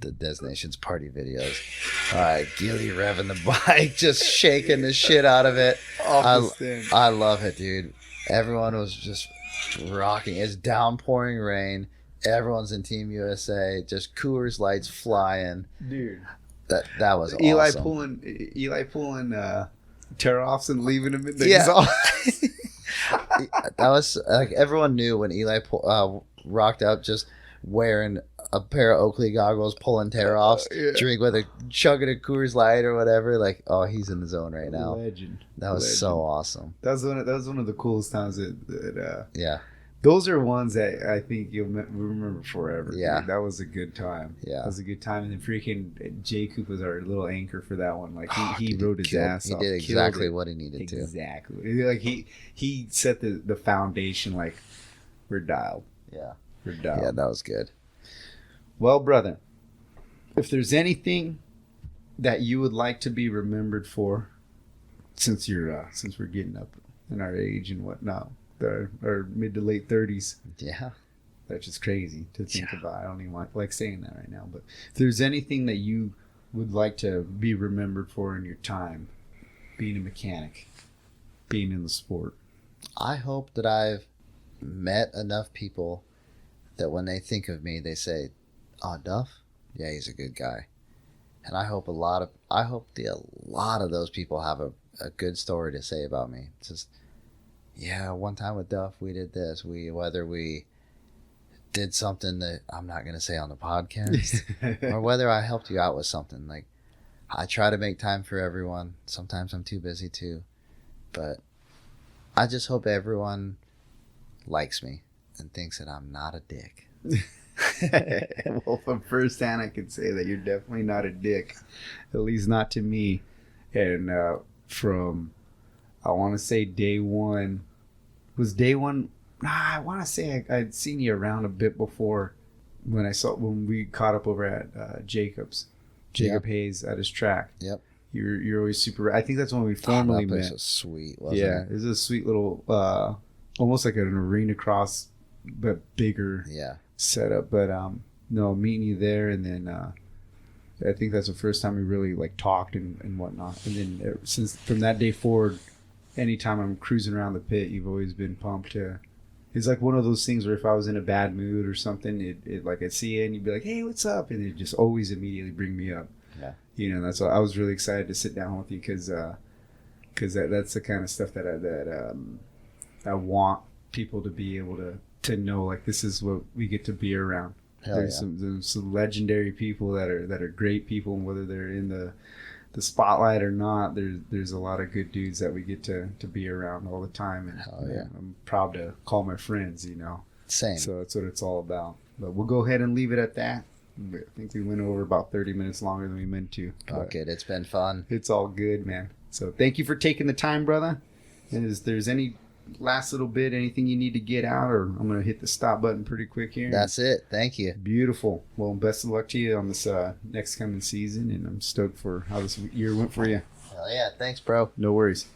the Destinations party videos. All right, Gilly revving the bike, just shaking the shit out of it. I love it, dude. Everyone was just rocking. It's downpouring rain. Everyone's in Team USA. Just Coors Lights flying. Dude, that was awesome. Eli pulling tear-offs and leaving him in the exhaust. That was like everyone knew when Eli rocked up just wearing a pair of Oakley goggles, pulling tear-offs, chugging a Coors Light or whatever. Like, oh, he's in the zone right now. Legend. That was so awesome. That was one of the coolest times that yeah. Those are ones that I think you'll remember forever. Yeah. Dude. That was a good time. Yeah. That was a good time. And then freaking Jay Coop was our little anchor for that one. Like, he rode his ass off. He did exactly what he needed to. Exactly. Like, he set the foundation, like, we're dialed. Yeah. We're dialed. Yeah, that was good. Well, brother, if there's anything that you would like to be remembered for, since we're getting up in our age and whatnot, our mid to late 30s. Yeah. That's just crazy to think about. I don't even like saying that right now. But if there's anything that you would like to be remembered for in your time, being a mechanic, being in the sport. I hope that I've met enough people that when they think of me, they say, "Oh, Duff, yeah, he's a good guy." And I hope a lot of those people have a good story to say about me. It's just, yeah, one time with Duff, we did this. Whether we did something that I'm not going to say on the podcast, or whether I helped you out with something. Like, I try to make time for everyone. Sometimes I'm too busy too, but I just hope everyone likes me and thinks that I'm not a dick. Well, from first hand, I can say that you're definitely not a dick, at least not to me. And from, I want to say day one. I want to say I'd seen you around a bit before when we caught up over at Jacob Hayes at his track. Yep. You're always super. I think that's when we formally met. That place was sweet, wasn't it? Yeah, it was a sweet little, almost like an arena cross, but bigger setup. But no, meeting you there, and then I think that's the first time we really like talked and whatnot. And then since from that day forward, anytime I'm cruising around the pit, you've always been pumped to. It's like one of those things where if I was in a bad mood or something, it like I'd see you and you'd be like, "Hey, what's up?" And it just always immediately bring me up. Yeah. You know, that's why I was really excited to sit down with you because that's the kind of stuff that I want people to be able to know. Like, this is what we get to be around. There's some legendary people that are great people, and whether they're in the spotlight or not, there's a lot of good dudes that we get to be around all the time, and I'm proud to call my friends. You know, same. So that's what it's all about. But we'll go ahead and leave it at that. I think we went over about 30 minutes longer than we meant to. Okay, it's been fun. It's all good, man. So thank you for taking the time, brother. And if there's any last little bit, anything you need to get out, or I'm going to hit the stop button pretty quick here. That's it. Thank you. Beautiful. Well, best of luck to you on this next coming season, and I'm stoked for how this year went for you. Hell yeah. Thanks, bro. No worries.